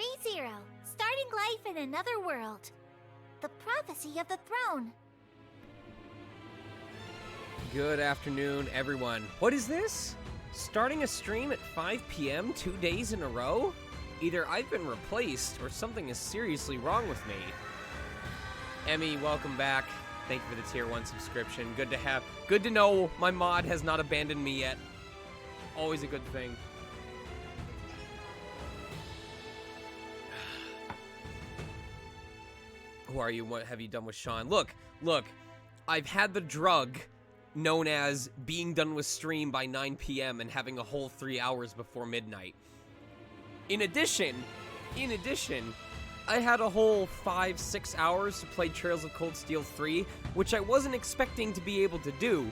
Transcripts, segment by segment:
ReZero, starting life in another world. The prophecy of the throne. Good afternoon, everyone. What is this? Starting a stream at 5 p.m. 2 days in a row? Either I've been replaced or something is seriously wrong with me. Emmy, welcome back. Thank you for the tier 1 subscription. Good to know my mod has not abandoned me yet. Always a good thing. Who are you? What have you done with Sean? Look, I've had the drug known as being done with stream by 9 p.m. and having a whole 3 hours before midnight. In addition, I had a whole 5-6 hours to play Trails of Cold Steel 3, which I wasn't expecting to be able to do,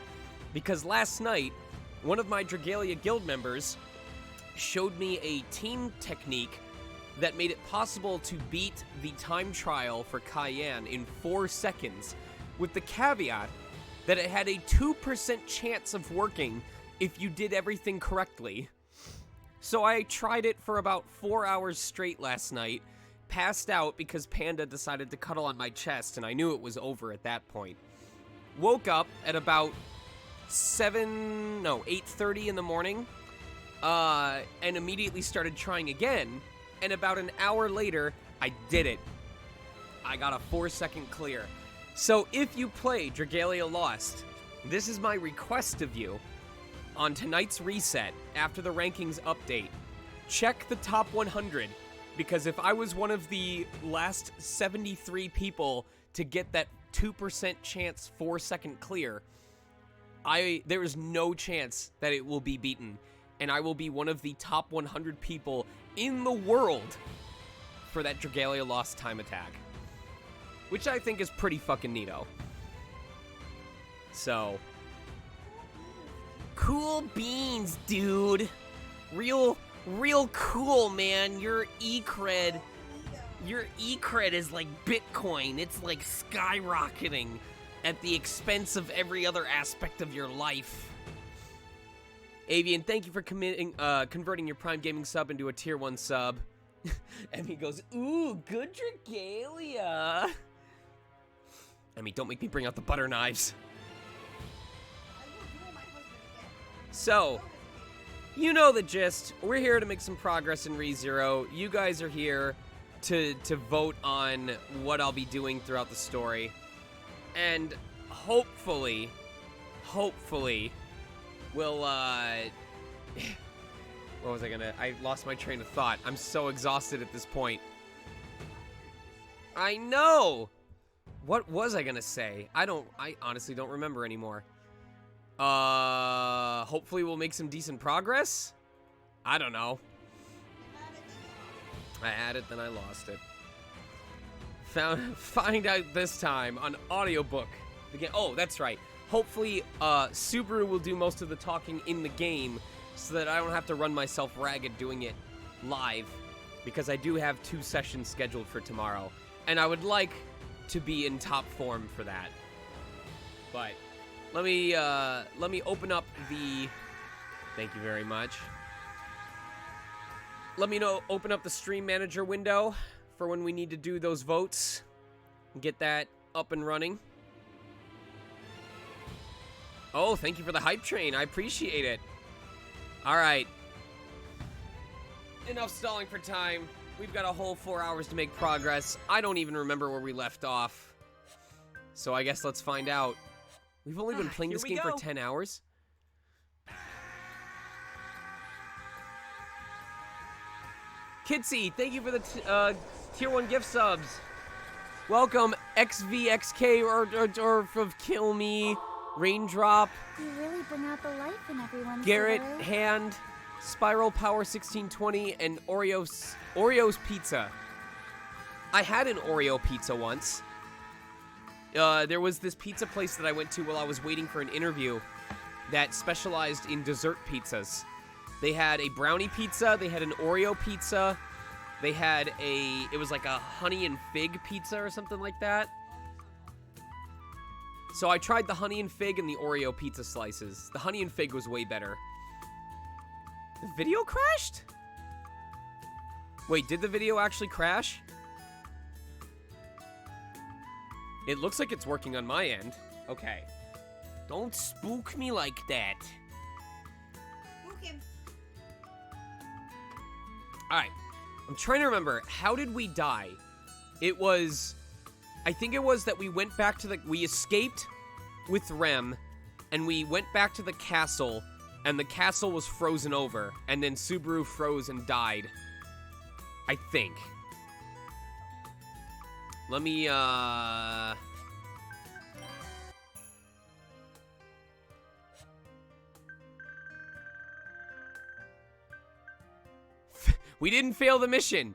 because last night, one of my Dragalia guild members showed me a team technique that made it possible to beat the time trial for Cayenne in 4 seconds, with the caveat that it had a 2% chance of working if you did everything correctly. So I tried it for about 4 hours straight last night, passed out because Panda decided to cuddle on my chest, and I knew it was over at that point. Woke up at about 8:30 in the morning, and immediately started trying again, and about an hour later, I did it. I got a 4-second clear. So if you play Dragalia Lost, this is my request of you. On tonight's reset, after the rankings update, check the top 100, because if I was one of the last 73 people to get that 2% chance 4-second clear, there is no chance that it will be beaten, and I will be one of the top 100 people in the world for that Dragalia Lost time attack, which I think is pretty fucking neato. So, cool beans, dude. Real cool, man. Your E-cred is like Bitcoin. It's like skyrocketing at the expense of every other aspect of your life. Avian, thank you for converting your Prime Gaming sub into a tier 1 sub. And he goes, ooh, good Dragalia. I mean, don't make me bring out the butter knives. So, you know the gist. We're here to make some progress in ReZero. You guys are here to vote on what I'll be doing throughout the story. And hopefully, we'll, what was I lost my train of thought. I'm so exhausted at this point. I know! What was I gonna say? I honestly don't remember anymore. Hopefully we'll make some decent progress? I don't know. I had it, then I lost it. Find out this time on audiobook. Oh, that's right. Hopefully, Subaru will do most of the talking in the game so that I don't have to run myself ragged doing it live, because I do have 2 sessions scheduled for tomorrow, and I would like to be in top form for that. But let me open up the. Thank you very much. Let me open up the stream manager window for when we need to do those votes and get that up and running. Oh, thank you for the hype train. I appreciate it. All right. Enough stalling for time. We've got a whole 4 hours to make progress. I don't even remember where we left off. So I guess let's find out. We've only been playing this game for 10 hours. Kitsy, thank you for the tier 1 gift subs. Welcome, XVXK or of Kill Me, Raindrop. You really bring out the life in everyone. Garrett, Subaru. Hand, Spiral Power 1620, and Oreo's Pizza. I had an Oreo pizza once. There was this pizza place that I went to while I was waiting for an interview that specialized in dessert pizzas. They had a brownie pizza, they had an Oreo pizza, they had it was like a honey and fig pizza or something like that. So I tried the honey and fig and the Oreo pizza slices. The honey and fig was way better. The video crashed? Wait, did the video actually crash? It looks like it's working on my end. Okay. Don't spook me like that. Spook him. Alright. I'm trying to remember. How did we die? It was... I think it was that we went back to the... We escaped with Rem, and we went back to the castle, and the castle was frozen over, and then Subaru froze and died. I think. Let me, We didn't fail the mission!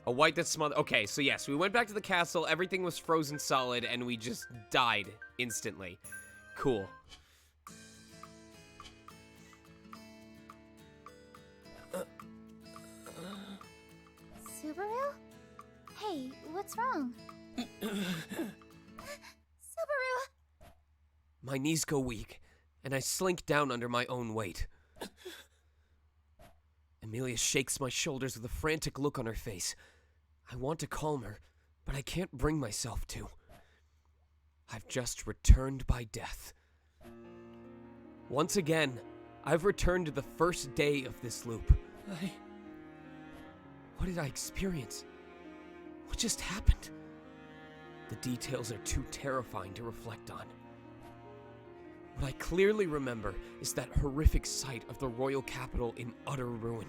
A white that smothered... Okay, so yes, we went back to the castle, everything was frozen solid, and we just died instantly. Cool. Subaru? Hey, what's wrong? Subaru! My knees go weak, and I slink down under my own weight. Amelia shakes my shoulders with a frantic look on her face. I want to calm her, but I can't bring myself to. I've just returned by death. Once again, I've returned to the first day of this loop. What did I experience? What just happened? The details are too terrifying to reflect on. What I clearly remember is that horrific sight of the royal capital in utter ruin.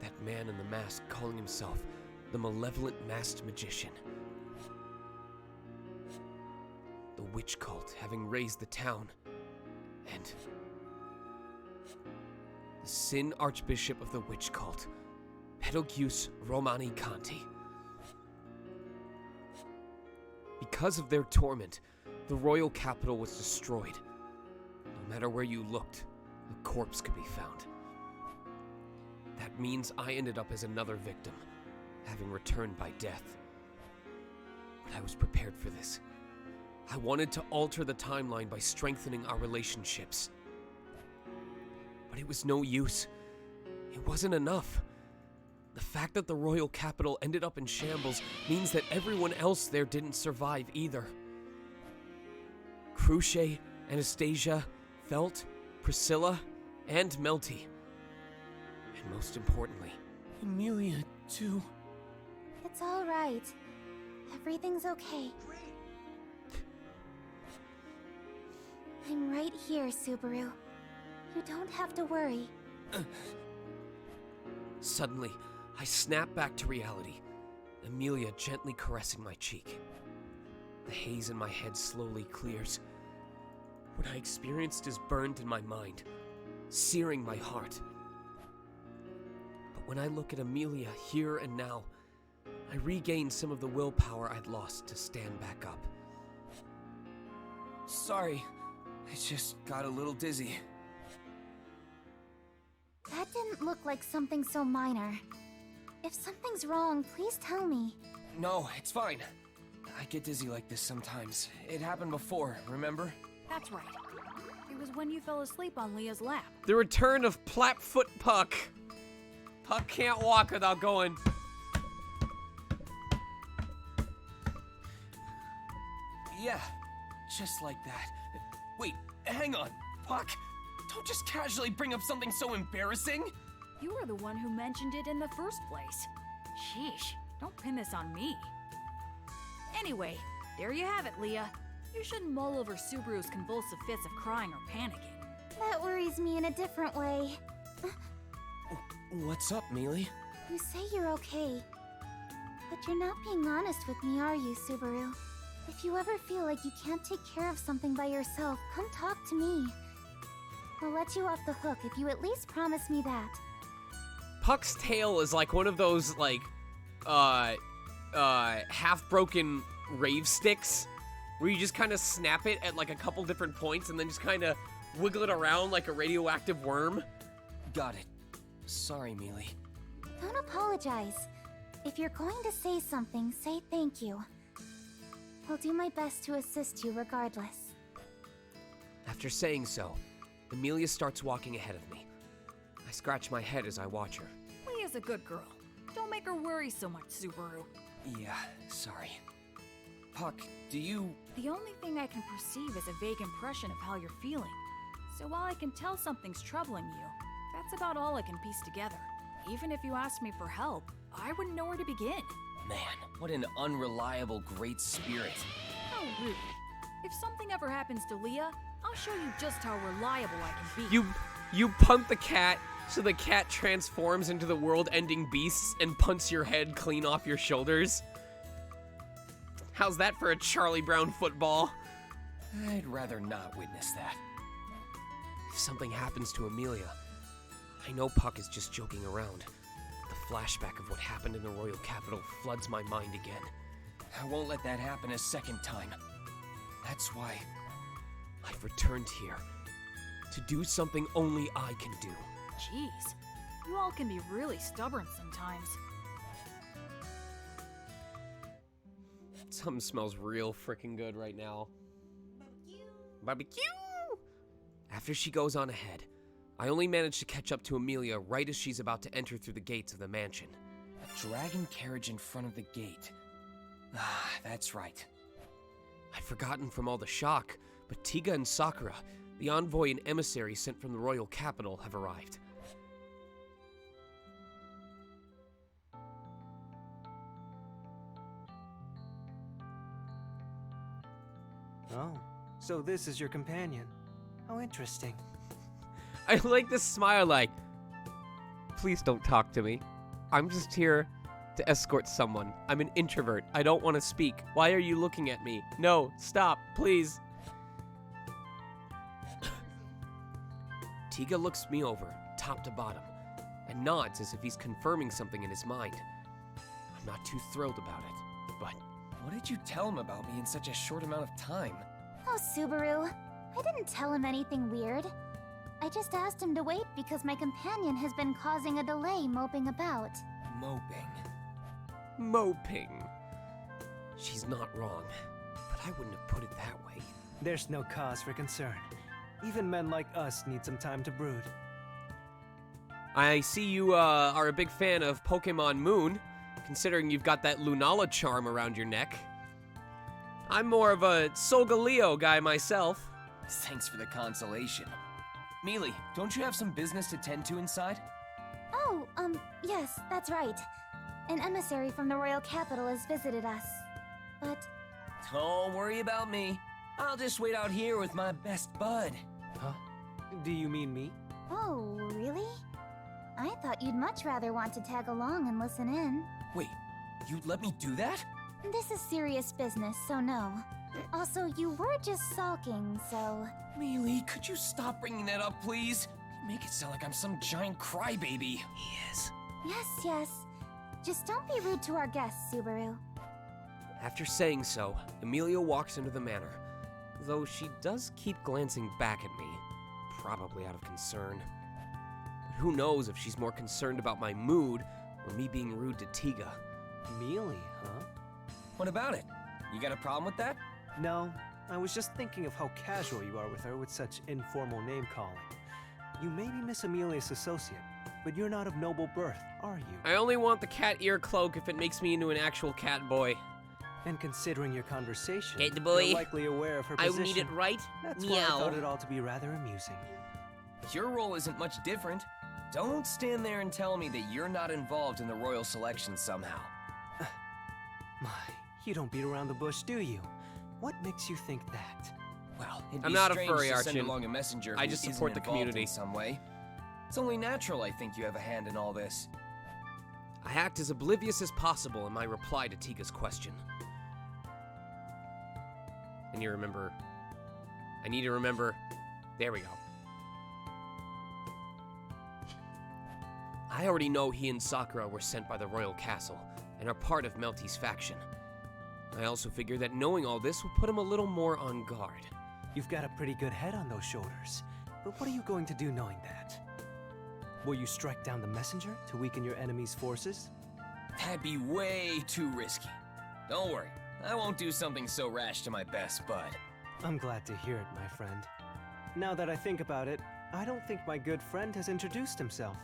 That man in the mask calling himself the malevolent masked magician. The witch cult having raised the town. And the Sin Archbishop of the witch cult, Pedogius Romani Conti. Because of their torment, the royal capital was destroyed. No matter where you looked, a corpse could be found. That means I ended up as another victim, having returned by death. But I was prepared for this. I wanted to alter the timeline by strengthening our relationships. But it was no use. It wasn't enough. The fact that the royal capital ended up in shambles means that everyone else there didn't survive either. Cruce, Anastasia, Felt, Priscilla, and Melty. And most importantly, Amelia, too. It's all right. Everything's okay. I'm right here, Subaru. You don't have to worry. Suddenly, I snap back to reality, Amelia gently caressing my cheek. The haze in my head slowly clears. What I experienced is burned in my mind, searing my heart. But when I look at Amelia here and now, I regain some of the willpower I'd lost to stand back up. Sorry, I just got a little dizzy. That didn't look like something so minor. If something's wrong, please tell me. No, it's fine. I get dizzy like this sometimes. It happened before, remember? That's right. It was when you fell asleep on Leah's lap. The return of Plapfoot Puck. Puck can't walk without going. Yeah, just like that. Wait, hang on, Puck. Don't just casually bring up something so embarrassing. You were the one who mentioned it in the first place. Sheesh, don't pin this on me. Anyway, there you have it, Leah. You shouldn't mull over Subaru's convulsive fits of crying or panicking. That worries me in a different way. What's up, Mealy? You say you're okay, but you're not being honest with me, are you, Subaru? If you ever feel like you can't take care of something by yourself, come talk to me. I'll let you off the hook if you at least promise me that. Puck's tail is like one of those, like, half-broken rave sticks, where you just kind of snap it at, like, a couple different points and then just kind of wiggle it around like a radioactive worm. Got it. Sorry, Mealy. Don't apologize. If you're going to say something, say thank you. I'll do my best to assist you regardless. After saying so, Amelia starts walking ahead of me. I scratch my head as I watch her. Leah's a good girl. Don't make her worry so much, Subaru. Yeah, sorry. Puck, do you... The only thing I can perceive is a vague impression of how you're feeling. So while I can tell something's troubling you, that's about all I can piece together. Even if you asked me for help, I wouldn't know where to begin. Man, what an unreliable great spirit. How rude. If something ever happens to Leah, I'll show you just how reliable I can be. You punt the cat so the cat transforms into the world-ending beasts and punts your head clean off your shoulders? How's that for a Charlie Brown football? I'd rather not witness that. If something happens to Amelia, I know Puck is just joking around. The flashback of what happened in the royal capital floods my mind again. I won't let that happen a second time. That's why... I've returned here to do something only I can do. Jeez, you all can be really stubborn sometimes. Something smells real freaking good right now. Barbecue! After she goes on ahead, I only manage to catch up to Amelia right as she's about to enter through the gates of the mansion. A dragon carriage in front of the gate. Ah, that's right. I'd forgotten from all the shock, but Tiga and Sakura, the envoy and emissary sent from the royal capital, have arrived. Oh, so this is your companion. How interesting. I like this smile like, please don't talk to me. I'm just here to escort someone. I'm an introvert. I don't want to speak. Why are you looking at me? No, stop, please. Tiga looks me over, top to bottom, and nods as if he's confirming something in his mind. I'm not too thrilled about it, but... What did you tell him about me in such a short amount of time? Oh, Subaru. I didn't tell him anything weird. I just asked him to wait because my companion has been causing a delay moping about. Moping. Moping. She's not wrong, but I wouldn't have put it that way. There's no cause for concern. Even men like us need some time to brood. I see you are a big fan of Pokemon Moon, considering you've got that Lunala charm around your neck. I'm more of a Solgaleo guy myself. Thanks for the consolation. Mealy, don't you have some business to tend to inside? Oh, yes, that's right. An emissary from the royal capital has visited us. But Don't worry about me. I'll just wait out here with my best bud. Huh? Do you mean me? oh, really? I thought you'd much rather want to tag along and listen in. Wait, you'd let me do that? This is serious business, so no. Also, you were just sulking, so... Mealy, could you stop bringing that up, please? You make it sound like I'm some giant crybaby. He is. Yes. Just don't be rude to our guests, Subaru. After saying so, Amelia walks into the manor, though she does keep glancing back at me, probably out of concern. But who knows if she's more concerned about my mood or me being rude to Tiga. Mealy, huh? What about it? You got a problem with that? No, I was just thinking of how casual you are with her with such informal name-calling. You may be Miss Amelia's associate, but you're not of noble birth, are you? I only want the cat ear cloak if it makes me into an actual cat boy. And considering your conversation, Cat boy. you're likely aware of her I position. need it right. That's why I thought it ought to be rather amusing. Your role isn't much different. Don't stand there and tell me that you're not involved in the royal selection somehow. My, you don't beat around the bush, do you? What makes you think that? Well, it'd I'm be not a strange furry, to send Archon. along a messenger I who just isn't support the involved community. in some way. It's only natural I think you have a hand in all this. I act as oblivious as possible in my reply to Tiga's question. I need to remember. There we go. I already know he and Sakura were sent by the royal castle and are part of Melty's faction. I also figure that knowing all this will put him a little more on guard. You've got a pretty good head on those shoulders. But what are you going to do knowing that? Will you strike down the messenger to weaken your enemy's forces? That'd be way too risky. Don't worry, I won't do something so rash to my best bud. I'm glad to hear it, my friend. Now that I think about it, I don't think my good friend has introduced himself.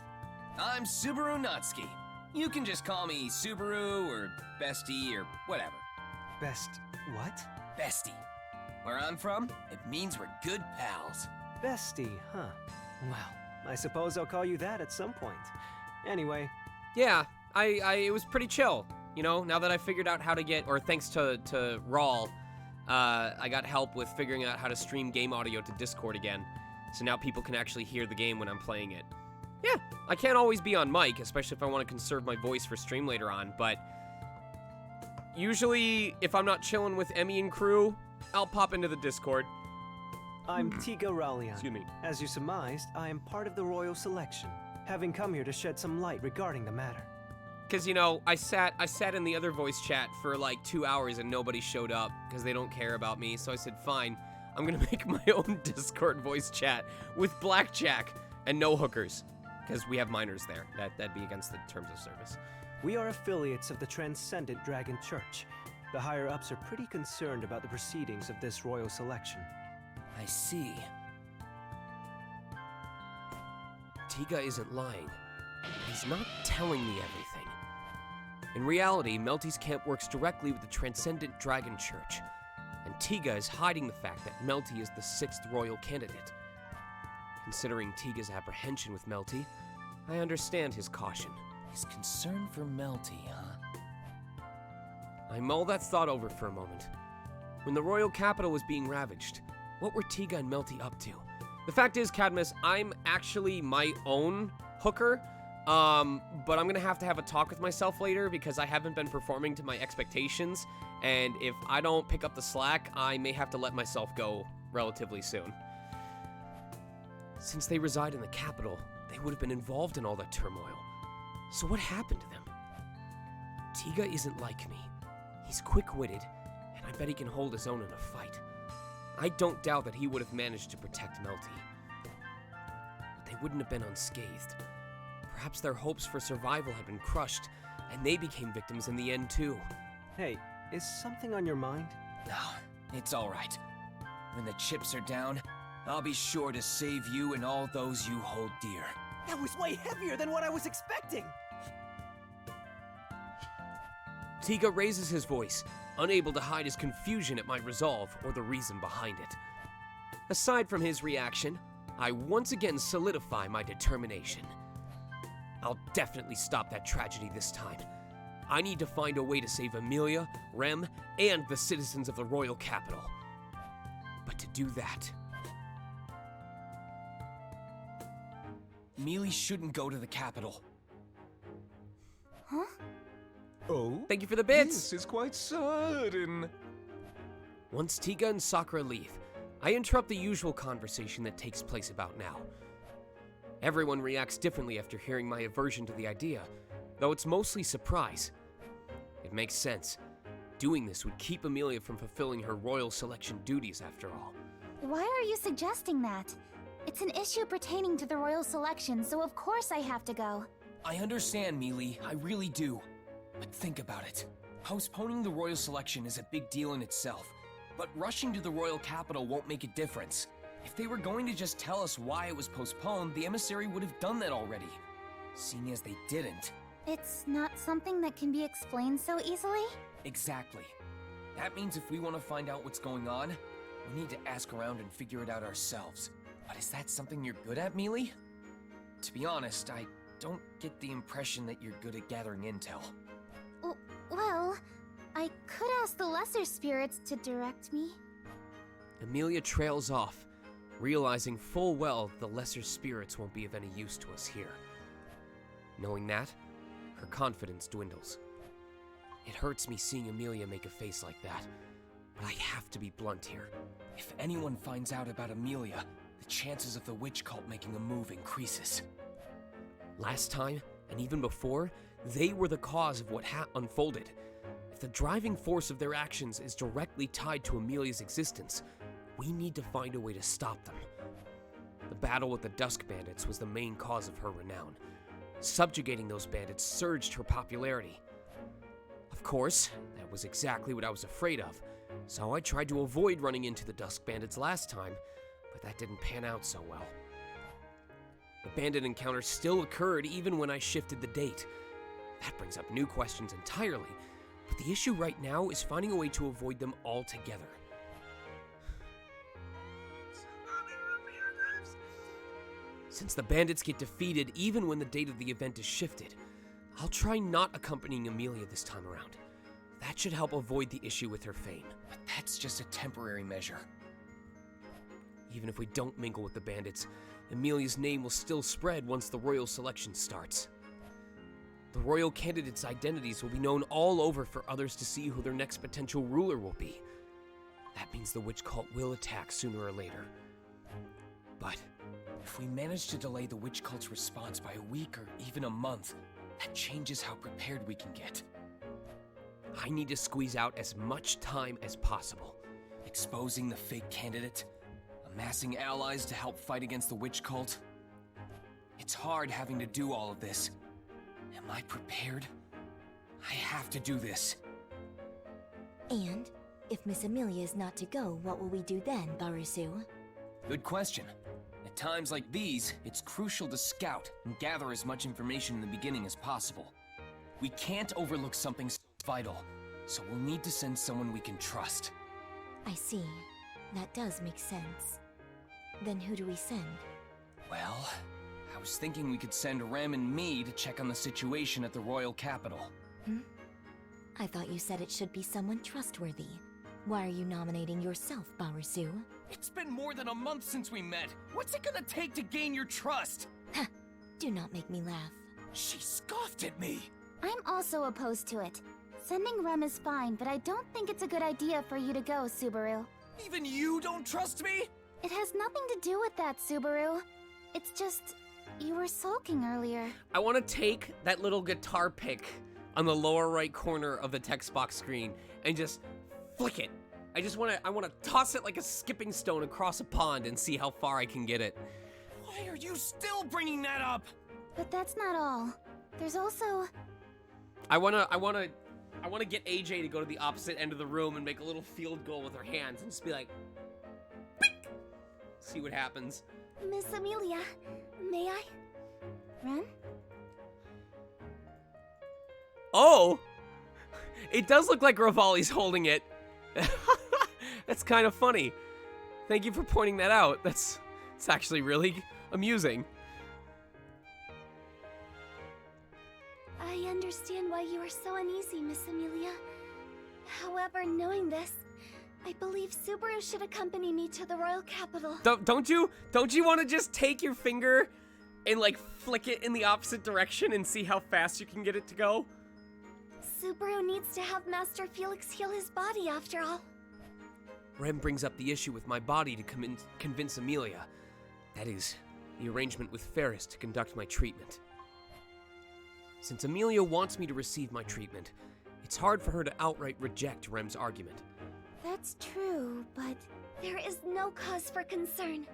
I'm Subaru Natsuki. You can just call me Subaru or Bestie or whatever. Best what? Bestie. Where I'm from, it means we're good pals. Bestie, huh? Well, I suppose I'll call you that at some point. Anyway, Yeah, it was pretty chill. You know, now that I figured out how to get, or thanks to Rawl, I got help with figuring out how to stream game audio to Discord again. So now people can actually hear the game when I'm playing it. Yeah, I can't always be on mic, especially if I want to conserve my voice for stream later on, but usually if I'm not chilling with Emmy and crew, I'll pop into the Discord. I'm Tiga Ralian. Excuse me. As you surmised, I am part of the royal selection, having come here to shed some light regarding the matter. Because, you know, I sat in the other voice chat for like 2 hours and nobody showed up because they don't care about me. So I said, fine, I'm going to make my own Discord voice chat with blackjack and no hookers because we have minors there. That'd be against the terms of service. We are affiliates of the Transcendent Dragon Church. The higher-ups are pretty concerned about the proceedings of this royal selection. I see. Tiga isn't lying. He's not telling me everything. In reality, Melty's camp works directly with the Transcendent Dragon Church, and Tiga is hiding the fact that Melty is the 6th royal candidate. Considering Tiga's apprehension with Melty, I understand his caution. His concern for Melty, huh? I mull that thought over for a moment. When the royal capital was being ravaged, what were Tiga and Melty up to? The fact is, Cadmus, I'm actually my own hooker, but I'm gonna have to have a talk with myself later because I haven't been performing to my expectations, and if I don't pick up the slack, I may have to let myself go relatively soon. Since they reside in the capital, they would have been involved in all that turmoil. So what happened to them? Tiga isn't like me. He's quick-witted, and I bet he can hold his own in a fight. I don't doubt that he would have managed to protect Melty. But they wouldn't have been unscathed. Perhaps their hopes for survival had been crushed, and they became victims in the end too. Hey, is something on your mind? No, it's all right. When the chips are down, I'll be sure to save you and all those you hold dear. That was way heavier than what I was expecting! Tiga raises his voice, unable to hide his confusion at my resolve or the reason behind it. Aside from his reaction, I once again solidify my determination. I'll definitely stop that tragedy this time. I need to find a way to save Amelia, Rem, and the citizens of the royal capital. But to do that, Mealy shouldn't go to the capital. Huh? Oh? thank you for the bits! This is quite sudden. Once Tiga and Sakura leave, I interrupt the usual conversation that takes place about now. Everyone reacts differently after hearing my aversion to the idea, though it's mostly surprise. It makes sense. Doing this would keep Amelia from fulfilling her royal selection duties after all. Why are you suggesting that? It's an issue pertaining to the royal selection, so of course I have to go. I understand, Mealy, I really do. But think about it. Postponing the royal selection is a big deal in itself, but rushing to the royal capital won't make a difference. If they were going to just tell us why it was postponed, the emissary would have done that already. Seeing as they didn't. It's not something that can be explained so easily? Exactly. That means if we want to find out what's going on, we need to ask around and figure it out ourselves. But is that something you're good at, Mealy? To be honest, I don't get the impression that you're good at gathering intel. Well, I could ask the lesser spirits to direct me. Amelia trails off, realizing full well the lesser spirits won't be of any use to us here. Knowing that, her confidence dwindles. It hurts me seeing Amelia make a face like that, but I have to be blunt here. If anyone finds out about Amelia, the chances of the witch cult making a move increases. Last time, and even before, they were the cause of what unfolded. If the driving force of their actions is directly tied to Amelia's existence, we need to find a way to stop them. The battle with the Dusk Bandits was the main cause of her renown. Subjugating those bandits surged her popularity. Of course, that was exactly what I was afraid of, so I tried to avoid running into the Dusk Bandits last time, but that didn't pan out so well. The bandit encounter still occurred even when I shifted the date. That brings up new questions entirely, but the issue right now is finding a way to avoid them altogether. Since the bandits get defeated even when the date of the event is shifted, I'll try not accompanying Amelia this time around. That should help avoid the issue with her fame. But that's just a temporary measure. Even if we don't mingle with the bandits, Amelia's name will still spread once the royal selection starts. The royal candidates' identities will be known all over for others to see who their next potential ruler will be. That means the witch cult will attack sooner or later. But if we manage to delay the witch cult's response by a week or even a month, that changes how prepared we can get. I need to squeeze out as much time as possible. Exposing the fake candidate, amassing allies to help fight against the witch cult. It's hard having to do all of this. Am I prepared? I have to do this. And if Miss Amelia is not to go, what will we do then, Barusu? Good question. At times like these, it's crucial to scout and gather as much information in the beginning as possible. We can't overlook something so vital, so we'll need to send someone we can trust. I see. That does make sense. Then who do we send? Well, I was thinking we could send Rem and me to check on the situation at the royal capital. I thought you said it should be someone trustworthy. Why are you nominating yourself, Barusu? It's been more than a month since we met. What's it gonna take to gain your trust? Do not make me laugh. She scoffed at me. I'm also opposed to it. Sending Rem is fine, but I don't think it's a good idea for you to go, Subaru. Even you don't trust me? It has nothing to do with that, Subaru. It's just, you were sulking earlier. I want to take that little guitar pick on the lower right corner of the text box screen and just flick it. I want to toss it like a skipping stone across a pond and see how far I can get it. Why are you still bringing that up? But that's not all. There's also... I want to get AJ to go to the opposite end of the room and make a little field goal with her hands and just be like, bink! See what happens. Miss Amelia, may I? Rem? Oh! It does look like Revali's holding it. That's kind of funny. Thank you for pointing that out. It's actually really amusing. I understand why you are so uneasy, Miss Amelia. However, knowing this, I believe Subaru should accompany me to the royal capital. Don't you want to just take your finger and like flick it in the opposite direction and see how fast you can get it to go? Subaru needs to have Master Felix heal his body after all. Rem brings up the issue with my body to convince Amelia. That is, the arrangement with Ferris to conduct my treatment. Since Amelia wants me to receive my treatment, it's hard for her to outright reject Rem's argument. That's true, but there is no cause for concern.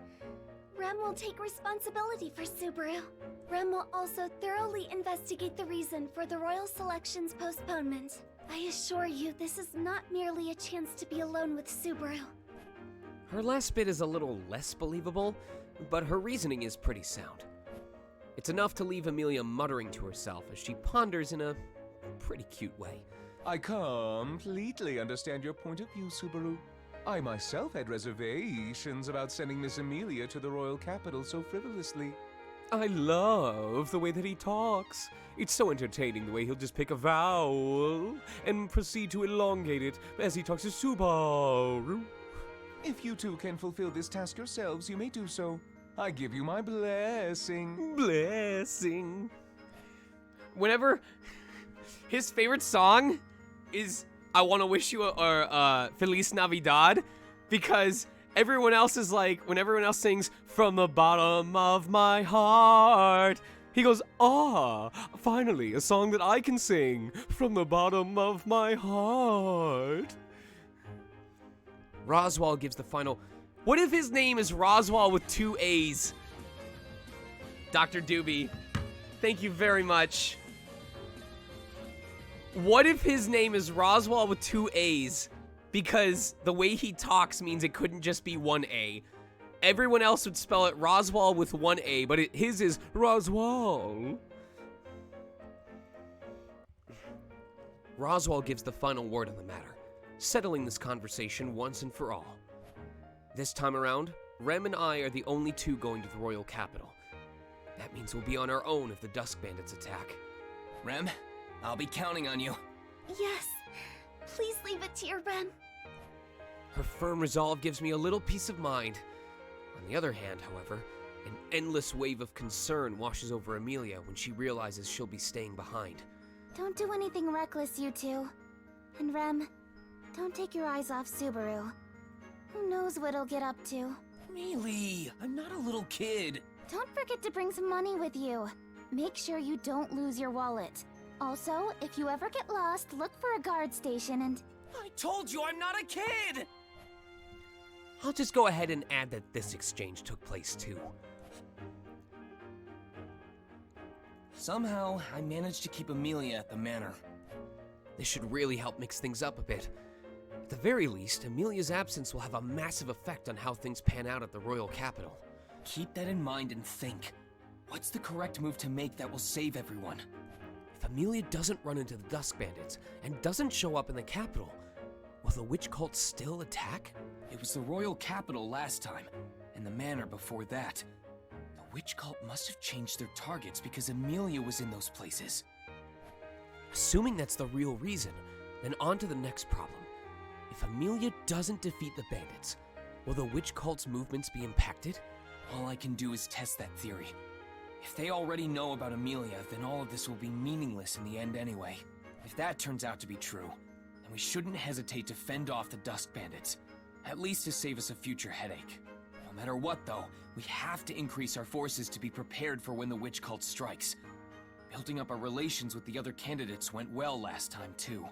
Rem will take responsibility for Subaru. Rem will also thoroughly investigate the reason for the royal selection's postponement. I assure you, this is not merely a chance to be alone with Subaru. Her last bit is a little less believable, but her reasoning is pretty sound. It's enough to leave Amelia muttering to herself as she ponders in a pretty cute way. I completely understand your point of view, Subaru. I myself had reservations about sending Miss Amelia to the royal capital so frivolously. I love the way that he talks. It's so entertaining the way he'll just pick a vowel and proceed to elongate it as he talks to Subaru. If you two can fulfill this task yourselves, you may do so. I give you my blessing. Blessing. Whenever his favorite song is I Want to Wish You a Feliz Navidad, because everyone else is like, when everyone else sings From the Bottom of My Heart, he goes, finally, a song that I can sing from the bottom of my heart. Roswell gives the final, what if his name is Roswell with 2 A's? Dr. Doobie, thank you very much. What if his name is Roswell with 2 A's? Because the way he talks means it couldn't just be 1 A. Everyone else would spell it Roswell with one A, but his is Roswell. Roswell gives the final word on the matter, settling this conversation once and for all. This time around, Rem and I are the only two going to the royal capital. That means we'll be on our own if the Dusk Bandits attack. Rem, I'll be counting on you. Yes. Please leave it to your Rem. Her firm resolve gives me a little peace of mind. On the other hand, however, an endless wave of concern washes over Amelia when she realizes she'll be staying behind. Don't do anything reckless, you two. And Rem, don't take your eyes off Subaru. Who knows what he'll get up to. Mealy, I'm not a little kid. Don't forget to bring some money with you. Make sure you don't lose your wallet. Also, if you ever get lost, look for a guard station and... I told you I'm not a kid! I'll just go ahead and add that this exchange took place too. Somehow, I managed to keep Amelia at the manor. This should really help mix things up a bit. At the very least, Amelia's absence will have a massive effect on how things pan out at the royal capital. Keep that in mind and think. What's the correct move to make that will save everyone? If Amelia doesn't run into the Dusk Bandits and doesn't show up in the capital, will the witch cult still attack? It was the royal capital last time, and the manor before that. The witch cult must have changed their targets because Amelia was in those places. Assuming that's the real reason, then on to the next problem. If Amelia doesn't defeat the bandits, will the witch cult's movements be impacted? All I can do is test that theory. If they already know about Amelia, then all of this will be meaningless in the end anyway. If that turns out to be true, then we shouldn't hesitate to fend off the Dusk Bandits, at least to save us a future headache. No matter what though, we have to increase our forces to be prepared for when the witch cult strikes. Building up our relations with the other candidates went well last time too.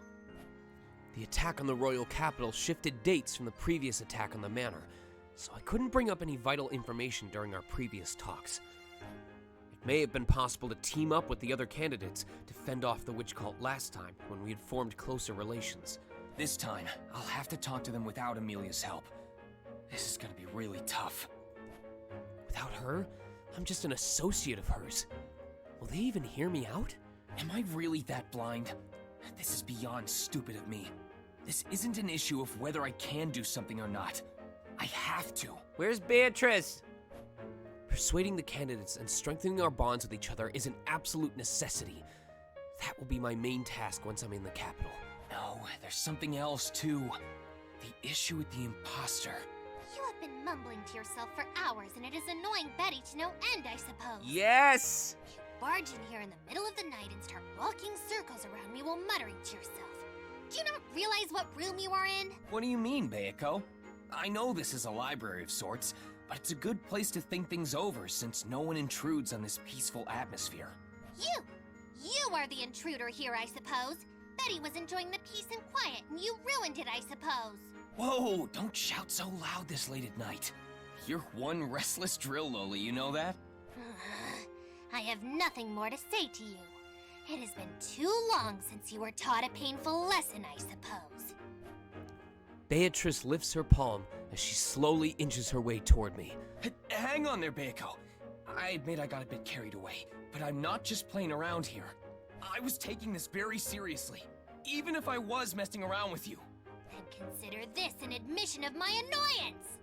The attack on the royal capital shifted dates from the previous attack on the manor, so I couldn't bring up any vital information during our previous talks. It may have been possible to team up with the other candidates to fend off the witch cult last time when we had formed closer relations. This time, I'll have to talk to them without Amelia's help. This is gonna be really tough. Without her, I'm just an associate of hers. Will they even hear me out? Am I really that blind? This is beyond stupid of me. This isn't an issue of whether I can do something or not. I have to. Where's Beatrice? Persuading the candidates and strengthening our bonds with each other is an absolute necessity. That will be my main task once I'm in the capital. No, there's something else too. The issue with the imposter. You have been mumbling to yourself for hours, and it is annoying Betty to no end, I suppose. Yes! You barge in here in the middle of the night and start walking circles around me while muttering to yourself. Do you not realize what room you are in? What do you mean, Bayako? I know this is a library of sorts, but it's a good place to think things over since no one intrudes on this peaceful atmosphere. You are the intruder here, I suppose. Betty was enjoying the peace and quiet, and you ruined it, I suppose. Whoa, don't shout so loud this late at night. You're one restless drill loli, you know that? I have nothing more to say to you. It has been too long since you were taught a painful lesson, I suppose. Beatrice lifts her palm as she slowly inches her way toward me. Hang on there, Bayako. I admit I got a bit carried away, but I'm not just playing around here. I was taking this very seriously, even if I was messing around with you. Then consider this an admission of my annoyance!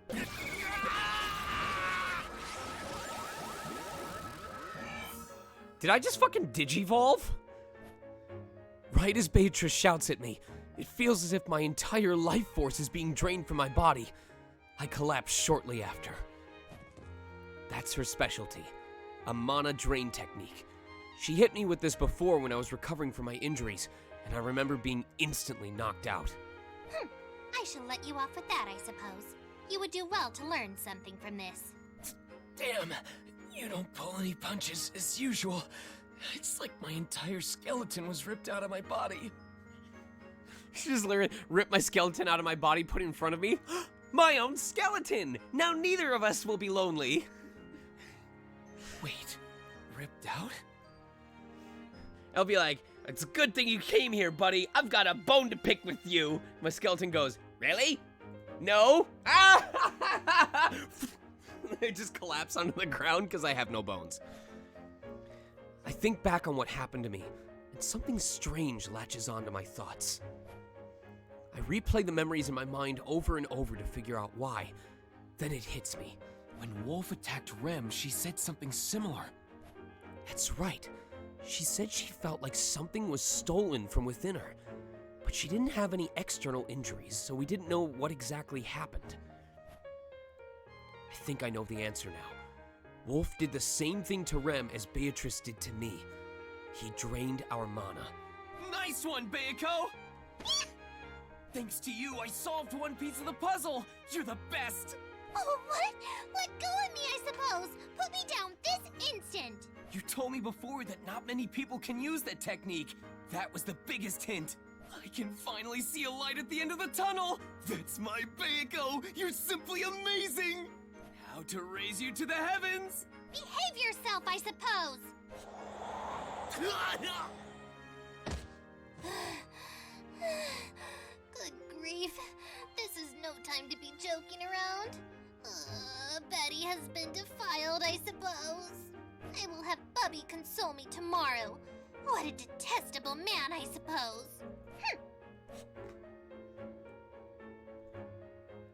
Did I just fucking digivolve? Right as Beatrice shouts at me, it feels as if my entire life force is being drained from my body. I collapse shortly after. That's her specialty, a mana drain technique. She hit me with this before when I was recovering from my injuries, and I remember being instantly knocked out. I shall let you off with that, I suppose. You would do well to learn something from this. Damn, you don't pull any punches as usual. It's like my entire skeleton was ripped out of my body. She just literally ripped my skeleton out of my body, put it in front of me. My own skeleton! Now neither of us will be lonely. Wait, ripped out? I'll be like, it's a good thing you came here, buddy. I've got a bone to pick with you. My skeleton goes, really? No? I just collapse onto the ground because I have no bones. I think back on what happened to me, and something strange latches onto my thoughts. I replay the memories in my mind over and over to figure out why. Then it hits me. When Wolf attacked Rem, she said something similar. That's right. She said she felt like something was stolen from within her. But she didn't have any external injuries, so we didn't know what exactly happened. I think I know the answer now. Wolf did the same thing to Rem as Beatrice did to me. He drained our mana. Nice one, Bayako! Thanks to you, I solved one piece of the puzzle! You're the best! Oh, what? Let go of me, I suppose! Put me down this instant! You told me before that not many people can use that technique. That was the biggest hint. I can finally see a light at the end of the tunnel! That's my Bayako! You're simply amazing! How to raise you to the heavens! Behave yourself, I suppose! Good grief. This is no time to be joking around. Betty has been defiled, I suppose. I will have Bubby console me tomorrow. What a detestable man, I suppose.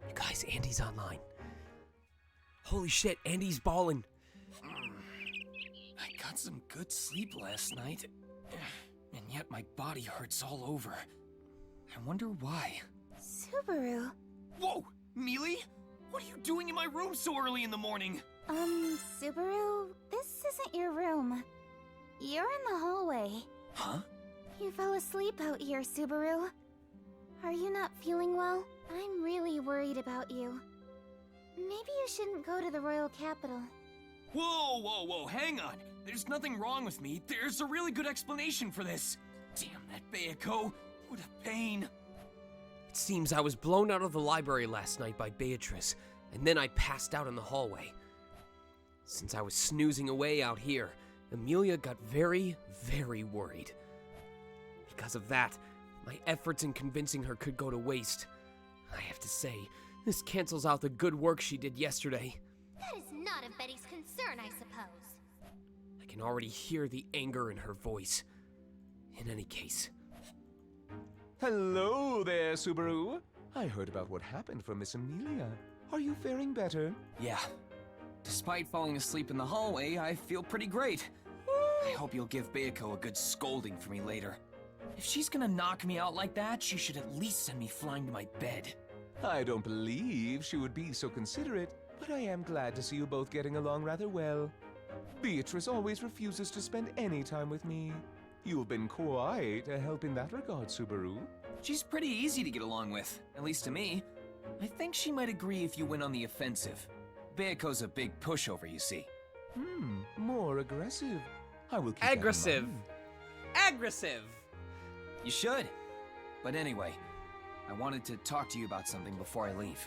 You guys, Andy's online. Holy shit, Andy's balling. I got some good sleep last night, and yet my body hurts all over. I wonder why. Subaru. Whoa! Mealy? What are you doing in my room so early in the morning? Subaru, this isn't your room. You're in the hallway. Huh? You fell asleep out here, Subaru. Are you not feeling well? I'm really worried about you. Maybe you shouldn't go to the royal capital. Whoa, whoa, whoa, hang on. There's nothing wrong with me. There's a really good explanation for this. Damn that Bayako. What a pain. It seems I was blown out of the library last night by Beatrice, and then I passed out in the hallway. Since I was snoozing away out here, Amelia got very, very worried. Because of that, my efforts in convincing her could go to waste. I have to say, this cancels out the good work she did yesterday. That is not of Betty's concern, I suppose. I can already hear the anger in her voice. In any case. Hello there, Subaru. I heard about what happened for Miss Amelia. Are you faring better? Yeah. Despite falling asleep in the hallway, I feel pretty great. I hope you'll give Bayako a good scolding for me later. If she's gonna knock me out like that, she should at least send me flying to my bed. I don't believe she would be so considerate, but I am glad to see you both getting along rather well. Beatrice always refuses to spend any time with me. You've been quite a help in that regard, Subaru. She's pretty easy to get along with, at least to me. I think she might agree if you went on the offensive. Bayako's a big pushover, you see. More aggressive. I will keep that in Aggressive. mind. Aggressive! You should. But anyway, I wanted to talk to you about something before I leave.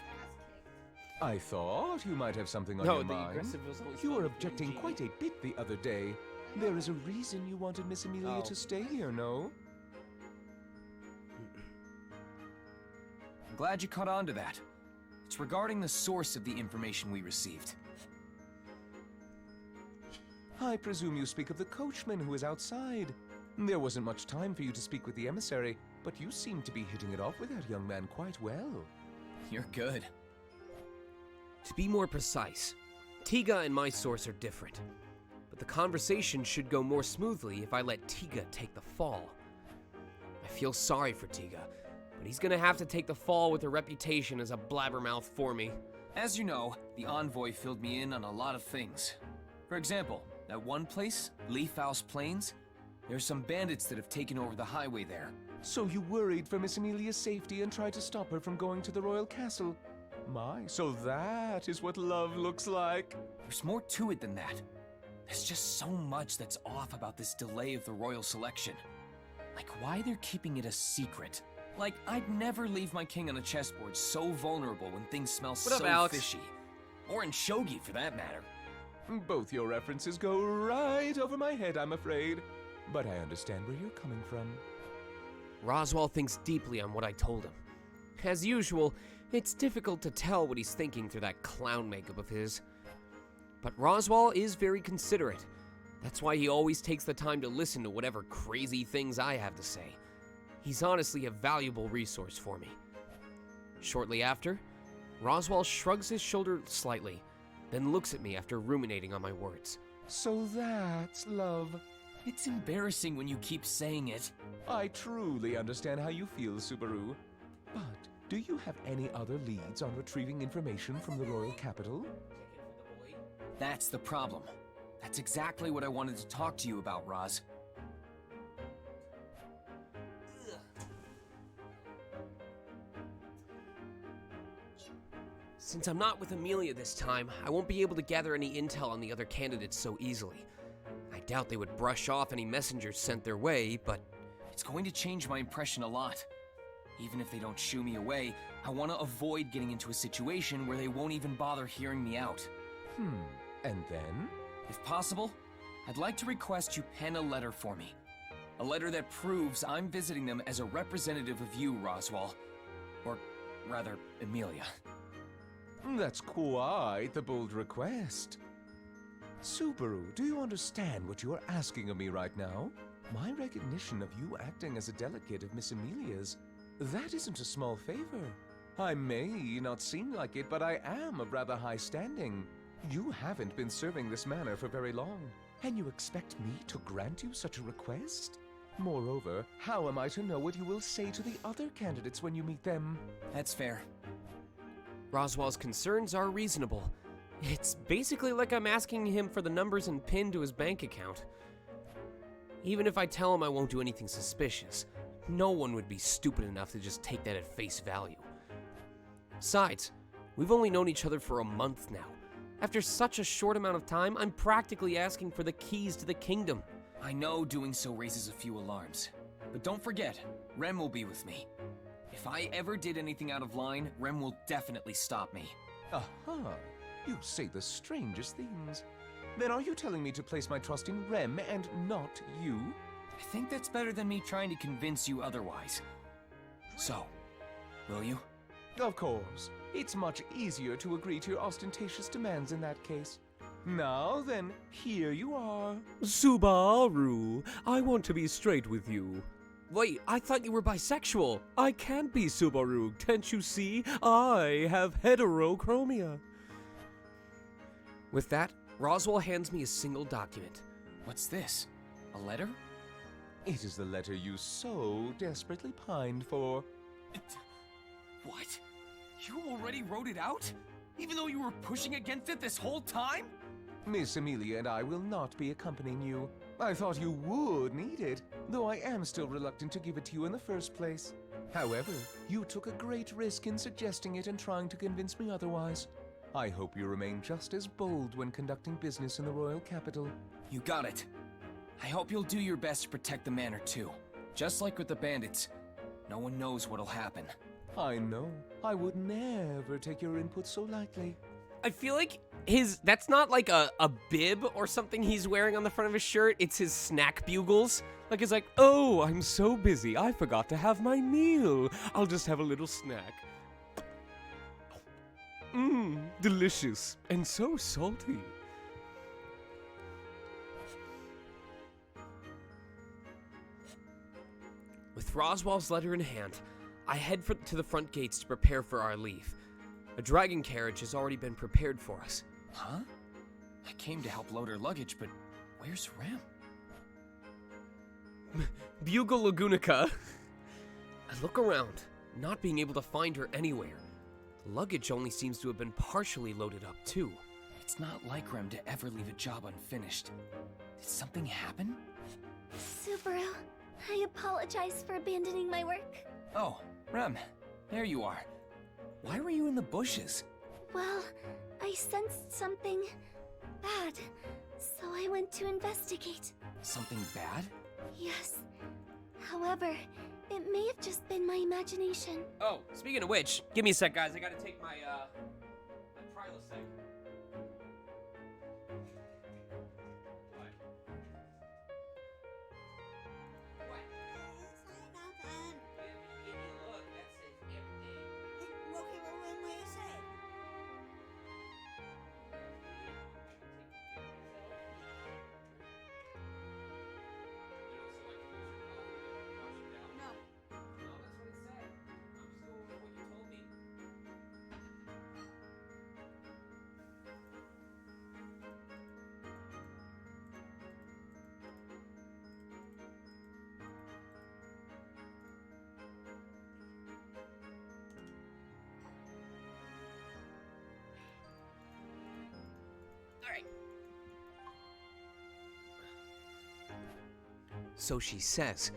I thought you might have something on No, your the mind. aggressive was always You fun were with objecting Eugene. quite a bit the other day. There is a reason you wanted Miss Amelia Oh. to stay here, no? I'm glad you caught on to that. It's regarding the source of the information we received. I presume you speak of the coachman who is outside. There wasn't much time for you to speak with the emissary, but you seem to be hitting it off with that young man quite well. You're good. To be more precise, Tiga and my source are different. But the conversation should go more smoothly if I let Tiga take the fall. I feel sorry for Tiga, but he's gonna have to take the fall with a reputation as a blabbermouth for me. As you know, the envoy filled me in on a lot of things. For example, that one place, Leaf House Plains, there's some bandits that have taken over the highway there. So you worried for Miss Amelia's safety and tried to stop her from going to the royal castle. My, so that is what love looks like. There's more to it than that. There's just so much that's off about this delay of the royal selection. Like why they're keeping it a secret. Like, I'd never leave my king on a chessboard so vulnerable when things smell What up, so Alex? fishy. Or in shogi, for that matter. Both your references go right over my head, I'm afraid. But I understand where you're coming from. Roswell thinks deeply on what I told him. As usual, it's difficult to tell what he's thinking through that clown makeup of his. But Roswell is very considerate. That's why he always takes the time to listen to whatever crazy things I have to say. He's honestly a valuable resource for me. Shortly after, Roswell shrugs his shoulder slightly, then looks at me after ruminating on my words. So that's love. It's embarrassing when you keep saying it. I truly understand how you feel, Subaru. But do you have any other leads on retrieving information from the royal capital? That's the problem. That's exactly what I wanted to talk to you about, Roz. Since I'm not with Amelia this time, I won't be able to gather any intel on the other candidates so easily. I doubt they would brush off any messengers sent their way, but It's going to change my impression a lot. Even if they don't shoo me away, I want to avoid getting into a situation where they won't even bother hearing me out. And then? If possible, I'd like to request you pen a letter for me. A letter that proves I'm visiting them as a representative of you, Roswell. Or rather, Amelia. That's quite the bold request. Subaru, do you understand what you are asking of me right now? My recognition of you acting as a delegate of Miss Amelia's, that isn't a small favor. I may not seem like it, but I am of rather high standing. You haven't been serving this manor for very long, and you expect me to grant you such a request? Moreover, how am I to know what you will say to the other candidates when you meet them? That's fair. Roswell's concerns are reasonable. It's basically like I'm asking him for the numbers and PIN to his bank account. Even if I tell him I won't do anything suspicious, no one would be stupid enough to just take that at face value. Besides, we've only known each other for a month now. After such a short amount of time, I'm practically asking for the keys to the kingdom. I know doing so raises a few alarms. But don't forget, Rem will be with me. If I ever did anything out of line, Rem will definitely stop me. Aha! You say the strangest things. Then are you telling me to place my trust in Rem and not you? I think that's better than me trying to convince you otherwise. So, will you? Of course. It's much easier to agree to your ostentatious demands in that case. Now then, here you are. Subaru, I want to be straight with you. Wait, I thought you were bisexual. I can't be Subaru, can't you see? I have heterochromia. With that, Roswell hands me a single document. What's this? A letter? It is the letter you so desperately pined for. What? You already wrote it out? Even though you were pushing against it this whole time? Miss Amelia and I will not be accompanying you. I thought you would need it, though I am still reluctant to give it to you in the first place. However, you took a great risk in suggesting it and trying to convince me otherwise. I hope you remain just as bold when conducting business in the royal capital. You got it. I hope you'll do your best to protect the manor too. Just like with the bandits, no one knows what'll happen. I know. I would never take your input so lightly. I feel like that's not like a bib or something he's wearing on the front of his shirt. It's his snack bugles. Like he's like, oh, I'm so busy, I forgot to have my meal. I'll just have a little snack. Mmm, delicious and so salty. With Roswell's letter in hand, I head to the front gates to prepare for our leave. A dragon carriage has already been prepared for us. Huh? I came to help load her luggage, but where's Rem? Bugle Lagunica. I look around, not being able to find her anywhere. The luggage only seems to have been partially loaded up, too. It's not like Rem to ever leave a job unfinished. Did something happen? Subaru, I apologize for abandoning my work. Oh, Rem, there you are. Why were you in the bushes? Well, I sensed something bad, so I went to investigate. Something bad? Yes. However, it may have just been my imagination. Oh, speaking of which, give me a sec, guys. I gotta take my Prilosec. What? What? Give me a look. That says everything. So she says,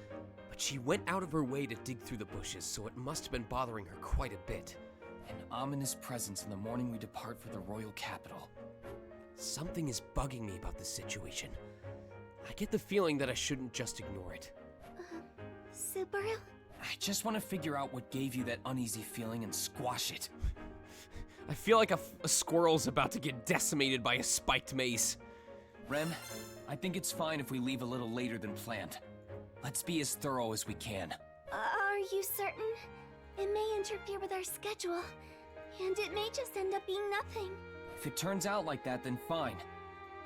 but she went out of her way to dig through the bushes, so it must have been bothering her quite a bit. An ominous presence in the morning we depart for the royal capital. Something is bugging me about this situation. I get the feeling that I shouldn't just ignore it. Subaru? I just want to figure out what gave you that uneasy feeling and squash it. I feel like a squirrel's about to get decimated by a spiked mace. Rem, I think it's fine if we leave a little later than planned. Let's be as thorough as we can. Are you certain? It may interfere with our schedule, and it may just end up being nothing. If it turns out like that, then fine.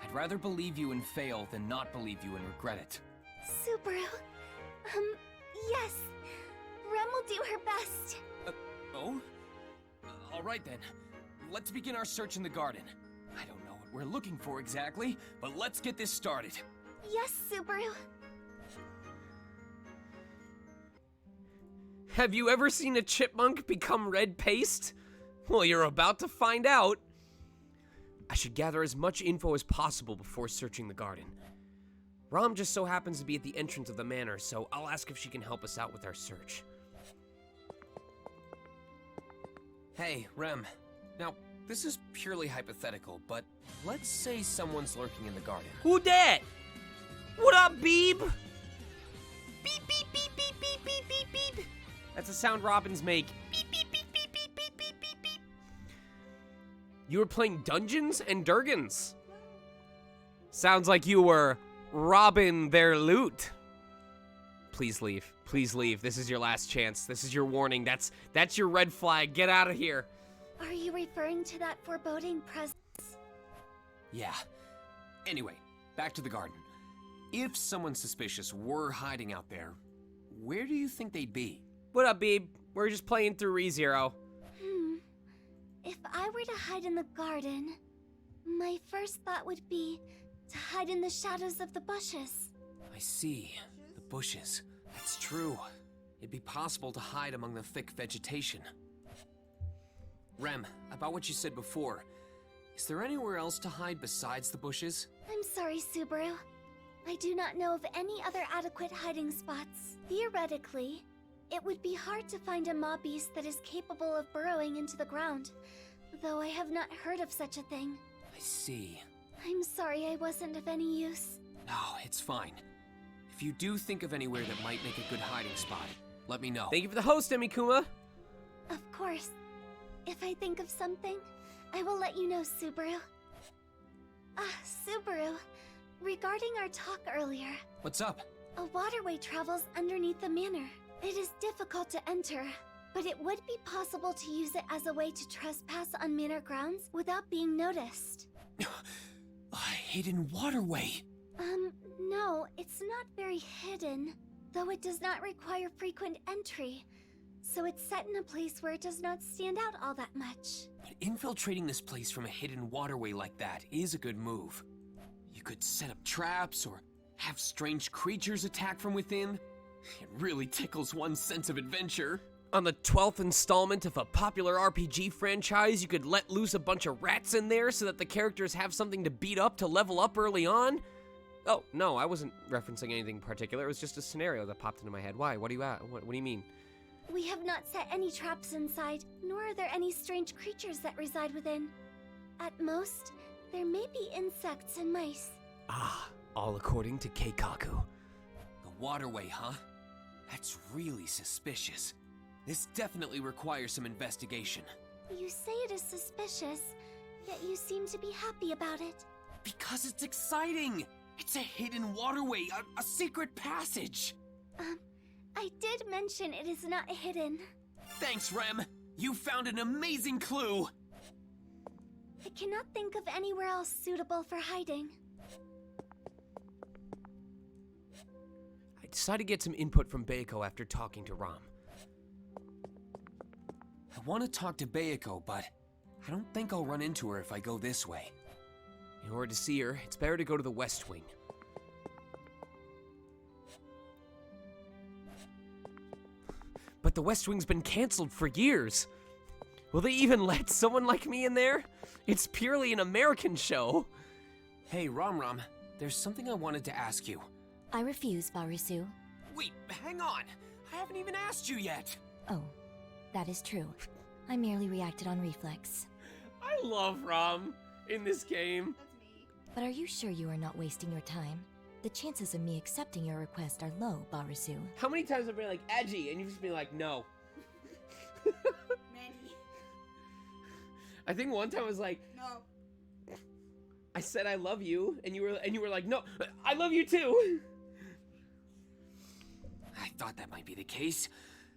I'd rather believe you and fail than not believe you and regret it. Subaru, yes. Rem will do her best. Oh? All right then. Let's begin our search in the garden. I don't know what we're looking for exactly, but let's get this started. Yes, Subaru. Have you ever seen a chipmunk become red paste? Well, you're about to find out. I should gather as much info as possible before searching the garden. Rom just so happens to be at the entrance of the manor, so I'll ask if she can help us out with our search. Hey, Rem. Now, this is purely hypothetical, but let's say someone's lurking in the garden. Who dat? What up, Beeb? Beep, beep, beep, beep, beep, beep, beep, beep. That's the sound robins make. Beep, beep, beep, beep, beep, beep, beep, beep, beep. You were playing Dungeons and Dragons. Sounds like you were robbing their loot. Please leave. Please leave. This is your last chance. This is your warning. That's your red flag. Get out of here. Are you referring to that foreboding presence? Yeah. Anyway, back to the garden. If someone suspicious were hiding out there, where do you think they'd be? What up, Beeb? We're just playing through ReZero. If I were to hide in the garden, my first thought would be to hide in the shadows of the bushes. I see. The bushes. That's true. It'd be possible to hide among the thick vegetation. Rem, about what you said before, is there anywhere else to hide besides the bushes? I'm sorry, Subaru. I do not know of any other adequate hiding spots. Theoretically, it would be hard to find a mob beast that is capable of burrowing into the ground, though I have not heard of such a thing. I see. I'm sorry I wasn't of any use. No, it's fine. If you do think of anywhere that might make a good hiding spot, let me know. Thank you for the host, Emikuma. Of course. If I think of something, I will let you know, Subaru. Subaru, regarding our talk earlier, What's up? a waterway travels underneath the manor. It is difficult to enter, but it would be possible to use it as a way to trespass on manor grounds without being noticed. A hidden waterway. No, it's not very hidden, though it does not require frequent entry. So it's set in a place where it does not stand out all that much. But infiltrating this place from a hidden waterway like that is a good move. You could set up traps or have strange creatures attack from within. It really tickles one's sense of adventure. On the 12th installment of a popular RPG franchise, you could let loose a bunch of rats in there so that the characters have something to beat up to level up early on. Oh, no, I wasn't referencing anything particular. It was just a scenario that popped into my head. Why? What do you mean? We have not set any traps inside, nor are there any strange creatures that reside within. At most, there may be insects and mice. Ah, all according to Keikaku. The waterway, huh? That's really suspicious. This definitely requires some investigation. You say it is suspicious, yet you seem to be happy about it. Because it's exciting! It's a hidden waterway, a secret passage! I did mention it is not hidden. Thanks, Rem! You found an amazing clue! I cannot think of anywhere else suitable for hiding. I decided to get some input from Beiko after talking to Rom. I want to talk to Bayako, but I don't think I'll run into her if I go this way. In order to see her, it's better to go to the West Wing. But the West Wing's been canceled for years. Will they even let someone like me in there? It's purely an American show. Hey, Rom, there's something I wanted to ask you. I refuse, Barusu. Wait, hang on. I haven't even asked you yet. Oh, that is true. I merely reacted on reflex. I love Rom in this game. But are you sure you are not wasting your time? The chances of me accepting your request are low, Barusu. How many times have I been like, edgy, and you've just been like, no. Many. I think one time I was like, No. I said I love you, and you were like, no, I love you too. I thought that might be the case.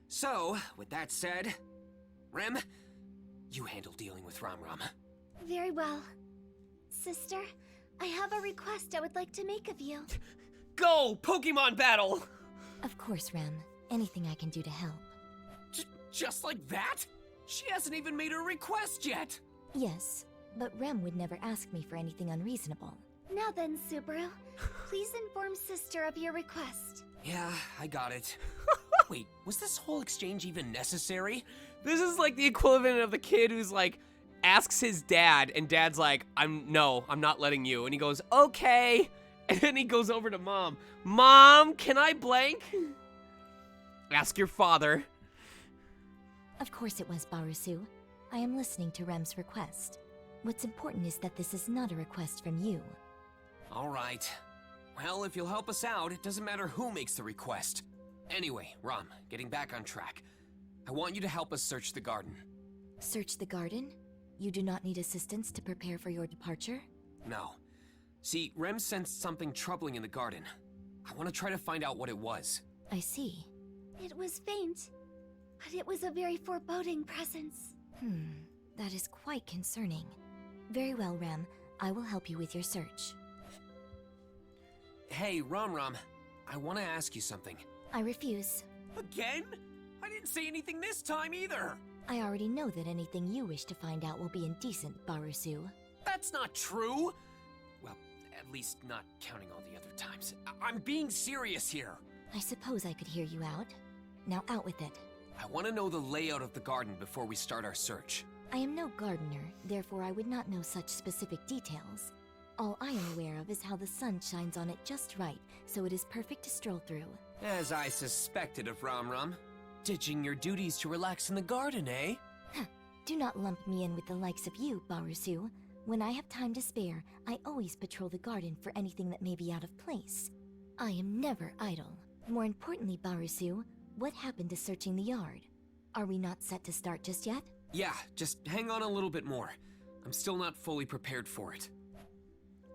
So, with that said, Rem, you handle dealing with Rom. Very well. Sister, I have a request I would like to make of you. Go, Pokemon battle! Of course, Rem. Anything I can do to help. Just like that? She hasn't even made her request yet! Yes, but Rem would never ask me for anything unreasonable. Now then, Subaru, please inform Sister of your request. Yeah, I got it. Wait, was this whole exchange even necessary? This is like the equivalent of the kid who's like, asks his dad, and dad's like, I'm not letting you. And he goes, okay. And then he goes over to mom. Mom, can I blank? Ask your father. Of course it was, Barusu. I am listening to Rem's request. What's important is that this is not a request from you. Alright. Well, if you'll help us out, it doesn't matter who makes the request. Anyway, Rom, getting back on track. I want you to help us search the garden. Search the garden? You do not need assistance to prepare for your departure? No. See, Rem sensed something troubling in the garden. I want to try to find out what it was. I see. It was faint, but it was a very foreboding presence. That is quite concerning. Very well, Rem. I will help you with your search. Hey, Rom, I want to ask you something. I refuse. Again? I didn't say anything this time either! I already know that anything you wish to find out will be indecent, Barusu. That's not true! Well, at least not counting all the other times. I'm being serious here! I suppose I could hear you out. Now out with it. I want to know the layout of the garden before we start our search. I am no gardener, therefore I would not know such specific details. All I am aware of is how the sun shines on it just right, so it is perfect to stroll through. As I suspected of Rom. Ditching your duties to relax in the garden, eh? Do not lump me in with the likes of you, Barusu. When I have time to spare, I always patrol the garden for anything that may be out of place. I am never idle. More importantly, Barusu, what happened to searching the yard? Are we not set to start just yet? Yeah, just hang on a little bit more. I'm still not fully prepared for it.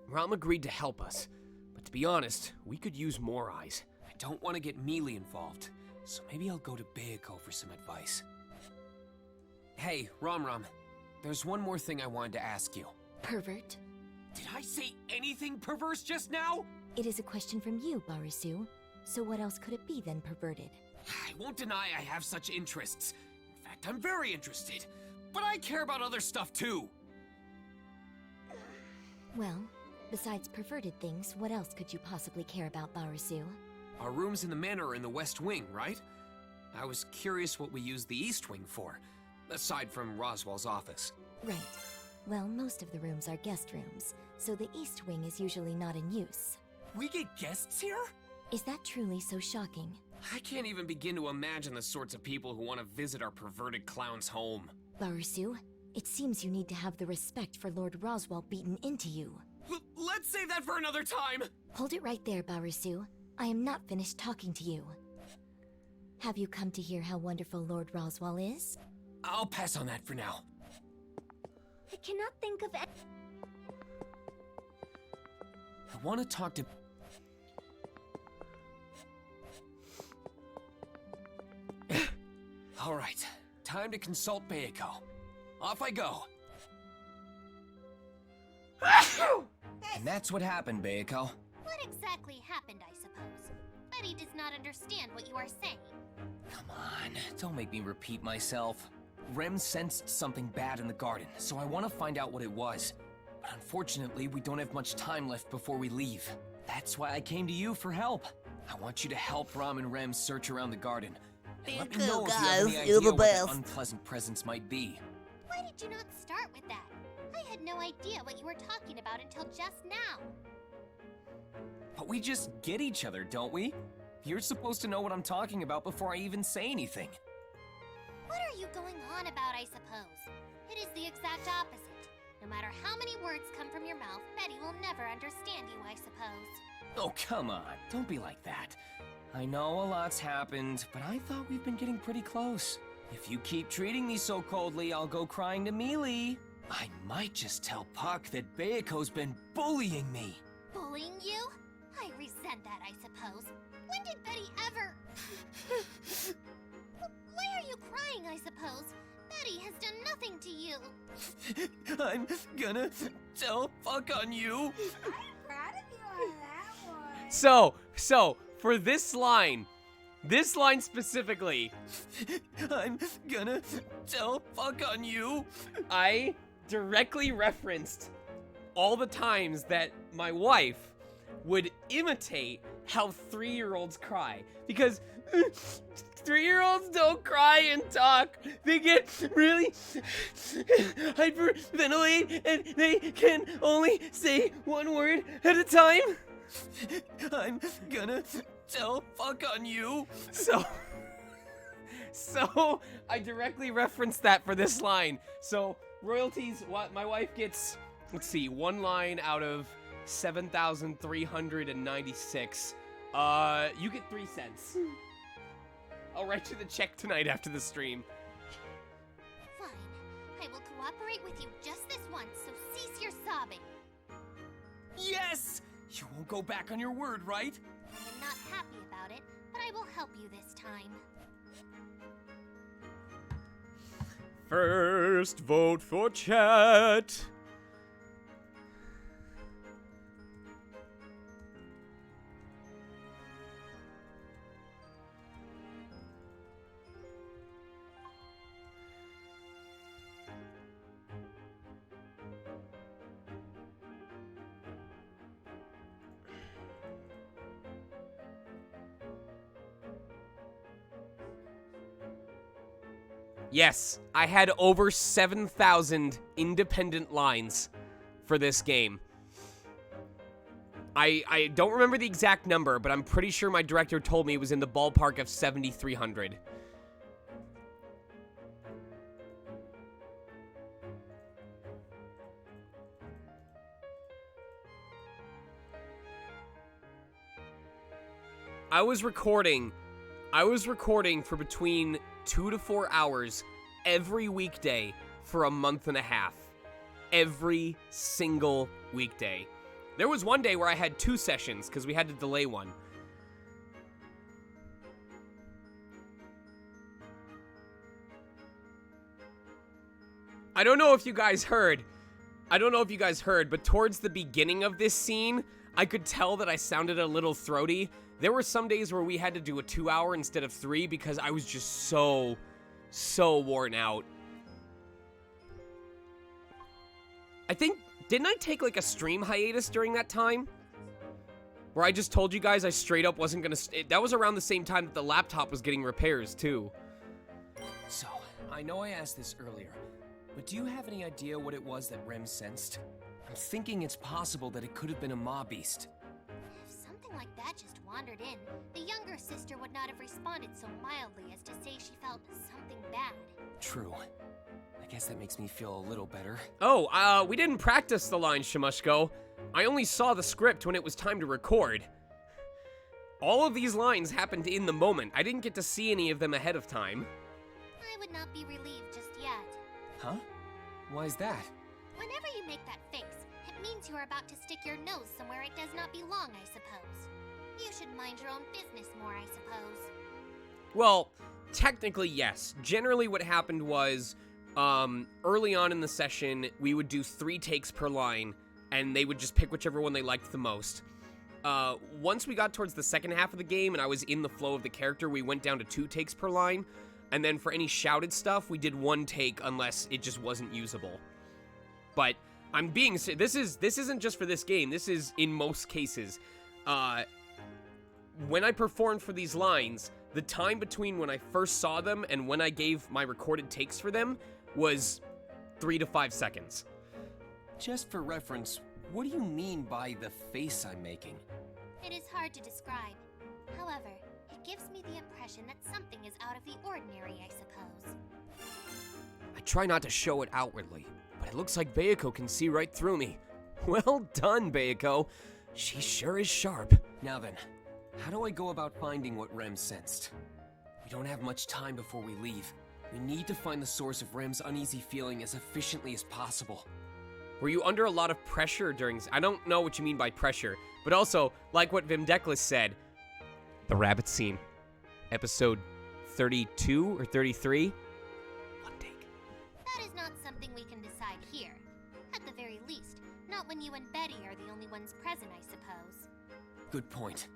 Rom agreed to help us, but to be honest, we could use more eyes. I don't want to get Mealy involved, so maybe I'll go to Bayako for some advice. Hey, Rom, there's one more thing I wanted to ask you. Pervert? Did I say anything perverse just now? It is a question from you, Barusu. So what else could it be than perverted? I won't deny I have such interests. In fact, I'm very interested. But I care about other stuff too. Well, besides perverted things, what else could you possibly care about, Barusu? Our rooms in the manor are in the west wing, right? I was curious what we use the east wing for, aside from Roswell's office. Right. Well, most of the rooms are guest rooms, so the east wing is usually not in use. We get guests here? Is that truly so shocking? I can't even begin to imagine the sorts of people who want to visit our perverted clown's home. Barusu, it seems you need to have the respect for Lord Roswell beaten into you. Let's save that for another time! Hold it right there, Barusu. I am not finished talking to you. Have you come to hear how wonderful Lord Roswell is? I'll pass on that for now. I cannot think of any. I want to talk to... Alright, time to consult Bayako. Off I go. And that's what happened, Bayako. What exactly happened, I suppose? Betty does not understand what you are saying. Come on, don't make me repeat myself. Rem sensed something bad in the garden, so I want to find out what it was. But unfortunately, we don't have much time left before we leave. That's why I came to you for help. I want you to help Rom and Rem search around the garden. And let me know if you have any idea what that unpleasant presence might be. Why did you not start with that? I had no idea what you were talking about until just now. But we just get each other, don't we? You're supposed to know what I'm talking about before I even say anything. What are you going on about, I suppose? It is the exact opposite. No matter how many words come from your mouth, Betty will never understand you, I suppose. Oh, come on. Don't be like that. I know a lot's happened, but I thought we've been getting pretty close. If you keep treating me so coldly, I'll go crying to Mealy. I might just tell Puck that Bayako's been bullying me. Bullying you? I resent that, I suppose. When did Betty ever... Why are you crying, I suppose? Betty has done nothing to you. I'm gonna tell Puck on you. I'm proud of you on that one. So, for this line specifically, I'm gonna tell Puck on you. I directly referenced all the times that my wife would imitate how 3-year-olds cry. Because 3-year-olds don't cry and talk. They get really hyperventilate and they can only say one word at a time. I'm gonna tell Puck on you. So I directly referenced that for this line. So royalties, what my wife gets, let's see, 1 line out of 7,396. You get 3 cents. I'll write you the check tonight after the stream. Fine. I will cooperate with you just this once, so cease your sobbing. Yes! You won't go back on your word, right? I am not happy about it, but I will help you this time. First vote for chat. Yes, I had over 7,000 independent lines for this game. I don't remember the exact number, but I'm pretty sure my director told me it was in the ballpark of 7,300. I was recording for between 2 to 4 hours every weekday for a month and a half. Every single weekday. There was one day where I had 2 sessions because we had to delay one. I don't know if you guys heard, but towards the beginning of this scene, I could tell that I sounded a little throaty. There were some days where we had to do a 2-hour instead of 3 because I was just so worn out. I think, didn't I take like a stream hiatus during that time? Where I just told you guys I straight up wasn't gonna, that was around the same time that the laptop was getting repairs too. So, I know I asked this earlier, but do you have any idea what it was that Rem sensed? I'm thinking it's possible that it could have been a mob beast. If something like that just wandered in, the younger sister would not have responded so mildly as to say she felt something bad. True. I guess that makes me feel a little better. Oh, we didn't practice the lines, Shamushko. I only saw the script when it was time to record. All of these lines happened in the moment. I didn't get to see any of them ahead of time. I would not be relieved just yet. Huh? Why's that? Whenever you make that face, it means you are about to stick your nose somewhere it does not belong, I suppose. You should mind your own business more, I suppose. Well, technically, yes. Generally what happened was, early on in the session, we would do 3 takes per line, and they would just pick whichever one they liked the most. Once we got towards the second half of the game and I was in the flow of the character, we went down to 2 takes per line, and then for any shouted stuff, we did 1 take unless it just wasn't usable. But I'm being this isn't just for this game. This is in most cases. When I performed for these lines, the time between when I first saw them and when I gave my recorded takes for them was 3 to 5 seconds. Just for reference, what do you mean by the face I'm making? It is hard to describe. However, it gives me the impression that something is out of the ordinary, I suppose. I try not to show it outwardly, but it looks like Bayako can see right through me. Well done, Bayako. She sure is sharp. Now then, how do I go about finding what Rem sensed? We don't have much time before we leave. We need to find the source of Rem's uneasy feeling as efficiently as possible. Were you under a lot of pressure during... I don't know what you mean by pressure, but also, like what Vimdeklis said, the rabbit scene. Episode 32 or 33? One take. That is not something we can decide here. At the very least, not when you and Betty are the only ones present, I suppose. Good point.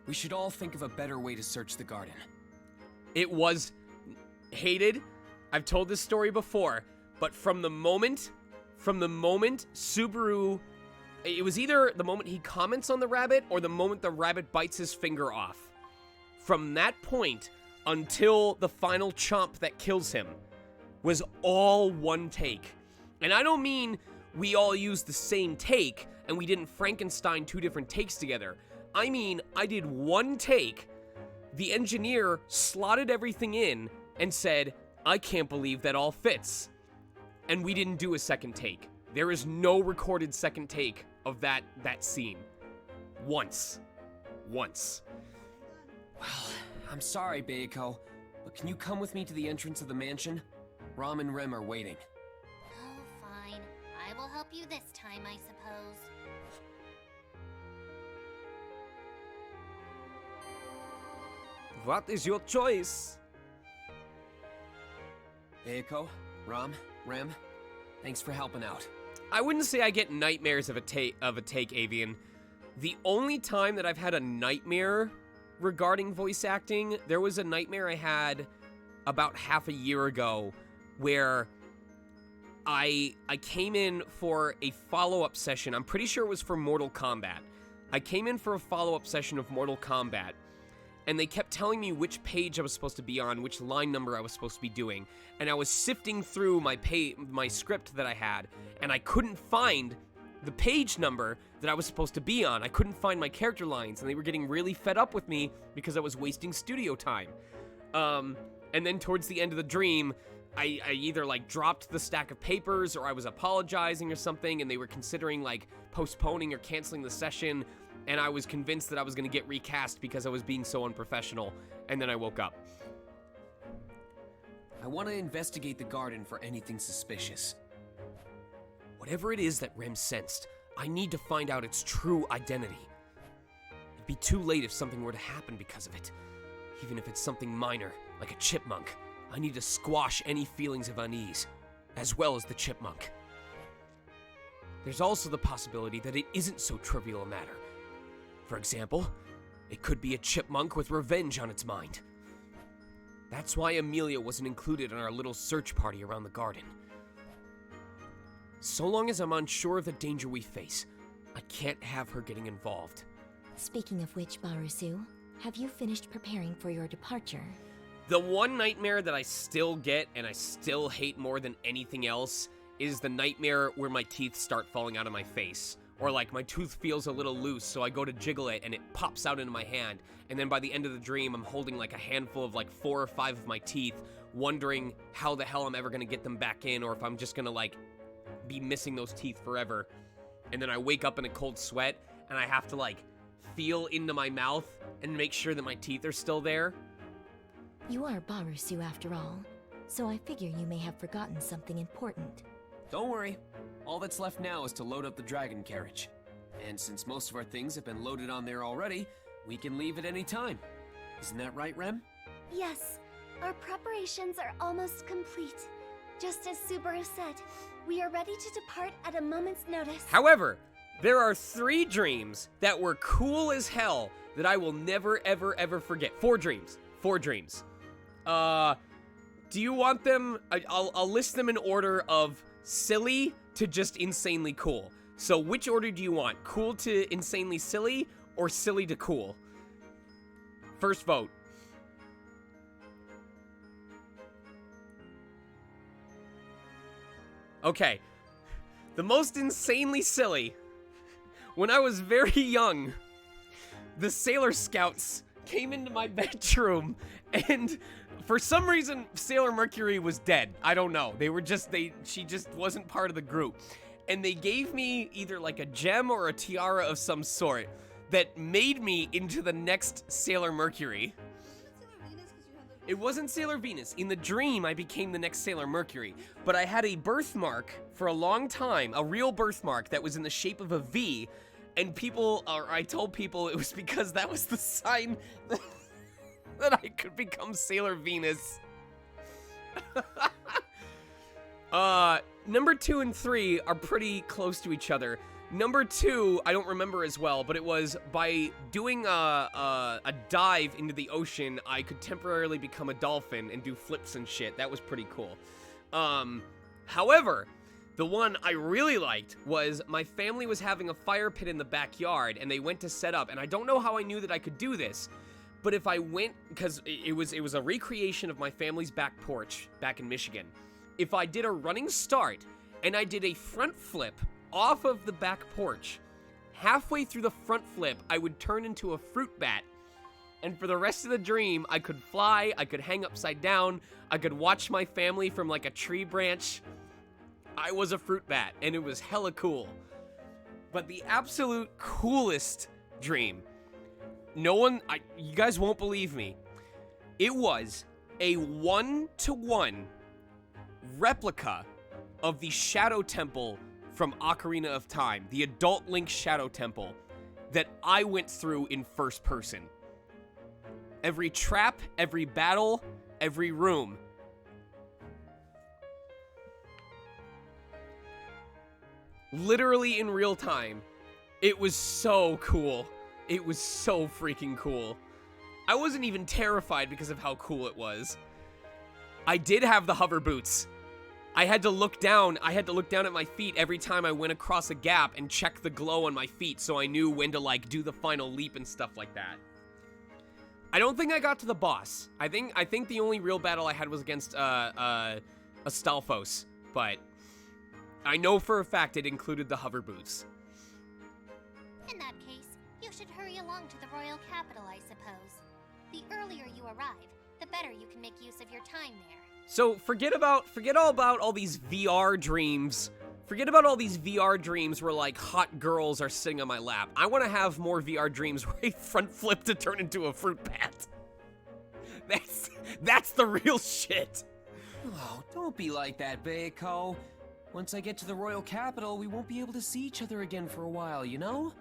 We should all think of a better way to search the garden. It was hated. I've told this story before, but from the moment Subaru, it was either the moment he comments on the rabbit or the moment the rabbit bites his finger off. From that point until the final chomp that kills him was all one take. And I don't mean we all used the same take and we didn't Frankenstein two different takes together. I mean, I did one take, the engineer slotted everything in and said, I can't believe that all fits. And we didn't do a second take. There is no recorded second take of that scene. Once. Well, I'm sorry, Bayako, but can you come with me to the entrance of the mansion? Ram and Rem are waiting. Oh, fine. I will help you this time, I suppose. What is your choice? Bayako, Ram, Rem, thanks for helping out. I wouldn't say I get nightmares of a take, Avian. The only time that I've had a nightmare regarding voice acting, there was a nightmare I had about half a year ago where I came in for a follow-up session. I'm pretty sure it was for Mortal Kombat. I came in for a follow-up session of Mortal Kombat, and they kept telling me which page I was supposed to be on, which line number I was supposed to be doing. And I was sifting through my script that I had, and I couldn't find the page number that I was supposed to be on. I couldn't find my character lines, and they were getting really fed up with me because I was wasting studio time. And then towards the end of the dream, I either like dropped the stack of papers or I was apologizing or something, and they were considering like postponing or canceling the session. And I was convinced that I was going to get recast because I was being so unprofessional, and then I woke up. I want to investigate the garden for anything suspicious. Whatever it is that Rem sensed, I need to find out its true identity. It'd be too late if something were to happen because of it. Even if it's something minor, like a chipmunk, I need to squash any feelings of unease, as well as the chipmunk. There's also the possibility that it isn't so trivial a matter. For example, it could be a chipmunk with revenge on its mind. That's why Amelia wasn't included in our little search party around the garden. So long as I'm unsure of the danger we face, I can't have her getting involved. Speaking of which, Barusu, have you finished preparing for your departure? The one nightmare that I still get and I still hate more than anything else is the nightmare where my teeth start falling out of my face. Or like my tooth feels a little loose, so I go to jiggle it and it pops out into my hand. And then by the end of the dream, I'm holding like a handful of like 4 or 5 of my teeth, wondering how the hell I'm ever gonna get them back in, or if I'm just gonna like be missing those teeth forever. And then I wake up in a cold sweat and I have to like feel into my mouth and make sure that my teeth are still there. You are Barusu after all, so I figure you may have forgotten something important. Don't worry. All that's left now is to load up the dragon carriage. And since most of our things have been loaded on there already, we can leave at any time. Isn't that right, Rem? Yes, our preparations are almost complete. Just as Subaru said, we are ready to depart at a moment's notice. However, there are 3 dreams that were cool as hell that I will never, ever, ever forget. 4 dreams. 4 dreams. Do you want them? I'll list them in order of silly to just insanely cool. So which order do you want? Cool to insanely silly or silly to cool? First vote. Okay. The most insanely silly. When I was very young, the Sailor Scouts came into my bedroom, and for some reason, Sailor Mercury was dead. I don't know. She just wasn't part of the group. And they gave me either like a gem or a tiara of some sort that made me into the next Sailor Mercury. It wasn't Sailor Venus. In the dream, I became the next Sailor Mercury. But I had a birthmark for a long time, a real birthmark that was in the shape of a V. And I told people it was because that was the sign that I could become Sailor Venus. Number 2 and 3 are pretty close to each other. Number 2, I don't remember as well, but it was by doing a dive into the ocean, I could temporarily become a dolphin and do flips and shit. That was pretty cool. However, the one I really liked was my family was having a fire pit in the backyard, and they went to set up, and I don't know how I knew that I could do this, but if I went, because it was a recreation of my family's back porch back in Michigan. If I did a running start, and I did a front flip off of the back porch, halfway through the front flip, I would turn into a fruit bat. And for the rest of the dream, I could fly, I could hang upside down, I could watch my family from like a tree branch. I was a fruit bat, and it was hella cool. But the absolute coolest dream, you guys won't believe me, it was a 1-to-1 replica of the Shadow Temple from Ocarina of Time, the Adult Link Shadow Temple, that I went through in first person. Every trap, every battle, every room. Literally in real time. It was so cool. It was so freaking cool. I wasn't even terrified because of how cool it was. I did have the hover boots. I had to look down at my feet every time I went across a gap and check the glow on my feet so I knew when to like do the final leap and stuff like that. I don't think I got to the boss. I think the only real battle I had was against Astolphos, but I know for a fact it included the hover boots. In that case, you should hurry along to the royal capital, I suppose. The earlier you arrive, the better you can make use of your time there. So forget all about all these VR dreams. Forget about all these VR dreams where like hot girls are sitting on my lap. I want to have more VR dreams where I front flip to turn into a fruit bat. That's the real shit. Oh, don't be like that, Beiko. Once I get to the royal capital, we won't be able to see each other again for a while, you know?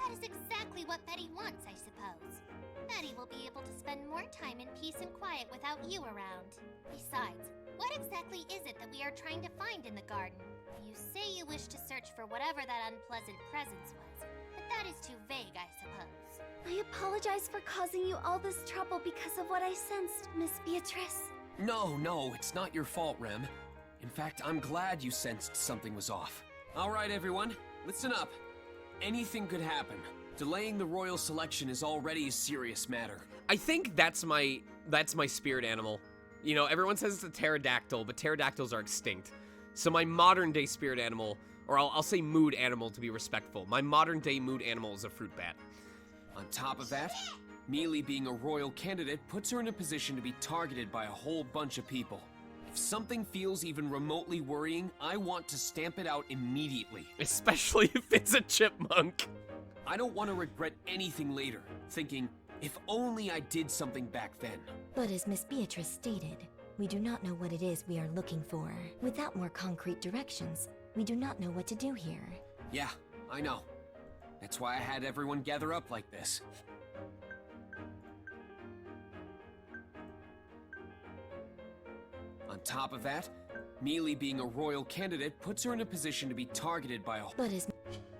That is exactly what Betty wants, I suppose. Betty will be able to spend more time in peace and quiet without you around. Besides, what exactly is it that we are trying to find in the garden? You say you wish to search for whatever that unpleasant presence was, but that is too vague, I suppose. I apologize for causing you all this trouble because of what I sensed, Miss Beatrice. No, it's not your fault, Rem. In fact, I'm glad you sensed something was off. All right, everyone, listen up. Anything could happen. Delaying the royal selection is already a serious matter. I think that's my spirit animal. You know, everyone says it's a pterodactyl, but pterodactyls are extinct. So my modern day spirit animal, or I'll say mood animal to be respectful, my modern day mood animal is a fruit bat. On top of that, Mealy being a royal candidate puts her in a position to be targeted by a whole bunch of people. If something feels even remotely worrying, I want to stamp it out immediately. Especially if it's a chipmunk. I don't want to regret anything later, thinking, if only I did something back then. But as Miss Beatrice stated, we do not know what it is we are looking for. Without more concrete directions, we do not know what to do here. Yeah, I know. That's why I had everyone gather up like this. On top of that, Mealy being a royal candidate puts her in a position to be targeted by a... But as...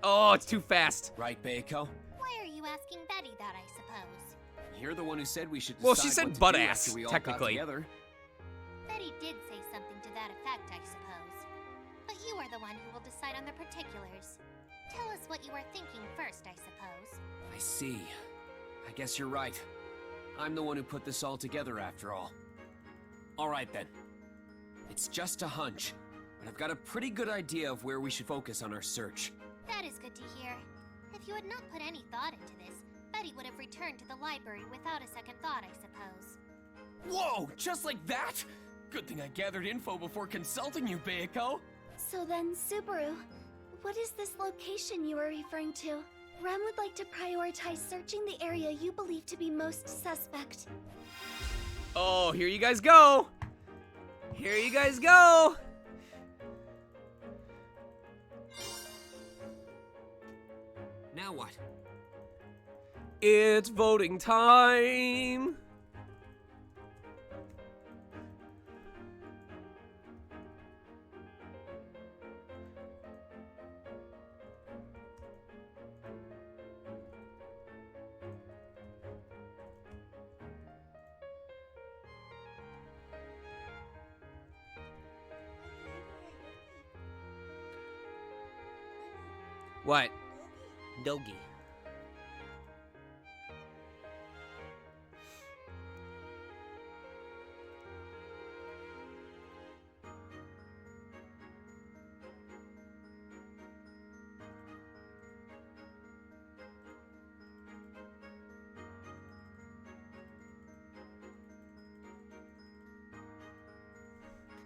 Oh, it's too fast. Right, Beiko? Why are you asking Betty that, I suppose? You're the one who said we should decide Well, she said what to butt do ass, after we all technically. got together. Betty did say something to that effect, I suppose. But you are the one who will decide on the particulars. Tell us what you are thinking first, I suppose. I see. I guess you're right. I'm the one who put this all together after all. Alright then. It's just a hunch, but I've got a pretty good idea of where we should focus on our search. That is good to hear. If you had not put any thought into this, Betty would have returned to the library without a second thought, I suppose. Whoa, just like that? Good thing I gathered info before consulting you, Beiko. So then, Subaru, what is this location you were referring to? Rem would like to prioritize searching the area you believe to be most suspect. Oh, here you guys go. Here you guys go. Now what? It's voting time. What? Dogi.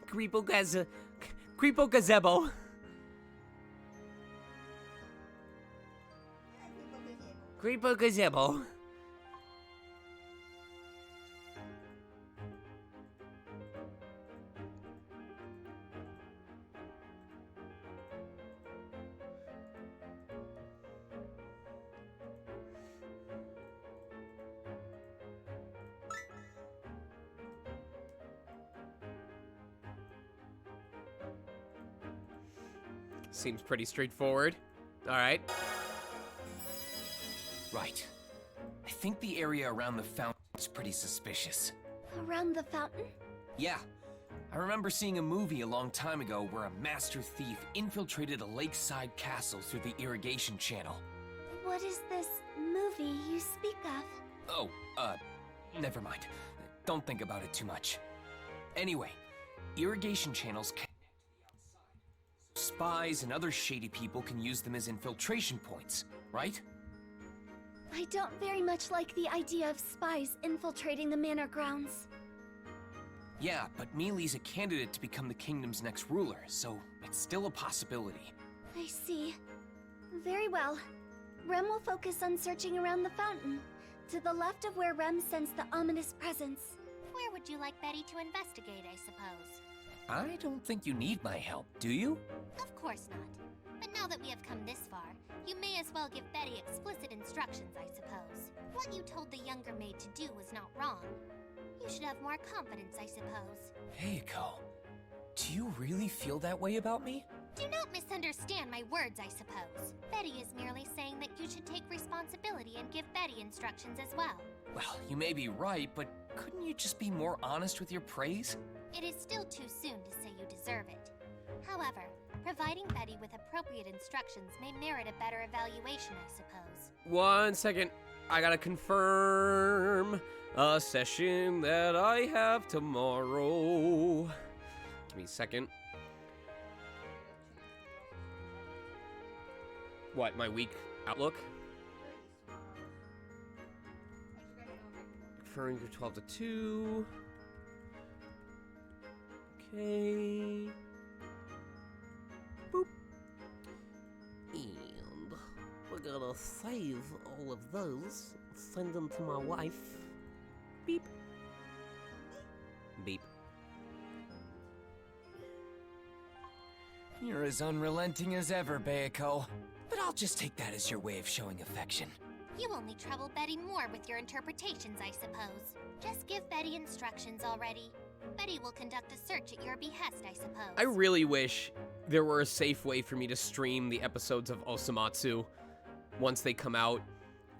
Creepo gazebo. Creepo gazebo. Seems pretty straightforward. All right. Right. I think the area around the fountain is pretty suspicious. Around the fountain? Yeah. I remember seeing a movie a long time ago where a master thief infiltrated a lakeside castle through the irrigation channel. What is this movie you speak of? Oh, never mind. Don't think about it too much. Anyway, irrigation channels can spies and other shady people can use them as infiltration points, right? I don't very much like the idea of spies infiltrating the manor grounds. Yeah, but Mealy's a candidate to become the kingdom's next ruler, so it's still a possibility. I see. Very well. Rem will focus on searching around the fountain, to the left of where Rem sensed the ominous presence. Where would you like Betty to investigate, I suppose? I don't think you need my help, do you? Of course not. But now that we have come this far, you may as well give Betty explicit instructions, I suppose. What you told the younger maid to do was not wrong. You should have more confidence, I suppose. Heiko, do you really feel that way about me? Do not misunderstand my words, I suppose. Betty is merely saying that you should take responsibility and give Betty instructions as well. Well, you may be right, but couldn't you just be more honest with your praise? It is still too soon to say you deserve it. However, providing Betty with appropriate instructions may merit a better evaluation, I suppose. 1 second. I gotta confirm a session that I have tomorrow. Give me a second. What, my week outlook? Referring to 12 to 2. Okay. Boop. And we're gonna save all of those, send them to my wife. Beep. Beep. You're as unrelenting as ever, Beiko. But I'll just take that as your way of showing affection. You only trouble Betty more with your interpretations, I suppose. Just give Betty instructions already. Betty will conduct a search at your behest, I suppose. I really wish there were a safe way for me to stream the episodes of Osamatsu once they come out.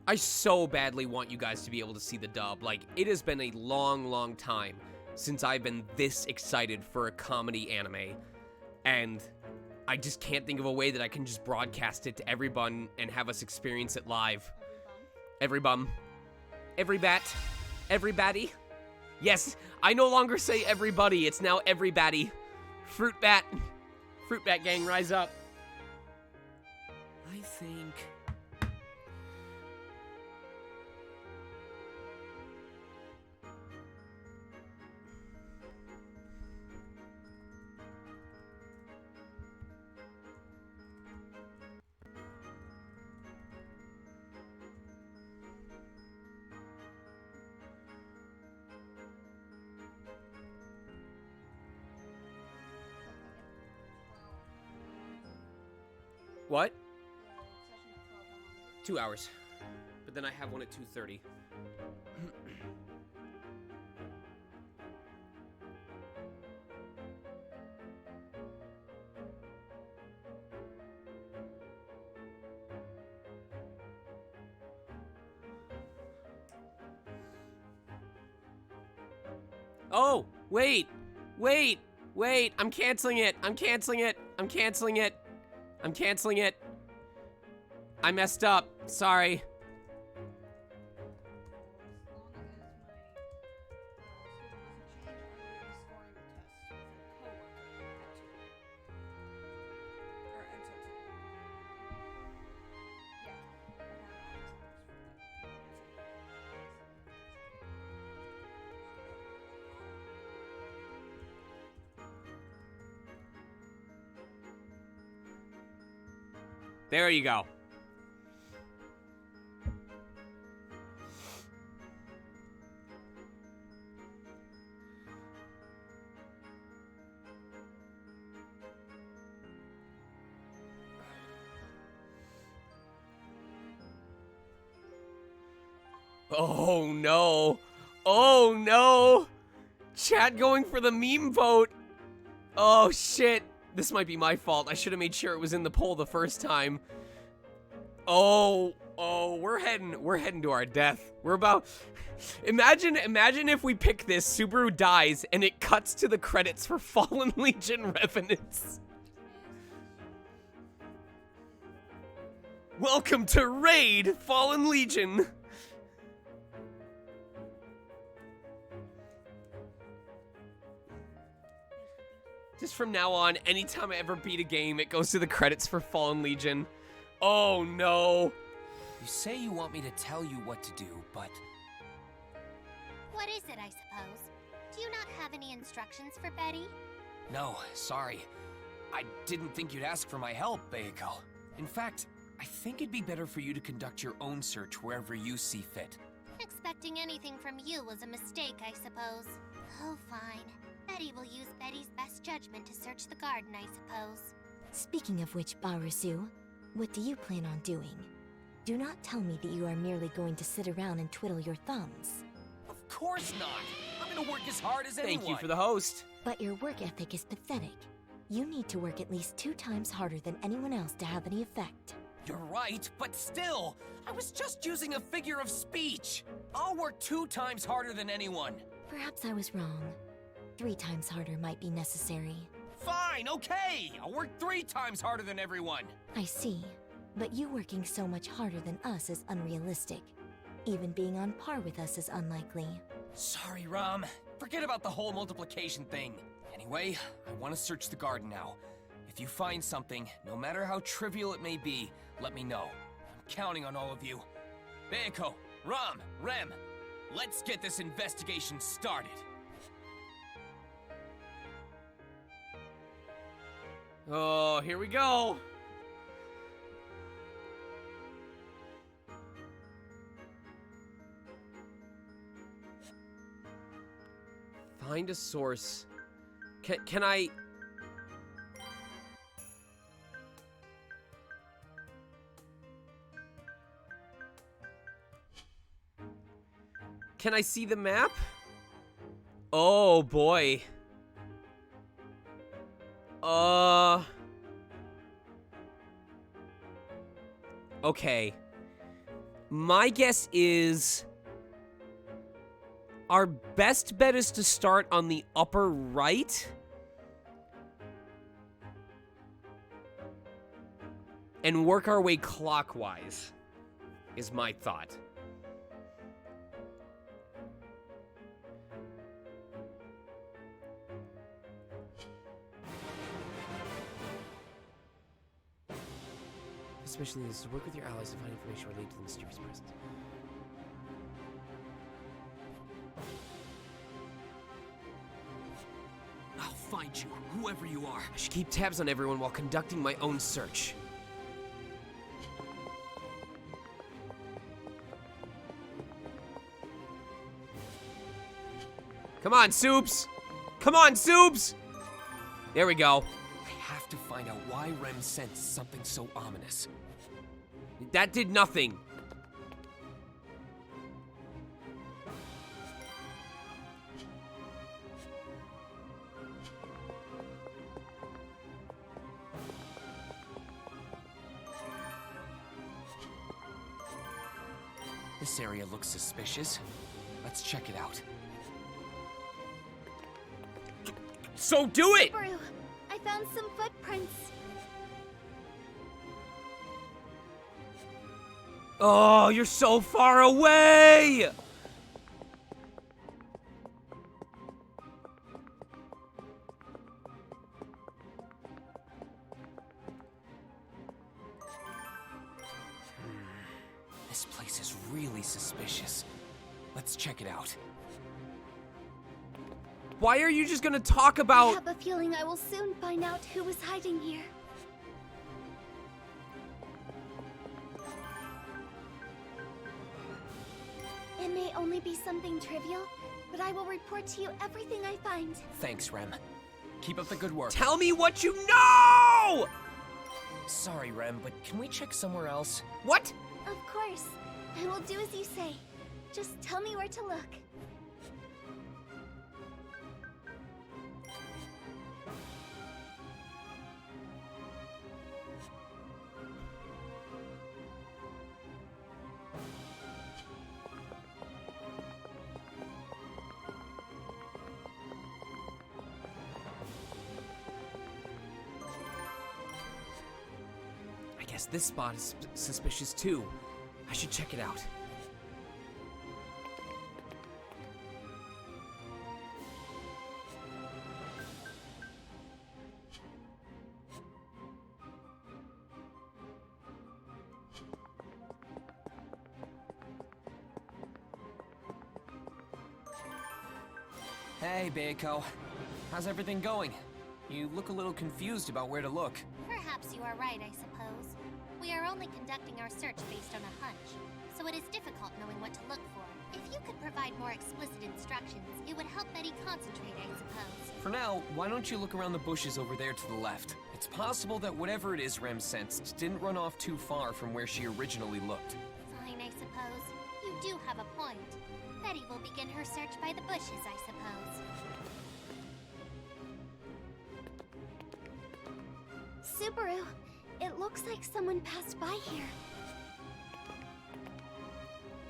I so badly want you guys to be able to see the dub. Like, it has been a long, long time since I've been this excited for a comedy anime. And I just can't think of a way that I can just broadcast it to everyone and have us experience it live. Every bum. Every bat. Everybody. Yes, I no longer say everybody, it's now everybody. Fruit bat. Fruit bat gang, rise up. I think... What? 2 hours. But then I have one at 2:30. Oh, wait, I'm canceling it, I'm canceling it. I messed up, sorry. There you go. Oh no. Oh no. Chat going for the meme vote. Oh shit. This might be my fault. I should have made sure it was in the poll the first time. Oh, we're heading to our death. We're about Imagine if we pick this, Subaru dies, and it cuts to the credits for Fallen Legion Revenants. Welcome to Raid Fallen Legion. Just from now on, anytime I ever beat a game, it goes to the credits for Fallen Legion. Oh no. You say you want me to tell you what to do, but... What is it, I suppose? Do you not have any instructions for Betty? No, sorry. I didn't think you'd ask for my help, Beiko. In fact, I think it'd be better for you to conduct your own search wherever you see fit. Expecting anything from you was a mistake, I suppose. Oh, fine. Betty will use Betty's best judgment to search the garden, I suppose. Speaking of which, Barusu, what do you plan on doing? Do not tell me that you are merely going to sit around and twiddle your thumbs. Of course not! I'm gonna work as hard as anyone! Thank you for the host. But your work ethic is pathetic. You need to work at least 2 times harder than anyone else to have any effect. You're right, but still! I was just using a figure of speech! I'll work 2 times harder than anyone! Perhaps I was wrong. 3 times harder might be necessary. Fine, okay! I'll work 3 times harder than everyone! I see. But you working so much harder than us is unrealistic. Even being on par with us is unlikely. Sorry, Ram. Forget about the whole multiplication thing. Anyway, I want to search the garden now. If you find something, no matter how trivial it may be, let me know. I'm counting on all of you. Beiko, Ram, Rem, let's get this investigation started. Oh, here we go. Find a source. Can I... Can I see the map? Oh, boy. Okay. My guess is... Our best bet is to start on the upper right. And work our way clockwise, is my thought. Especially this, work with your allies to find information related to the mysterious presence. I'll find you, whoever you are. I should keep tabs on everyone while conducting my own search. Come on, Soups! Come on, Soups! There we go. I have to find out why why Rem sensed something so ominous. That did nothing. This area looks suspicious. Let's check it out. So do it! Subaru, I found some footprints. Oh, you're so far away! This place is really suspicious. Let's check it out. Why are you just gonna talk I about... have a feeling I will soon find out who was hiding here. It may only be something trivial, but I will report to you everything I find. Thanks, Rem. Keep up the good work. Tell me what you know! Sorry, Rem, but can we check somewhere else? What? Of course. I will do as you say. Just tell me where to look. I guess this spot is suspicious too. I should check it out. Hey, Beiko. How's everything going? You look a little confused about where to look. Perhaps you are right, I suppose. We are only conducting our search based on a hunch, so it is difficult knowing what to look for. If you could provide more explicit instructions, it would help Betty concentrate, I suppose. For now, why don't you look around the bushes over there to the left? It's possible that whatever it is Rem sensed didn't run off too far from where she originally looked. Fine, I suppose. You do have a point. Betty will begin her search by the bushes, I suppose. Subaru, it looks like someone passed by here.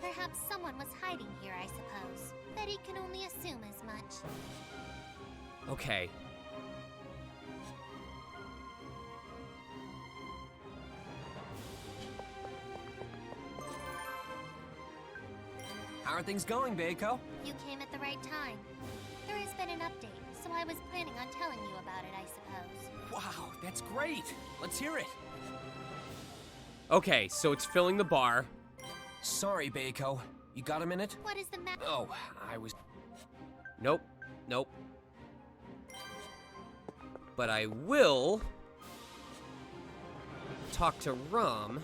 Perhaps someone was hiding here, I suppose. Betty can only assume as much. Okay. How are things going, Beiko? You came at the right time. There has been an update, so I was planning on telling you about it, I suppose. Wow, that's great! Let's hear it! Okay, so it's filling the bar. Sorry, Beiko. You got a minute? What is the matter? Oh, I was... Nope. Nope. But I will talk to Rom.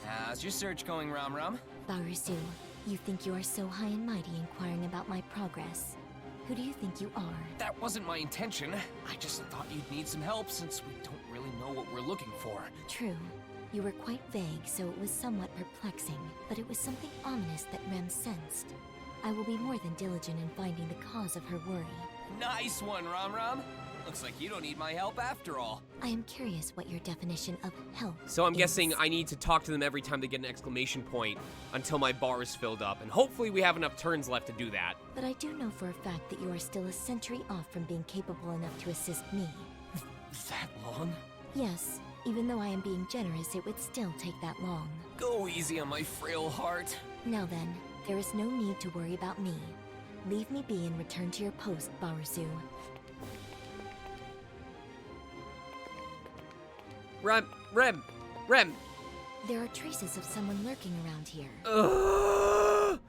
How's your search going, Ram? Barusu, you think you are so high and mighty inquiring about my progress. Who do you think you are? That wasn't my intention. I just thought you'd need some help since we don't really know what we're looking for. True. You were quite vague, so it was somewhat perplexing, but it was something ominous that Rem sensed. I will be more than diligent in finding the cause of her worry. Nice one, Ram. Looks like you don't need my help after all. I am curious what your definition of help So I'm is. guessing I need to talk to them every time they get an exclamation point until my bar is filled up. And hopefully we have enough turns left to do that. But I do know for a fact that you are still a century off from being capable enough to assist me. That long? Yes, even though I am being generous, it would still take that long. Go easy on my frail heart. Now then, there is no need to worry about me. Leave me be and return to your post, Barusu. Rem! There are traces of someone lurking around here. Ugh.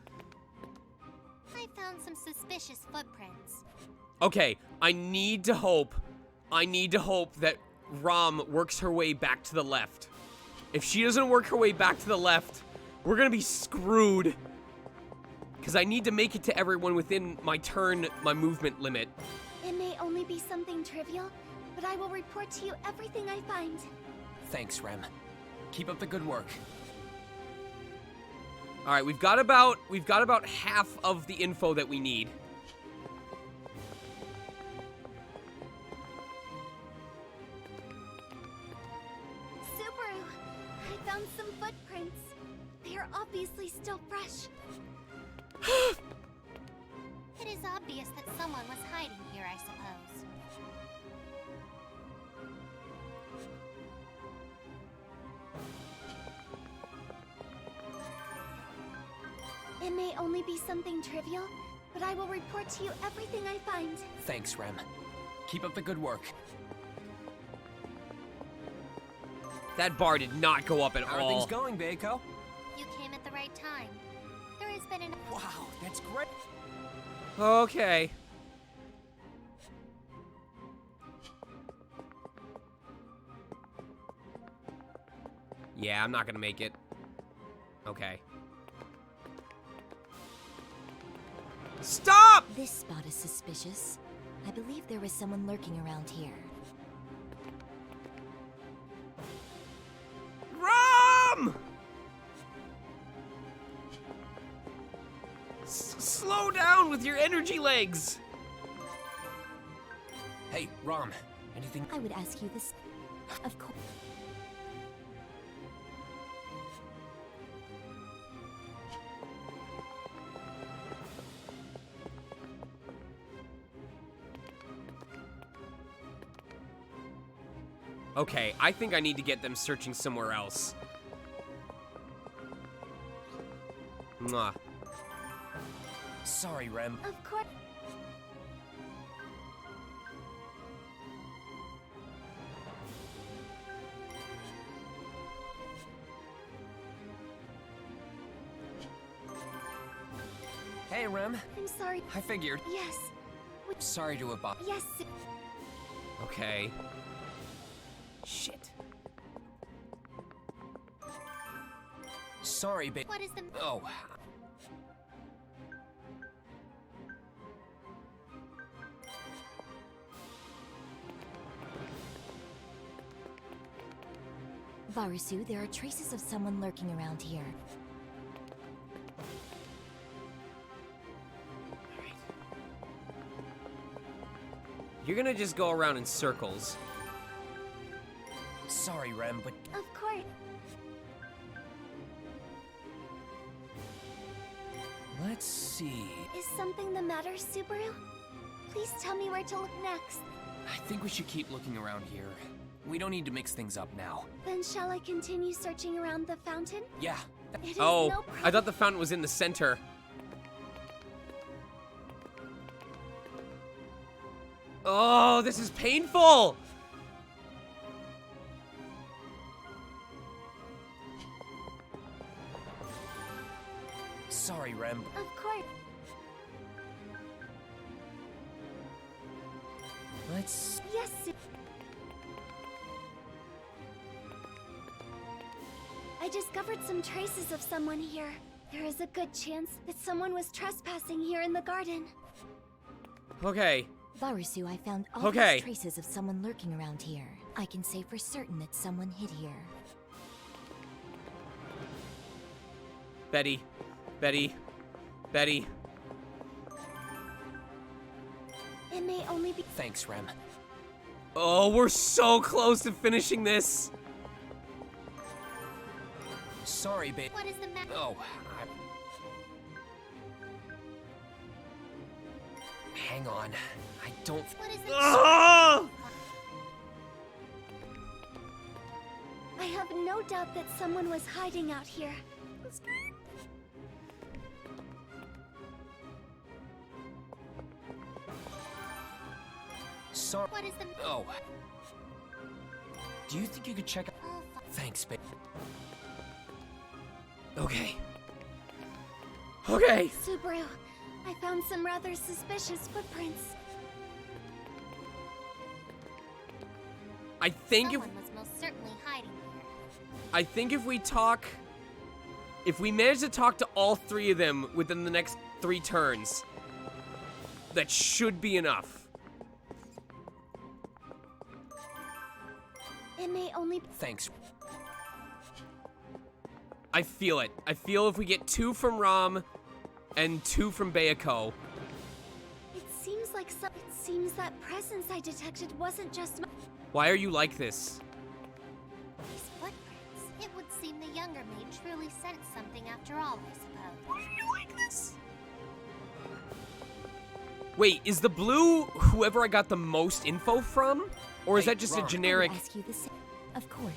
I found some suspicious footprints. Okay, I need to hope that Rom works her way back to the left. If she doesn't work her way back to the left, we're gonna be screwed. Because I need to make it to everyone within my movement limit. It may only be something trivial, but I will report to you everything I find. Thanks, Rem. Keep up the good work. All right, we've got about half of the info that we need. Subaru, I found some footprints. They are obviously still fresh. It is obvious that someone was hiding here, I suppose. It may only be something trivial, but I will report to you everything I find. Thanks, Rem. Keep up the good work. That bar did not go up at How are all. things going, Beiko? You came at the right time. There has been an... Wow, that's great. Okay. Yeah, I'm not gonna make it. Okay. Stop! This spot is suspicious. I believe there was someone lurking around here. Rom! Slow down with your energy legs! Hey, Rom, anything? I would ask you this. Of course. Okay, I think I need to get them searching somewhere else. Mwah. Sorry, Rem. Of course. Hey, Rem. I'm sorry. I figured. Yes. Sorry to have bothered. Yes. Okay. Shit. Sorry, babe. What is the... Oh. Varusu, there are traces of someone lurking around here. You're gonna just go around in circles. Sorry, Rem, but Of course. let's see. Is something the matter, Subaru? Please tell me where to look next. I think we should keep looking around here. We don't need to mix things up now. Then shall I continue searching around the fountain? Yeah. It is Oh, no problem. I thought the fountain was in the center. Oh, this is painful! Sorry, Rem. Of course. Let's... Yes, I discovered some traces of someone here. There is a good chance that someone was trespassing here in the garden. Okay. Varusu, I found all Okay. these traces of someone lurking around here. I can say for certain that someone hid here. Betty. Betty. Betty. It may only be... Thanks, Rem. Oh, we're so close to finishing this. Sorry, babe. What is the matter? Oh, hang on. I don't... What is the... Ah! I have no doubt that someone was hiding out here. Sorry. What is the... Oh. Do you think you could check... Oh, Thanks, babe. Okay. Okay. Subaru, I found some rather suspicious footprints. I think if someone was most certainly hiding here. I think if we talk, if we manage to talk to all three of them within the next 3 turns, that should be enough. It may only... Thanks. I feel it. I feel if we get 2 from Rom and 2 from Bayako. It seems that presence I detected wasn't just my... Why are you like this? These footprints. It would seem the younger maid truly sensed something after all, I suppose. Why are you like this? Wait, is the blue whoever I got the most info from? Or is Hey, that just Rom. a generic... I will ask you the same. Of course.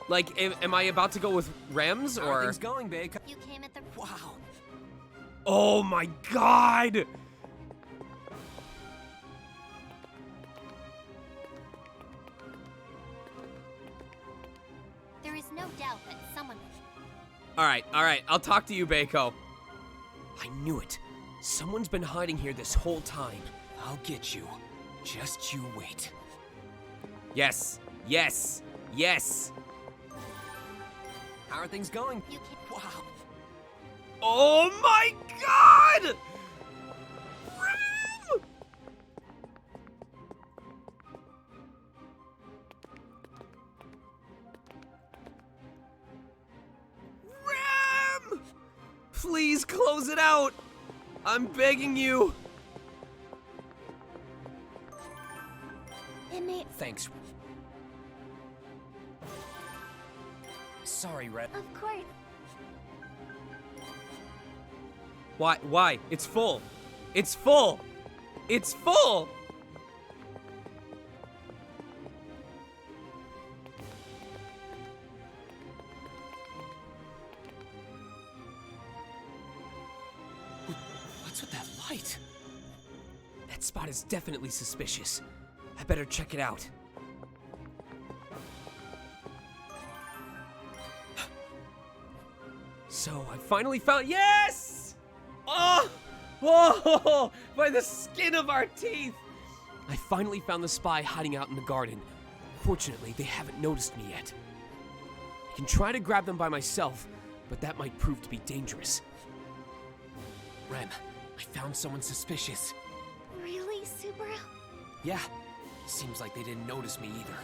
Like, am I about to go with Rems, How are or... things going, Baker? You came at the... Wow. Oh my god! There is no doubt that someone... Alright, I'll talk to you, Bayako. I knew it. Someone's been hiding here this whole time. I'll get you. Just you wait. Yes, yes, yes! How are things going? You came... Wow. Oh my god! Rem! Rem! Please close it out! I'm begging you! It may... Thanks. Sorry, Red. Of course. Why? It's full. It's full. It's full! What's with that light? That spot is definitely suspicious. I better check it out. So, I finally found- Yes! Oh! Whoa! By the skin of our teeth! I finally found the spy hiding out in the garden. Fortunately, they haven't noticed me yet. I can try to grab them by myself, but that might prove to be dangerous. Rem, I found someone suspicious. Really, Subaru? Yeah, seems like they didn't notice me either.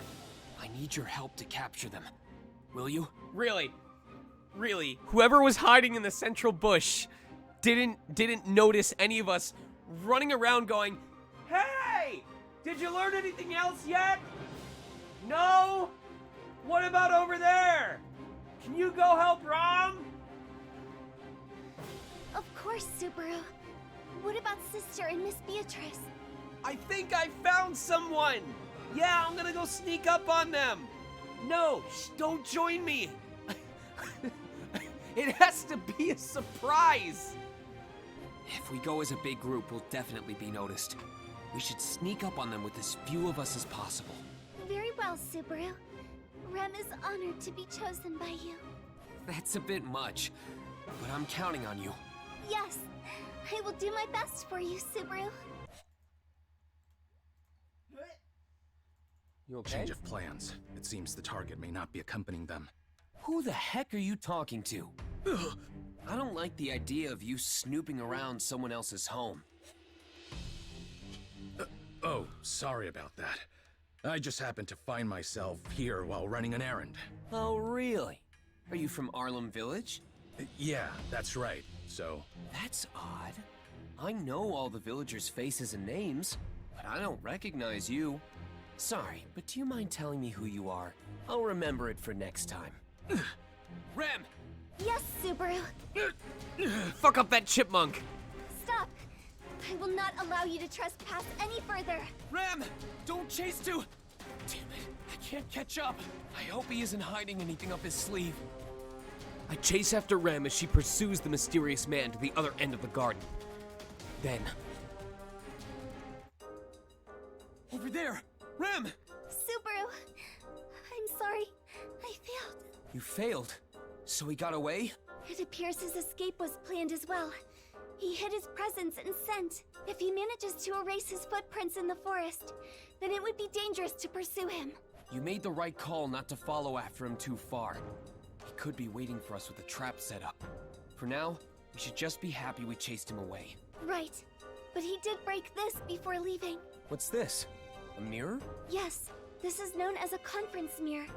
I need your help to capture them. Will you? Really? Whoever was hiding in the central bush didn't notice any of us running around going, "Hey! Did you learn anything else yet? No? What about over there? Can you go help Rom?" Of course, Subaru. What about Sister and Miss Beatrice? I think I found someone! Yeah, I'm gonna go sneak up on them! No, don't join me! It has to be a surprise! If we go as a big group, we'll definitely be noticed. We should sneak up on them with as few of us as possible. Very well, Subaru. Rem is honored to be chosen by you. That's a bit much, but I'm counting on you. Yes, I will do my best for you, Subaru. You okay? Change of plans. It seems the target may not be accompanying them. Who the heck are you talking to? Ugh. I don't like the idea of you snooping around someone else's home. Oh, sorry about that. I just happened to find myself here while running an errand. Oh, really? Are you from Arlem Village? Yeah, that's right. So, That's odd. I know all the villagers' faces and names, but I don't recognize you. Sorry, but do you mind telling me who you are? I'll remember it for next time. Rem! Yes, Subaru. Fuck up that chipmunk! Stop. I will not allow you to trespass any further. Rem! Don't chase too... Damn it, I can't catch up. I hope he isn't hiding anything up his sleeve. I chase after Rem as she pursues the mysterious man to the other end of the garden. Then... Over there! Rem! Subaru, I'm sorry. I failed. You failed? So he got away? It appears his escape was planned as well. He hid his presence and scent. If he manages to erase his footprints in the forest, then it would be dangerous to pursue him. You made the right call not to follow after him too far. He could be waiting for us with a trap set up. For now, we should just be happy we chased him away. Right. but he did break this before leaving. What's this? A mirror? Yes, this is known as a conference mirror.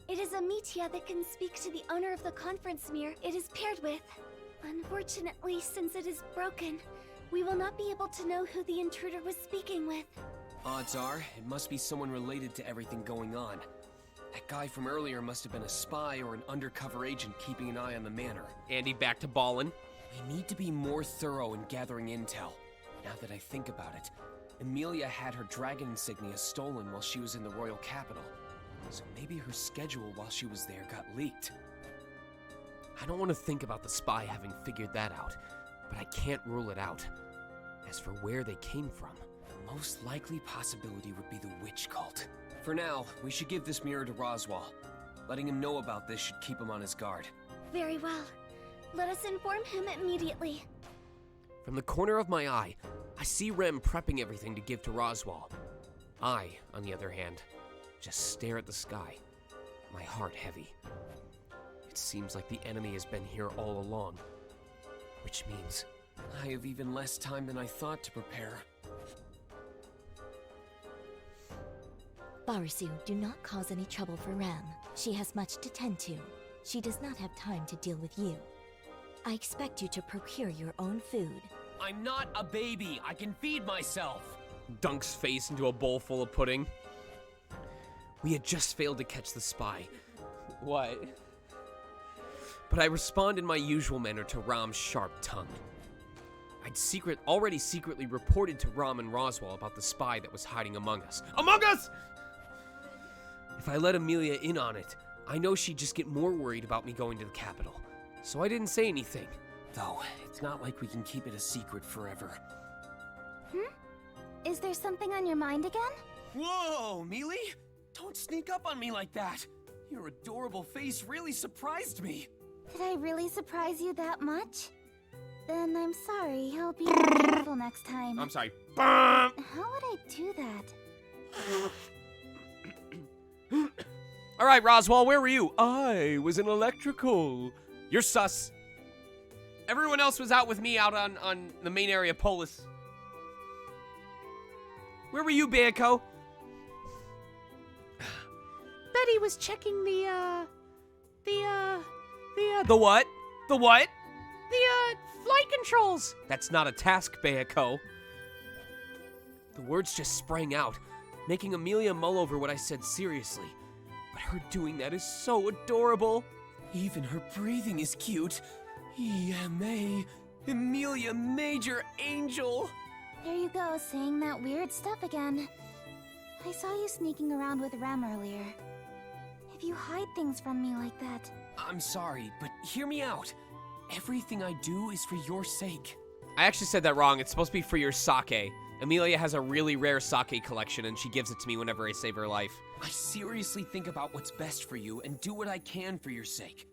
It is a metia that can speak to the owner of the conference mirror it is paired with. Unfortunately, since it is broken, we will not be able to know who the intruder was speaking with. Odds are, it must be someone related to everything going on. That guy from earlier must have been a spy or an undercover agent keeping an eye on the manor. Andy back to ballin'. We need to be more thorough in gathering intel. Now that I think about it, Emilia had her dragon insignia stolen while she was in the royal capital. So maybe her schedule while she was there got leaked. I don't want to think about the spy having figured that out, but I can't rule it out. As for where they came from, The most likely possibility would be the witch cult. For now, we should give this mirror to Roswell. Letting him know about this should keep him on his guard. Very well. Let us inform him immediately. from the corner of my eye, I see Rem prepping everything to give to Roswell. I, on the other hand, just stare at the sky, my heart heavy. It seems like the enemy has been here all along, which means I have even less time than I thought to prepare. Barasu, do not cause any trouble for Ram. She has much to tend to. She does not have time to deal with you. I expect you to procure your own food. I'm not a baby. I can feed myself. dunks face into a bowl full of pudding. We had just failed to catch the spy. What? But I respond in my usual manner to Ram's sharp tongue. I'd already secretly reported to Ram and Roswell about the spy that was hiding among us. Among us! If I let Emilia in on it, I know she'd just get more worried about me going to the capital. So I didn't say anything. Though, it's not like we can keep it a secret forever. Is there something on your mind again? Whoa, Mealy! Don't sneak up on me like that! Your adorable face really surprised me! Did I really surprise you that much? Then I'm sorry. I'll be more careful next time. I'm sorry. How would I do that? All right, Roswell, where were you? I was in electrical. You're sus. Everyone else was out with me out on the main area, Polis. Where were you, Banco? Betty was checking the what? The what? The flight controls. That's not a task, Banco. The words just sprang out, making Emilia mull over what I said seriously. But her doing that is so adorable. Even her breathing is cute. EMA, Emilia Major Angel. There you go, saying that weird stuff again. I saw you sneaking around with Ram earlier. If you hide things from me like that... I'm sorry, but hear me out. Everything I do is for your sake. I actually said that wrong. It's supposed to be for your sake. Emilia has a really rare sake collection, and she gives it to me whenever I save her life. I seriously think about what's best for you and do what I can for your sake.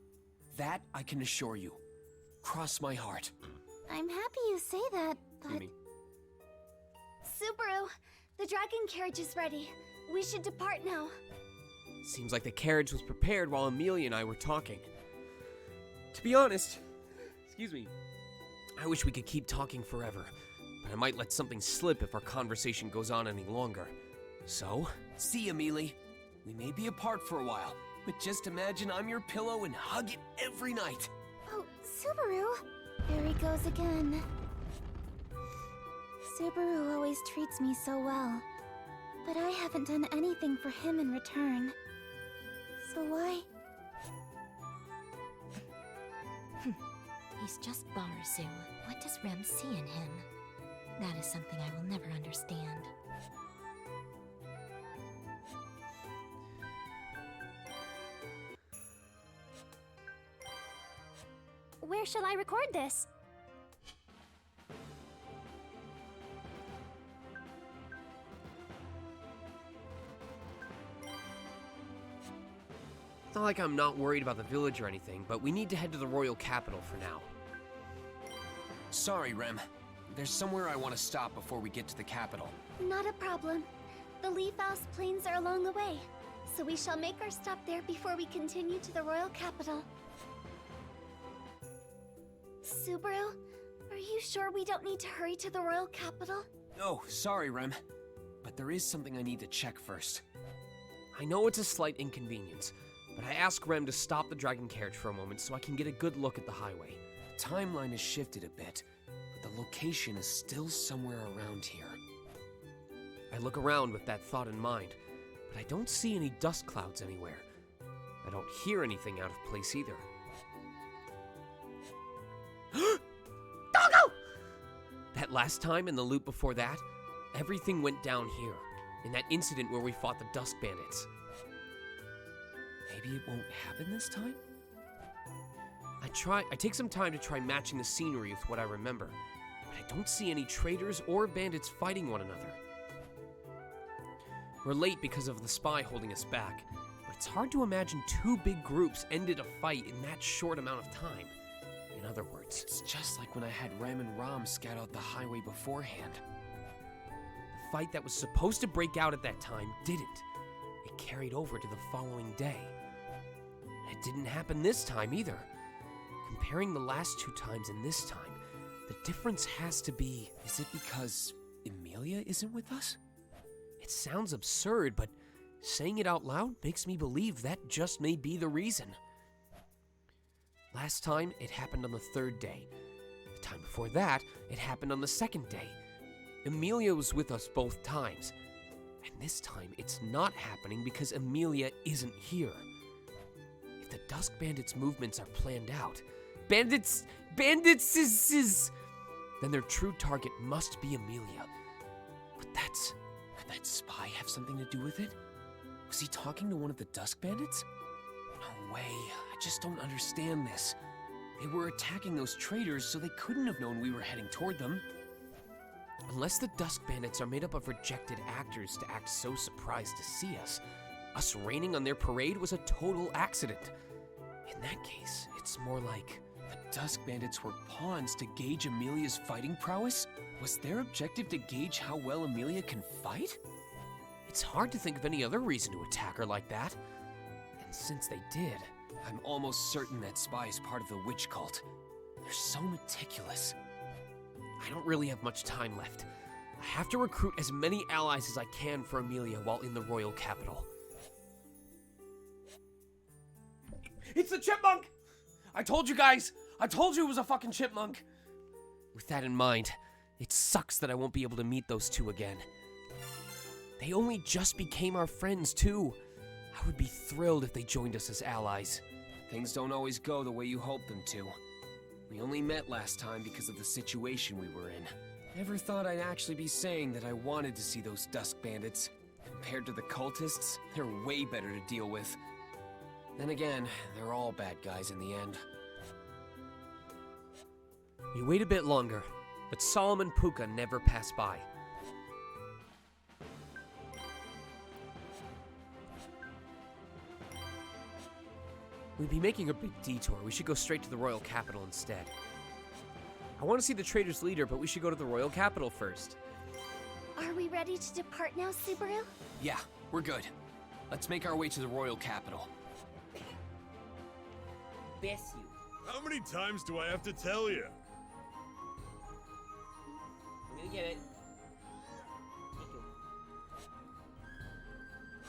That I can assure you. Cross my heart. I'm happy you say that, but... Subaru, the dragon carriage is ready. We should depart now. Seems like the carriage was prepared while Emilia and I were talking. To be honest, excuse me, I wish we could keep talking forever, but I might let something slip if our conversation goes on any longer. So, see you, Mealy. We may be apart for a while, but just imagine I'm your pillow and hug it every night. Oh, Subaru! There he goes again. Subaru always treats me so well, but I haven't done anything for him in return. So why? He's just Barasu. What does Rem see in him? That is something I will never understand. Where shall I record this? it's not like I'm not worried about the village or anything, but we need to head to the royal capital for now. Sorry, Rem. There's somewhere I want to stop before we get to the capital. Not a problem. The Leaf House plains are along the way, so we shall make our stop there before we continue to the royal capital. Subaru, are you sure we don't need to hurry to the royal capital? Oh, sorry, Rem. But there is something I need to check first. I know it's a slight inconvenience, but I ask Rem to stop the dragon carriage for a moment so I can get a good look at the highway. The timeline has shifted a bit, but the location is still somewhere around here. I look around with that thought in mind, but I don't see any dust clouds anywhere. I don't hear anything out of place either. Doggo! That last time and the loop before that, everything went down here, in that incident where we fought the Dusk Bandits. Maybe it won't happen this time? I take some time to try matching the scenery with what I remember, but I don't see any traders or bandits fighting one another. We're late because of the spy holding us back, but it's hard to imagine two big groups ended a fight in that short amount of time. In other words, It's just like when I had Rem and Rom scout out the highway beforehand. the fight that was supposed to break out at that time didn't. It carried over to the following day. And it didn't happen this time either. Comparing the last two times and this time, the difference has to be... Is it because Emilia isn't with us? It sounds absurd, but saying it out loud makes me believe that just may be the reason. Last time, it happened on the third day. The time before that, it happened on the second day. Emilia was with us both times. And this time, it's not happening because Emilia isn't here. If the Dusk Bandits' movements are planned out, bandits is... then their true target must be Emilia. But that's... Could that spy have something to do with it? Was he talking to one of the Dusk Bandits? No way. I just don't understand this. They were attacking those traders, so they couldn't have known we were heading toward them. Unless the Dusk Bandits are made up of rejected actors to act so surprised to see us raining on their parade was a total accident. In that case, it's more like... The Dusk Bandits were pawns to gauge Emilia's fighting prowess? Was their objective to gauge how well Emilia can fight? It's hard to think of any other reason to attack her like that. And since they did... I'm almost certain that spy is part of the witch cult. They're so meticulous. I don't really have much time left. I have to recruit as many allies as I can for Emilia while in the royal capital. It's the chipmunk! I told you guys! I told you it was a fucking chipmunk! With that in mind, it sucks that I won't be able to meet those two again. They only just became our friends, too. I would be thrilled if they joined us as allies. Things don't always go the way you hope them to. We only met last time because of the situation we were in. Never thought I'd actually be saying that I wanted to see those Dusk Bandits. Compared to the cultists, they're way better to deal with. Then again, they're all bad guys in the end. We wait a bit longer, but Solomon and Puka never pass by. We'd be making a big detour. We should go straight to the royal capital instead. I want to see the trader's leader, but we should go to the royal capital first. Are we ready to depart now, Subaru? Yeah, we're good. Let's make our way to the royal capital. Bless you. How many times do I have to tell you? I'm gonna get it.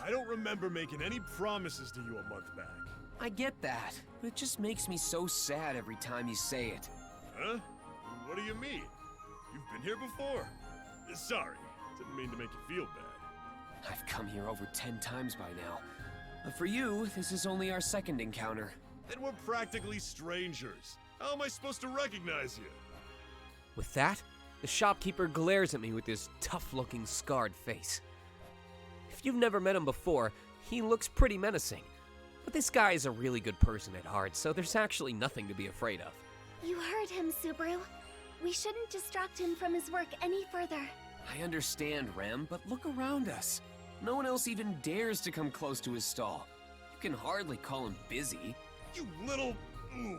I don't remember making any promises to you a month back. I get that, but it just makes me so sad every time you say it. Huh? What do you mean? You've been here before. Sorry, didn't mean to make you feel bad. I've come here over 10 times by now. But for you, this is only our second encounter. Then we're practically strangers. How am I supposed to recognize you? With that, the shopkeeper glares at me with his tough-looking, scarred face. If you've never met him before, he looks pretty menacing. But this guy is a really good person at heart, so there's actually nothing to be afraid of. You heard him, Subaru. We shouldn't distract him from his work any further. I understand, Rem, but look around us. No one else even dares to come close to his stall. You can hardly call him busy. You little... Ooh.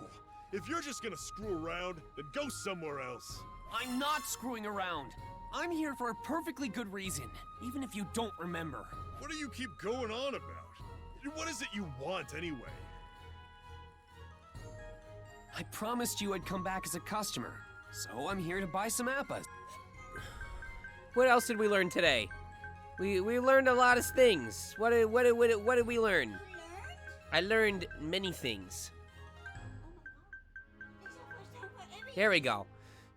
If you're just gonna screw around, then go somewhere else. I'm not screwing around. I'm here for a perfectly good reason, even if you don't remember. What do you keep going on about? What is it you want, anyway? I promised you I'd come back as a customer, So I'm here to buy some appas. What else did we learn today? We learned a lot of things. What did we learn? I learned many things. Here we go.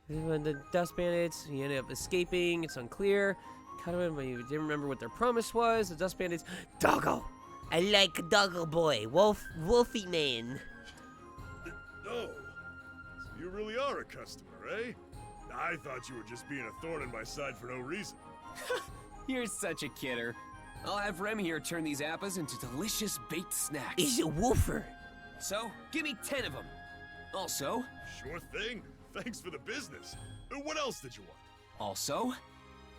When the dust bandits, you ended up escaping. It's unclear. Cut them, but you didn't remember what their promise was. The dust bandits. Doggo. I like Doggo boy. Wolfie man. Oh, so you really are a customer, eh? I thought you were just being a thorn in my side for no reason. You're such a kidder. I'll have Rem here turn these appas into delicious baked snacks. He's a woofer. So, give me 10 of them. Also... Sure thing. Thanks for the business. What else did you want? Also,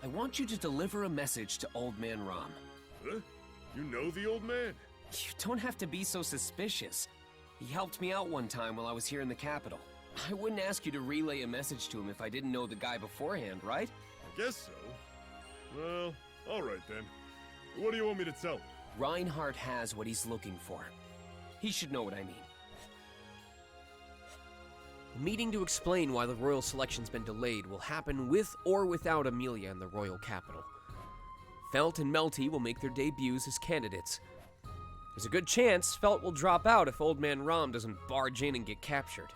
I want you to deliver a message to Old Man Rom. Huh? You know the old man? You don't have to be so suspicious. He helped me out one time while I was here in the capital. I wouldn't ask you to relay a message to him if I didn't know the guy beforehand, right? I guess so. Well, alright then. What do you want me to tell him? Reinhardt has what he's looking for. He should know what I mean. The meeting to explain why the royal selection's been delayed will happen with or without Amelia in the royal capital. Felt and Melty will make their debuts as candidates. There's a good chance Felt will drop out if Old Man Rom doesn't barge in and get captured.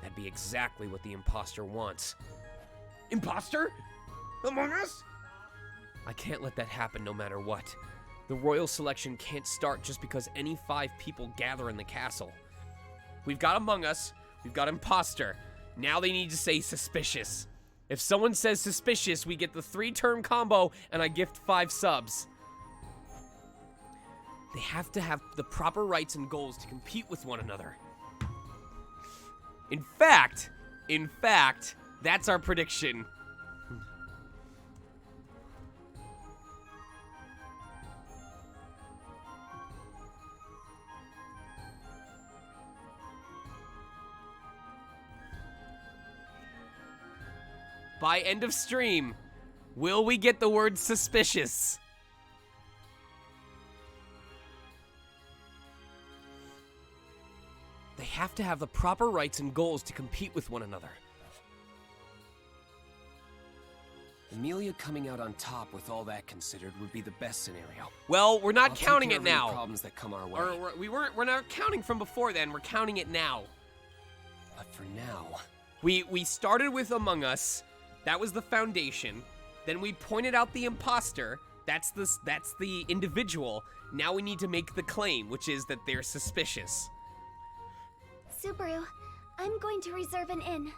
That'd be exactly what the imposter wants. Imposter? Among Us? I can't let that happen no matter what. The royal selection can't start just because any 5 people gather in the castle. We've got Among Us, we've got Imposter. Now they need to say Suspicious. If someone says Suspicious, we get the 3-term combo and I gift 5 subs. They have to have the proper rights and goals to compete with one another. In fact, that's our prediction. By end of stream, will we get the word suspicious? They have to have the proper rights and goals to compete with one another. Amelia coming out on top with all that considered would be the best scenario. Well, we're not I'll counting take it care of now. any problems that come our way. Or we're not counting from before then. We're counting it now. But for now, we started with Among Us. That was the foundation. Then we pointed out the imposter. That's the individual. Now we need to make the claim, which is that they're suspicious. Subaru, I'm going to reserve an inn.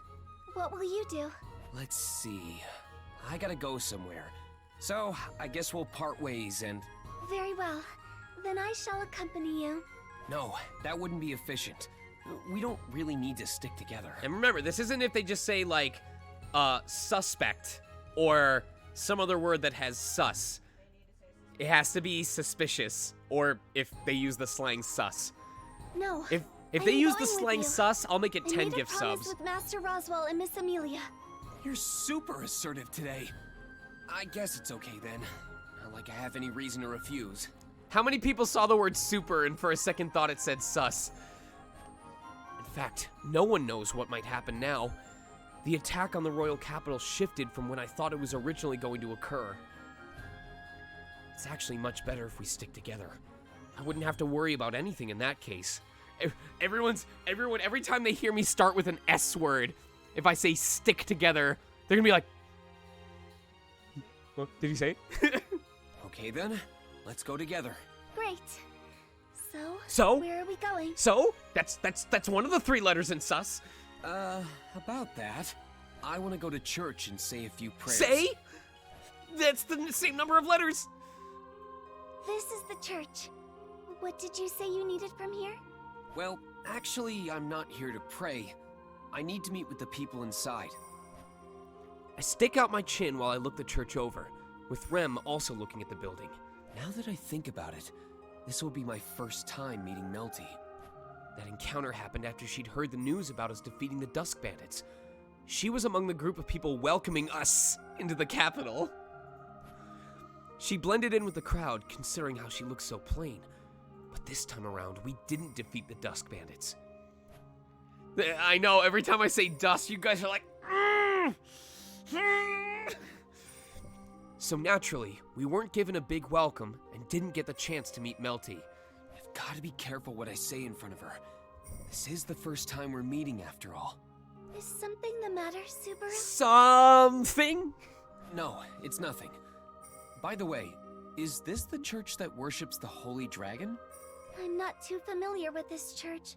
What will you do? let's see. I gotta go somewhere. So, I guess we'll part ways and... Very well. Then I shall accompany you. No, that wouldn't be efficient. We don't really need to stick together. And remember, this isn't if they just say, like, suspect, or some other word that has sus. It has to be suspicious, or if they use the slang sus. No. If they use the slang sus, I'll make it 10 gift I made a promise subs. with Master Roswell and Miss Amelia. You're super assertive today. I guess it's okay then. Not like I have any reason to refuse. How many people saw the word super and for a second thought it said sus? In fact, no one knows what might happen now. The attack on the royal capital shifted from when I thought it was originally going to occur. It's actually much better if we stick together. I wouldn't have to worry about anything in that case. Everyone, every time they hear me start with an S word, if I say stick together, they're gonna be like, what did he say? Okay then, let's go together. Great. So? Where are we going? So? That's one of the 3 letters in sus. About that, I want to go to church and say a few prayers. Say? That's the same number of letters. This is the church. What did you say you needed from here? Well, actually, I'm not here to pray. I need to meet with the people inside. I stick out my chin while I look the church over, with Rem also looking at the building. Now that I think about it, this will be my first time meeting Melty. That encounter happened after she'd heard the news about us defeating the Dusk Bandits. She was among the group of people welcoming us into the capital. She blended in with the crowd, considering how she looked so plain. But this time around, we didn't defeat the Dusk Bandits. I know, every time I say dust, you guys are like, So naturally, we weren't given a big welcome and didn't get the chance to meet Melty. I've got to be careful what I say in front of her. This is the first time we're meeting after all. Is something the matter, Subaru? Something? No, it's nothing. By the way, is this the church that worships the Holy Dragon? I'm not too familiar with this church,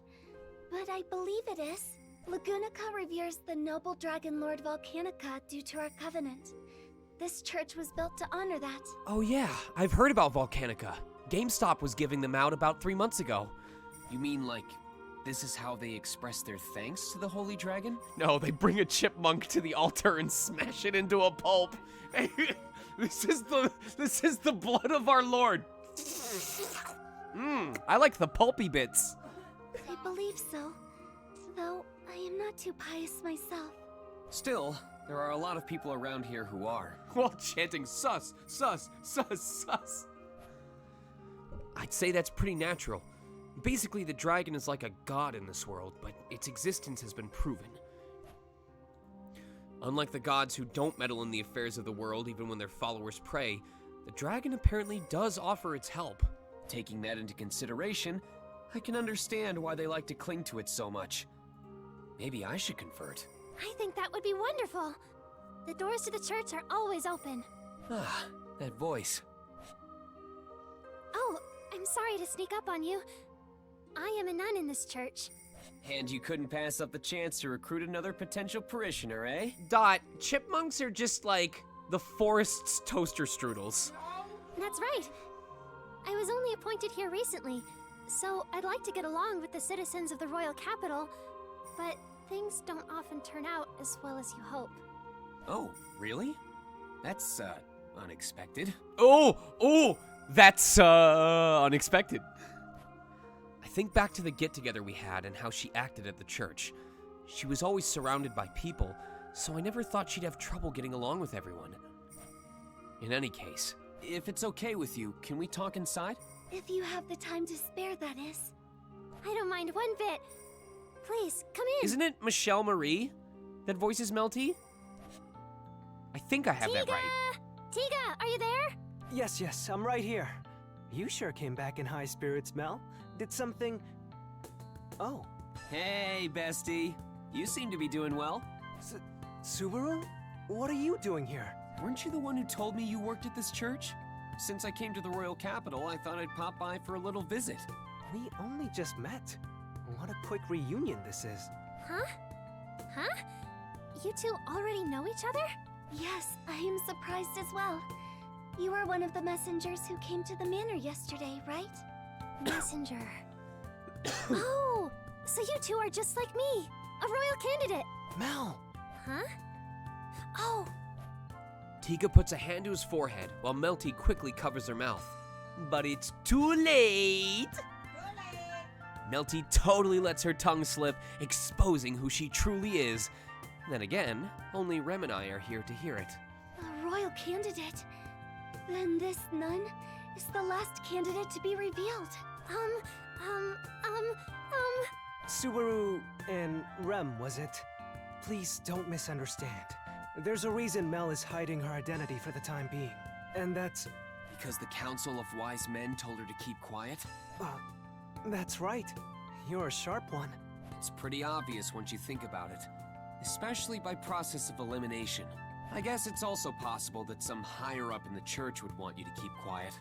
but I believe it is. Lagunica reveres the noble dragon Lord Volcanica due to our covenant. This church was built to honor that. Oh yeah, I've heard about Volcanica. GameStop was giving them out about 3 months ago. You mean like, this is how they express their thanks to the Holy Dragon? No, they bring a chipmunk to the altar and smash it into a pulp. This is the blood of our Lord. I like the pulpy bits. I believe so, though I am not too pious myself. Still, there are a lot of people around here who are. While chanting sus, sus, sus, sus. I'd say that's pretty natural. Basically, the dragon is like a god in this world, but its existence has been proven. Unlike the gods who don't meddle in the affairs of the world even when their followers pray, the dragon apparently does offer its help. Taking that into consideration, I can understand why they like to cling to it so much. Maybe I should convert. I think that would be wonderful. The doors to the church are always open. Ah, that voice. Oh, I'm sorry to sneak up on you. I am a nun in this church. And you couldn't pass up the chance to recruit another potential parishioner, eh? Dot, chipmunks are just like the forest's toaster strudels. That's right. I was only appointed here recently, so I'd like to get along with the citizens of the royal capital, but things don't often turn out as well as you hope. Oh, really? That's, unexpected. Oh, that's, unexpected. I think back to the get-together we had and how she acted at the church. She was always surrounded by people, so I never thought she'd have trouble getting along with everyone. In any case, if it's okay with you, can we talk inside? If you have the time to spare, that is. I don't mind one bit. Please, come in. Isn't it Michelle Marie that voices Melty? I think I have that right. Tiga, are you there? Yes, I'm right here. You sure came back in high spirits, Mel. Did something... Oh. Hey, bestie. You seem to be doing well. Subaru? What are you doing here? Weren't you the one who told me you worked at this church? Since I came to the royal capital, I thought I'd pop by for a little visit. We only just met. What a quick reunion this is. Huh? You two already know each other? Yes, I am surprised as well. You were one of the messengers who came to the manor yesterday, right? Messenger. Oh, so you two are just like me, a royal candidate. Mel! Huh? Oh. Tiga puts a hand to his forehead while Melty quickly covers her mouth. But it's too late! Melty totally lets her tongue slip, exposing who she truly is. Then again, only Rem and I are here to hear it. A royal candidate? Then this nun is the last candidate to be revealed. Subaru and Rem, was it? Please don't misunderstand. There's a reason Mel is hiding her identity for the time being. And that's... Because the Council of Wise Men told her to keep quiet? That's right. You're a sharp one. It's pretty obvious once you think about it. Especially by process of elimination. I guess it's also possible that some higher up in the church would want you to keep quiet.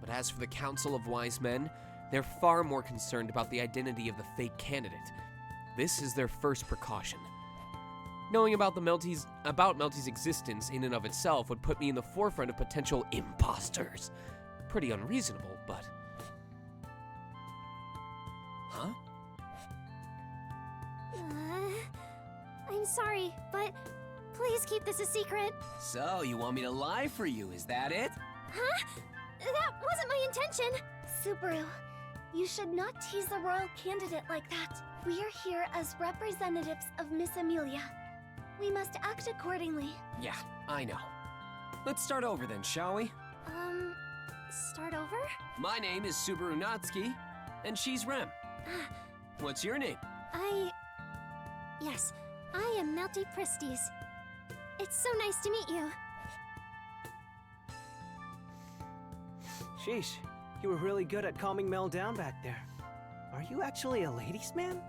But as for the Council of Wise Men, they're far more concerned about the identity of the fake candidate. This is their first precaution. Knowing about Melty's existence in and of itself would put me in the forefront of potential imposters. Pretty unreasonable, but... Huh? I'm sorry, but please keep this a secret. So, you want me to lie for you, is that it? Huh? That wasn't my intention. Subaru, you should not tease a royal candidate like that. We are here as representatives of Miss Amelia. We must act accordingly. Yeah, I know. Let's start over then, shall we? Start over? My name is Subaru Natsuki, and she's Rem. What's your name? Yes, I am Melty Pristis. It's so nice to meet you. Sheesh, you were really good at calming Mel down back there. Are you actually a ladies' man?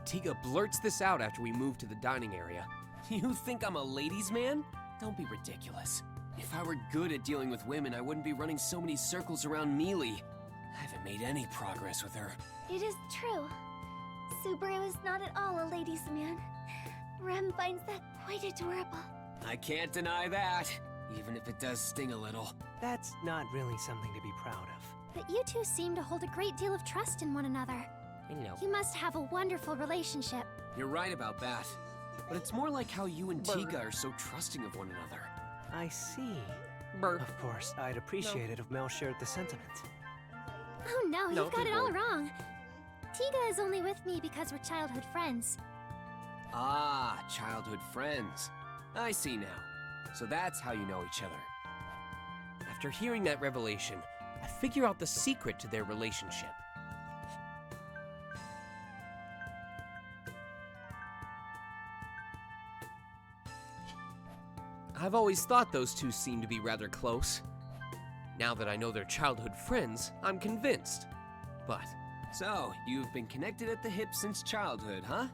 Tiga blurts this out after we move to the dining area. You think I'm a ladies' man? Don't be ridiculous. If I were good at dealing with women, I wouldn't be running so many circles around Mealy. I haven't made any progress with her. It is true. Subaru is not at all a ladies' man. Rem finds that quite adorable. I can't deny that, even if it does sting a little. That's not really something to be proud of. But you two seem to hold a great deal of trust in one another. I know. You must have a wonderful relationship. You're right about that. But it's more like how you and Tiga are so trusting of one another. I see. Burp. Of course, I'd appreciate it if Mel shared the sentiment. Oh no, No, you've got don't it all worry. wrong. Tiga is only with me because we're childhood friends. Ah, childhood friends. I see now. So that's how you know each other. After hearing that revelation, I figure out the secret to their relationship. I've always thought those two seemed to be rather close. Now that I know they're childhood friends, I'm convinced. But So, you've been connected at the hip since childhood, huh?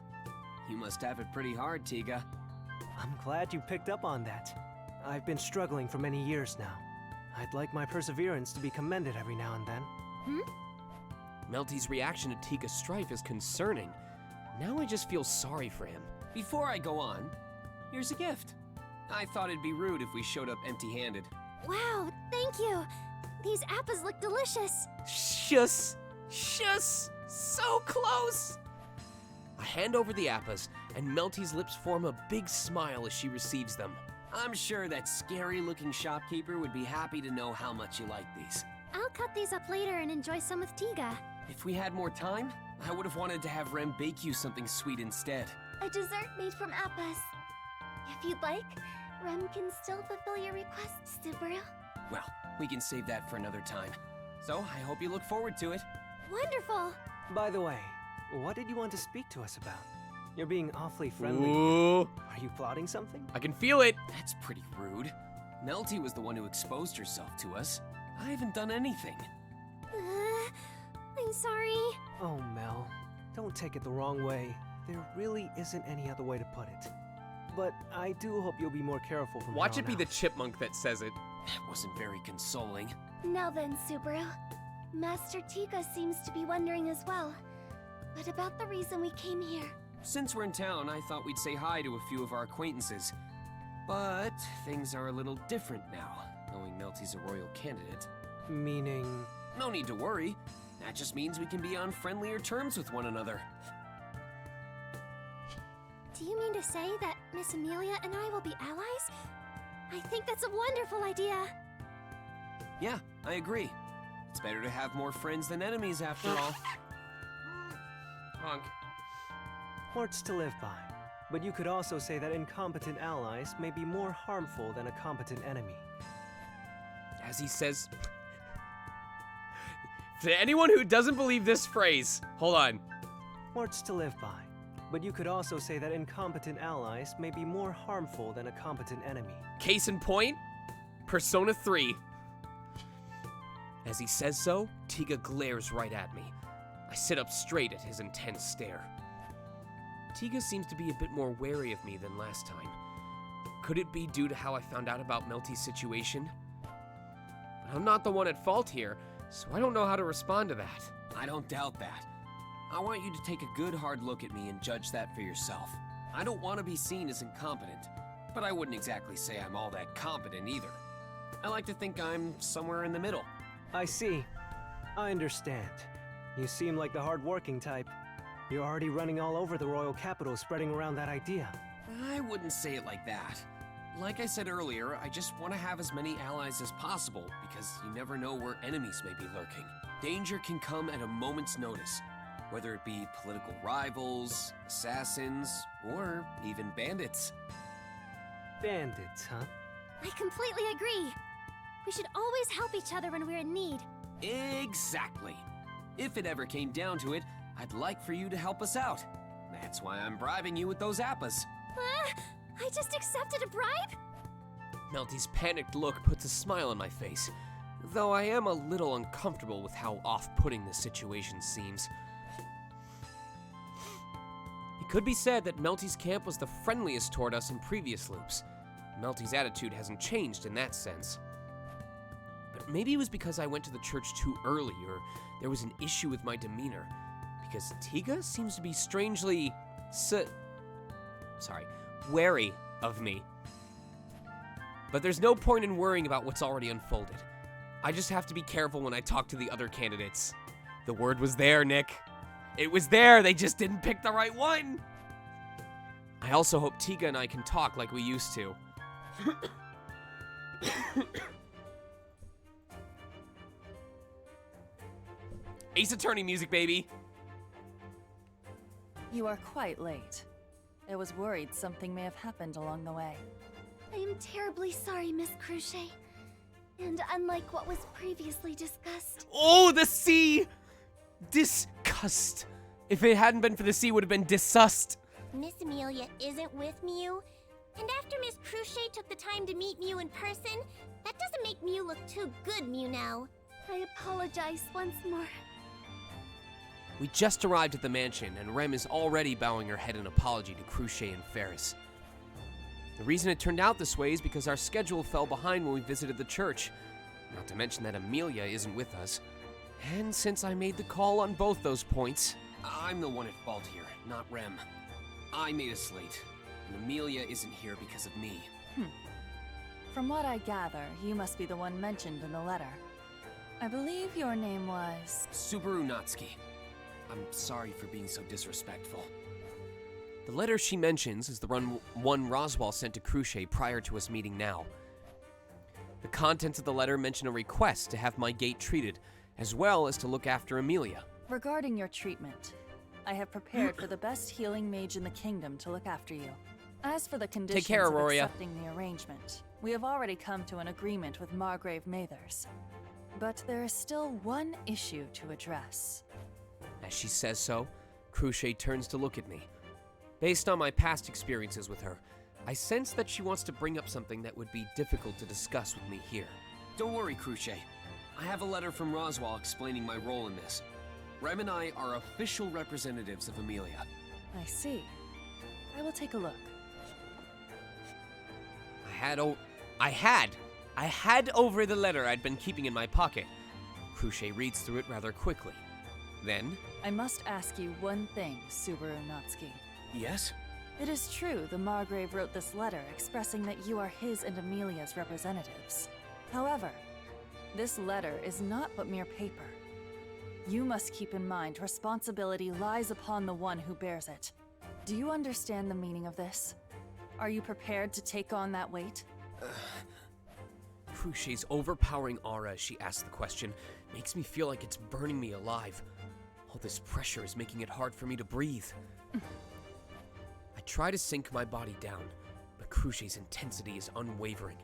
You must have it pretty hard, Tiga. I'm glad you picked up on that. I've been struggling for many years now. I'd like my perseverance to be commended every now and then. Melty's reaction to Tiga's strife is concerning. Now I just feel sorry for him. Before I go on, here's a gift. I thought it'd be rude if we showed up empty-handed. Wow, thank you. These apples look delicious. Shush! Shush! So close! I hand over the appas, and Melty's lips form a big smile as she receives them. I'm sure that scary-looking shopkeeper would be happy to know how much you like these. I'll cut these up later and enjoy some with Tiga. If we had more time, I would have wanted to have Rem bake you something sweet instead. A dessert made from appas. If you'd like, Rem can still fulfill your request, Subaru. Well, we can save that for another time. So, I hope you look forward to it. Wonderful. By the way, what did you want to speak to us about? You're being awfully friendly. Ooh, Are you plotting something? I can feel it. That's pretty rude. Melty was the one who exposed herself to us. I haven't done anything. I'm sorry. Oh, Mel, don't take it the wrong way. There really isn't any other way to put it. But I do hope you'll be more careful from Watch here it be on the out. chipmunk that says it. That wasn't very consoling. Now then, Subaru. Master Tiga seems to be wondering as well. But about the reason we came here. Since we're in town, I thought we'd say hi to a few of our acquaintances. But things are a little different now, knowing Melty's a royal candidate. Meaning... No need to worry. That just means we can be on friendlier terms with one another. Do you mean to say that Miss Amelia and I will be allies? I think that's a wonderful idea. Yeah, I agree. It's better to have more friends than enemies after all. Honk. Words to live by. But you could also say that incompetent allies may be more harmful than a competent enemy. As he says... To anyone who doesn't believe this phrase, hold on. Words to live by. But you could also say that incompetent allies may be more harmful than a competent enemy. Case in point, Persona 3. As he says so, Tiga glares right at me. I sit up straight at his intense stare. Tiga seems to be a bit more wary of me than last time. Could it be due to how I found out about Melty's situation? But I'm not the one at fault here, so I don't know how to respond to that. I don't doubt that. I want you to take a good hard look at me and judge that for yourself. I don't want to be seen as incompetent, but I wouldn't exactly say I'm all that competent either. I like to think I'm somewhere in the middle. I see. I understand. You seem like the hard-working type. You're already running all over the royal capital spreading around that idea. I wouldn't say it like that. Like I said earlier, I just want to have as many allies as possible because you never know where enemies may be lurking. Danger can come at a moment's notice, whether it be political rivals, assassins, or even bandits. Bandits, huh? I completely agree. We should always help each other when we're in need. Exactly. If it ever came down to it, I'd like for you to help us out. That's why I'm bribing you with those appas. I just accepted a bribe? Melty's panicked look puts a smile on my face, though I am a little uncomfortable with how off-putting the situation seems. It could be said that Melty's camp was the friendliest toward us in previous loops. Melty's attitude hasn't changed in that sense. But maybe it was because I went to the church too early, or there was an issue with my demeanor, because Tiga seems to be strangely wary of me. But there's no point in worrying about what's already unfolded. I just have to be careful when I talk to the other candidates. The word was there, Nick. It was there, they just didn't pick the right one. I also hope Tiga and I can talk like we used to. Ace Attorney music, baby. You are quite late. I was worried something may have happened along the way. I am terribly sorry, Miss Cruchet. And unlike what was previously discussed... Oh, the sea! Disgust. If it hadn't been for the sea, it would have been disgust. Miss Amelia isn't with Mew. And after Miss Cruchet took the time to meet Mew in person, that doesn't make Mew look too good, Mew now. I apologize once more. We just arrived at the mansion, and Rem is already bowing her head in apology to Cruchet and Ferris. The reason it turned out this way is because our schedule fell behind when we visited the church, not to mention that Amelia isn't with us. And since I made the call on both those points, I'm the one at fault here, not Rem. I made us late, and Amelia isn't here because of me. From what I gather, you must be the one mentioned in the letter. I believe your name was... Subaru Natsuki. I'm sorry for being so disrespectful. The letter she mentions is the one Roswaal sent to Cruchet prior to us meeting now. The contents of the letter mention a request to have my gate treated, as well as to look after Amelia. Regarding your treatment, I have prepared for the best healing mage in the kingdom to look after you. As for the conditions care, of Auroria. accepting the arrangement, we have already come to an agreement with Margrave Mathers. But there is still one issue to address. As she says so, Cruchet turns to look at me. Based on my past experiences with her, I sense that she wants to bring up something that would be difficult to discuss with me here. Don't worry, Cruchet. I have a letter from Roswaal explaining my role in this. Rem and I are official representatives of Amelia. I see. I will take a look. I had over the letter I'd been keeping in my pocket. Cruchet reads through it rather quickly. Then, I must ask you one thing, Subaru Natsuki. Yes? It is true the Margrave wrote this letter expressing that you are his and Amelia's representatives. However, this letter is not but mere paper. You must keep in mind responsibility lies upon the one who bears it. Do you understand the meaning of this? Are you prepared to take on that weight? Cruchet's overpowering aura as she asks the question makes me feel like it's burning me alive. All this pressure is making it hard for me to breathe. I try to sink my body down, but Cruchet's intensity is unwavering.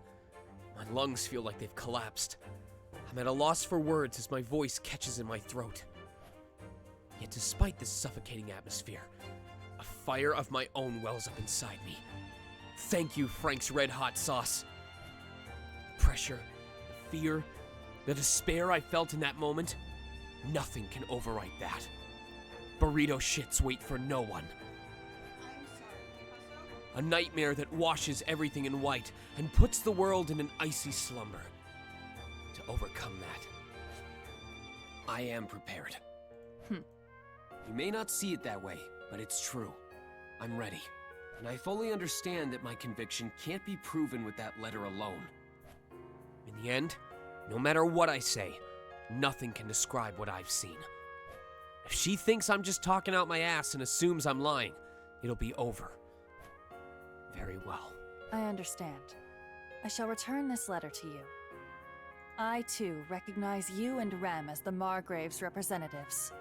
My lungs feel like they've collapsed. I'm at a loss for words as my voice catches in my throat. Yet despite this suffocating atmosphere, a fire of my own wells up inside me. Thank you, Frank's Red Hot Sauce. The pressure, the fear, the despair I felt in that moment, nothing can overwrite that. Burrito shits wait for no one. A nightmare that washes everything in white and puts the world in an icy slumber. To overcome that, I am prepared. You may not see it that way, but it's true. I'm ready. And I fully understand that my conviction can't be proven with that letter alone. in the end, no matter what I say, nothing can describe what I've seen. If she thinks I'm just talking out my ass and assumes I'm lying, it'll be over. Very well. I understand. I shall return this letter to you. I, too, recognize you and Rem as the Margrave's representatives.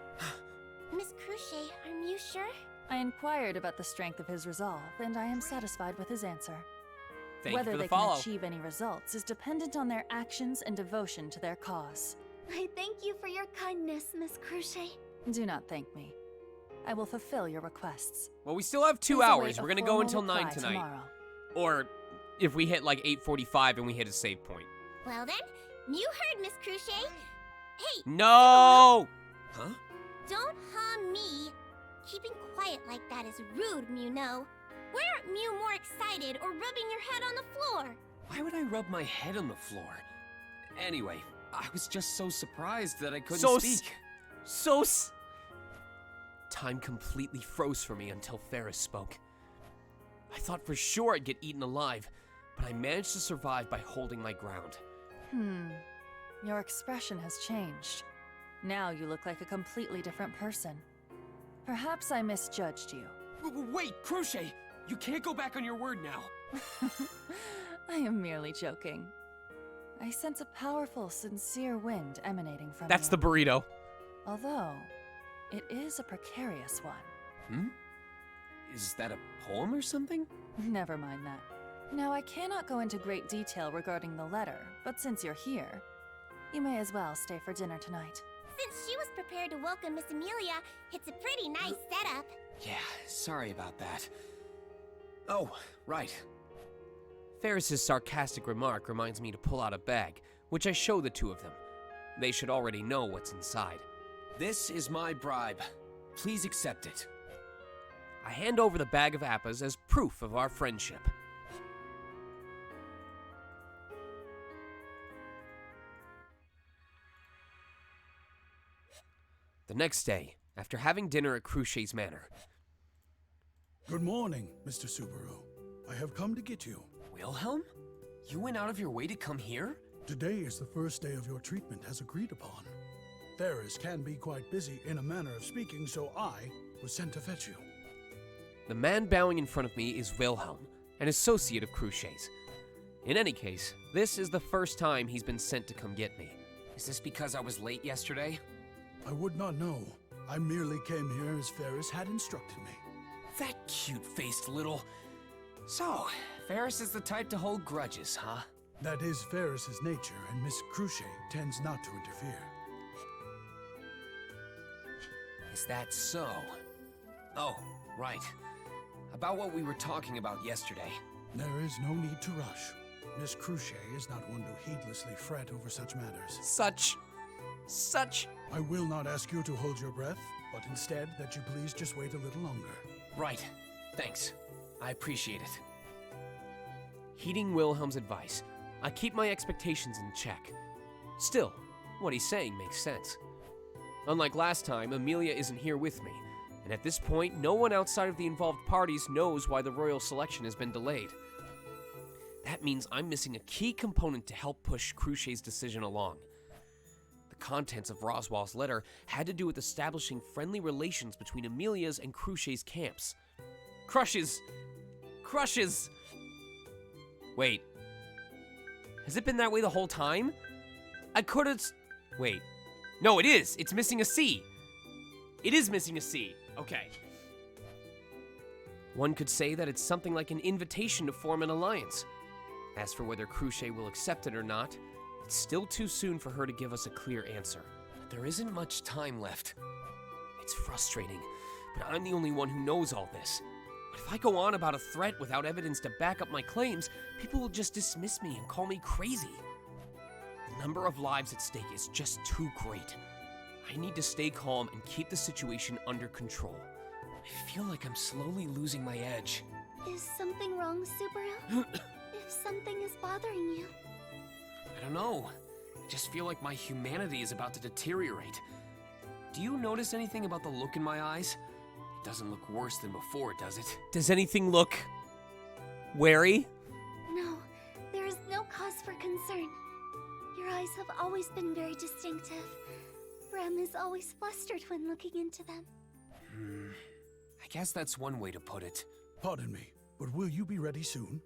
Miss Cruchet, are you sure? I inquired about the strength of his resolve, and I am satisfied with his answer. Thank Whether you for the they follow. can achieve any results is dependent on their actions and devotion to their cause. I thank you for your kindness, Miss Cruchet. Do not thank me. I will fulfill your requests. Well, we still have 2 Please hours. await a We're gonna go formal until 9 reply tonight. tomorrow. Or if we hit like 8:45 and we hit a save point. Well then, you heard Miss Cruchet. Hey, No! Huh? don't harm me. Keeping quiet like that is rude, Mew. No. Why aren't Mew more excited or rubbing your head on the floor? Why would I rub my head on the floor? Anyway, I was just so surprised that I couldn't speak. Time completely froze for me until Ferris spoke. I thought for sure I'd get eaten alive, but I managed to survive by holding my ground. Your expression has changed. Now you look like a completely different person. Perhaps I misjudged you. Wait, Cruchet! You can't go back on your word now. I am merely joking. I sense a powerful, sincere wind emanating from That's you. the burrito. Although, it is a precarious one. Is that a poem or something? Never mind that. Now, I cannot go into great detail regarding the letter, but since you're here, you may as well stay for dinner tonight. Since she was prepared to welcome Miss Amelia, it's a pretty nice setup. Yeah, sorry about that. Oh, right. Ferris's sarcastic remark reminds me to pull out a bag, which I show the two of them. They should already know what's inside. This is my bribe. Please accept it. I hand over the bag of appas as proof of our friendship. The next day, after having dinner at Cruchet's Manor. Good morning, Mr. Subaru. I have come to get you. Wilhelm? You went out of your way to come here? Today is the first day of your treatment as agreed upon. Ferris can be quite busy in a manner of speaking, so I was sent to fetch you. The man bowing in front of me is Wilhelm, an associate of Cruchet's. In any case, this is the first time he's been sent to come get me. Is this because I was late yesterday? I would not know. I merely came here as Ferris had instructed me. That cute-faced little... So, Ferris is the type to hold grudges, huh? That is Ferris's nature, and Miss Cruchet tends not to interfere. Is that so? Oh, right. About what we were talking about yesterday. There is no need to rush. Miss Cruchet is not one to heedlessly fret over such matters. Such... I will not ask you to hold your breath, but instead that you please just wait a little longer. Right. Thanks. I appreciate it. Heeding Wilhelm's advice, I keep my expectations in check. Still, what he's saying makes sense. Unlike last time, Amelia isn't here with me, and at this point, no one outside of the involved parties knows why the royal selection has been delayed. That means I'm missing a key component to help push Cruchet's decision along. The contents of Roswell's letter had to do with establishing friendly relations between Amelia's and Cruchet's camps. Crushes! Wait. Has it been that way the whole time? I could've... Wait. No, it is! It's missing a C! It is missing a C! Okay. One could say that it's something like an invitation to form an alliance. As for whether Cruchet will accept it or not, it's still too soon for her to give us a clear answer. There isn't much time left. It's frustrating, but I'm the only one who knows all this. But if I go on about a threat without evidence to back up my claims, people will just dismiss me and call me crazy. The number of lives at stake is just too great. I need to stay calm and keep the situation under control. I feel like I'm slowly losing my edge. Is something wrong, Subaru? If something is bothering you. I don't know. I just feel like my humanity is about to deteriorate. Do you notice anything about the look in my eyes? It doesn't look worse than before, does it? Does anything look... wary? No, there is no cause for concern. Your eyes have always been very distinctive. Rem is always flustered when looking into them. I guess that's one way to put it. Pardon me, but will you be ready soon?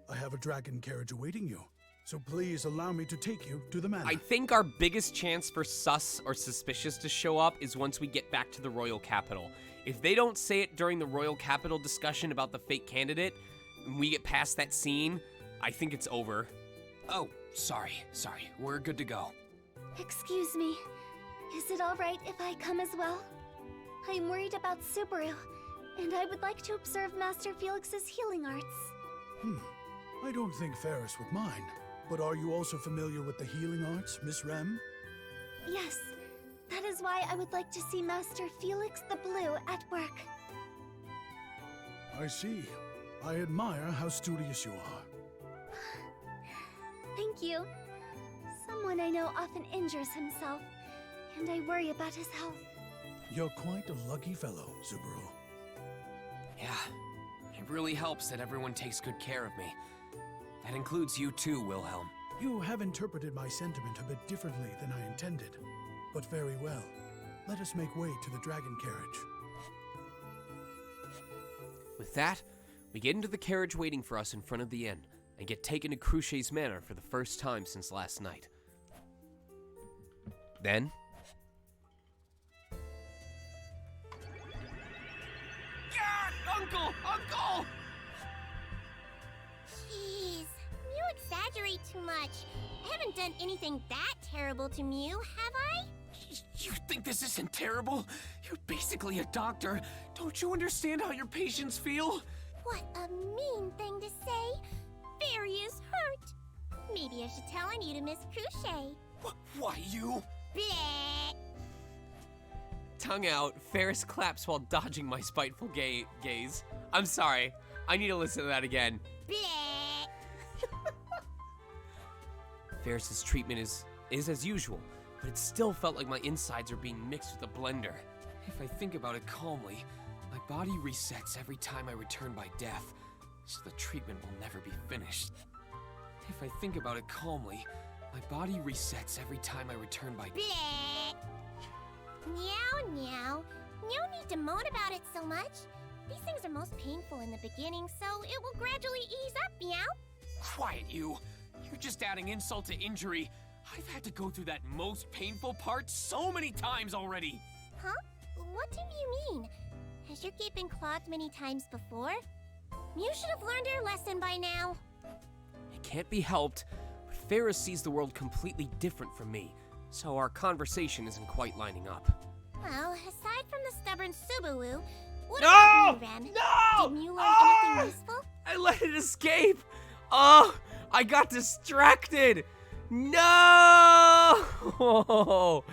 I have a dragon carriage awaiting you, so please allow me to take you to the manor. I think our biggest chance for sus or suspicious to show up is once we get back to the royal capital. If they don't say it during the royal capital discussion about the fake candidate, and we get past that scene, I think it's over. Oh, sorry. We're good to go. Excuse me. Is it alright if I come as well? I'm worried about Subaru, and I would like to observe Master Felix's healing arts. I don't think Ferris would mind. But are you also familiar with the healing arts, Miss Rem? Yes. That is why I would like to see Master Felix the Blue at work. I see. I admire how studious you are. Thank you. Someone I know often injures himself, and I worry about his health. You're quite a lucky fellow, Subaru. Yeah, it really helps that everyone takes good care of me. That includes you too, Wilhelm. You have interpreted my sentiment a bit differently than I intended. But very well. Let us make way to the dragon carriage. With that, we get into the carriage waiting for us in front of the inn, and get taken to Cruchet's manor for the first time since last night. Then... God! Uncle! Uncle! Jeez, you exaggerate too much. I haven't done anything that terrible to Mew, have I? You think this isn't terrible? You're basically a doctor. Don't you understand how your patients feel? What a mean thing to say. Fairy is hurt. Maybe I should tell Anita Miss Cruchet. Why you? Bleh. Tongue out, Ferris claps while dodging my spiteful gaze. I'm sorry. I need to listen to that again. Bleh. Ferris's treatment is as usual, but it still felt like my insides are being mixed with a blender. If I think about it calmly, my body resets every time I return by death, so the treatment will never be finished. If I think about it calmly, my body resets every time I return by Bleh. Meow, meow. No need to moan about it so much. These things are most painful in the beginning, so it will gradually ease up, meow. Quiet, you! You're just adding insult to injury. I've had to go through that most painful part so many times already! Huh? What do you mean? Has your gate been clogged many times before? You should have learned your lesson by now. It can't be helped, but Ferris sees the world completely different from me, so our conversation isn't quite lining up. Well, aside from the stubborn Subaru, what No! about you, Ren? No! Did you learn Oh! anything useful? I let it escape! Oh, I got distracted! No! Oh,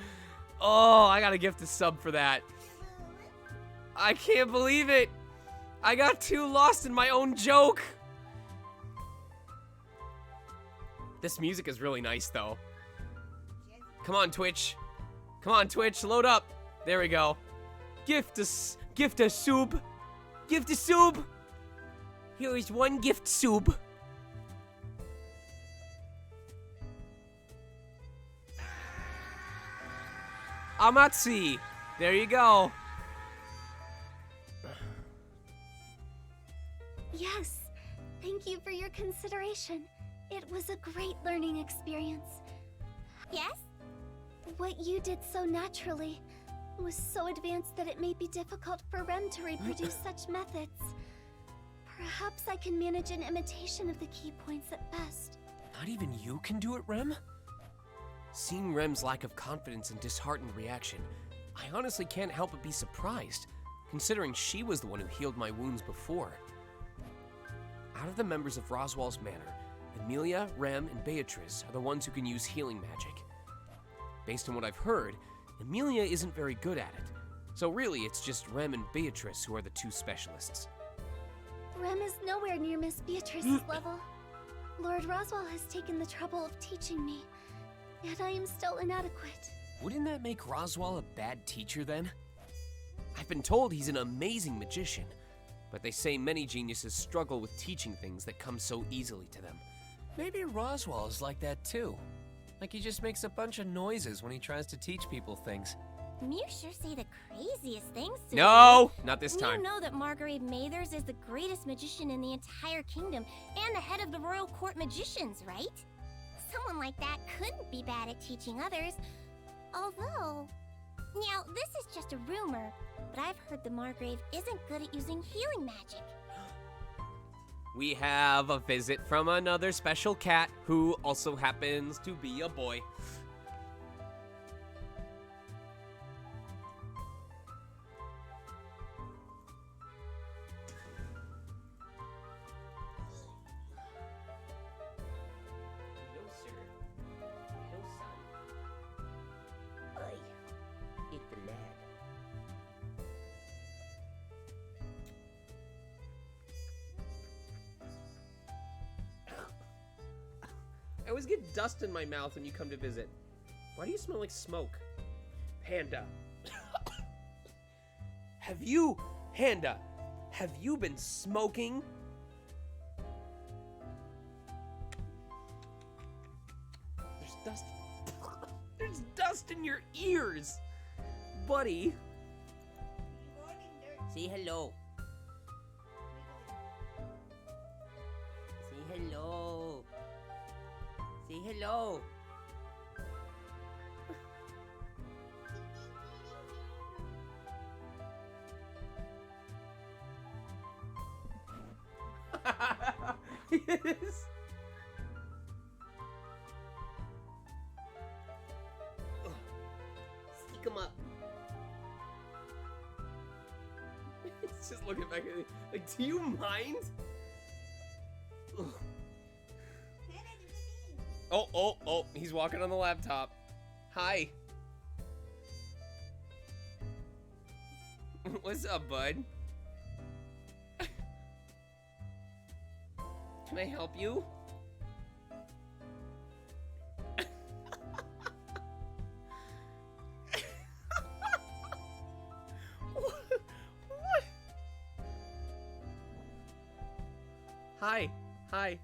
I gotta gift a sub for that. I can't believe it! I got too lost in my own joke! This music is really nice, though. Come on, Twitch. Come on, Twitch, load up. There we go. Gift a sub. Gift a sub. Here is one gift sub. Amatsi. There you go. Yes. Thank you for your consideration. It was a great learning experience. Yes? What you did so naturally was so advanced that it may be difficult for Rem to reproduce such methods. Perhaps I can manage an imitation of the key points at best. Not even you can do it, Rem? Seeing Rem's lack of confidence and disheartened reaction, I honestly can't help but be surprised, considering she was the one who healed my wounds before. Out of the members of Roswell's manor, Emilia, Rem, and Beatrice are the ones who can use healing magic. Based on what I've heard, Emilia isn't very good at it, so really it's just Rem and Beatrice who are the two specialists. Rem is nowhere near Miss Beatrice's level. Lord Roswell has taken the trouble of teaching me, yet I am still inadequate. Wouldn't that make Roswell a bad teacher then? I've been told he's an amazing magician, but they say many geniuses struggle with teaching things that come so easily to them. Maybe Roswell is like that too. Like he just makes a bunch of noises when he tries to teach people things. You sure say the craziest things, Subaru. No, not this time. You know that Margrave Mathers is the greatest magician in the entire kingdom and the head of the royal court magicians, right? Someone like that couldn't be bad at teaching others. Although, now this is just a rumor, but I've heard the Margrave isn't good at using healing magic. We have a visit from another special cat who also happens to be a boy. always get dust in my mouth when you come to visit. Why do you smell like smoke? Panda. Panda, have you been smoking? There's dust. There's dust in your ears, buddy. Say hello. Say hello. Say hello. Yes. Stick him up. It's just looking back at me. Like, do you mind? Ugh. Oh, he's walking on the laptop. Hi. What's up, bud? Can I help you? What? Hi.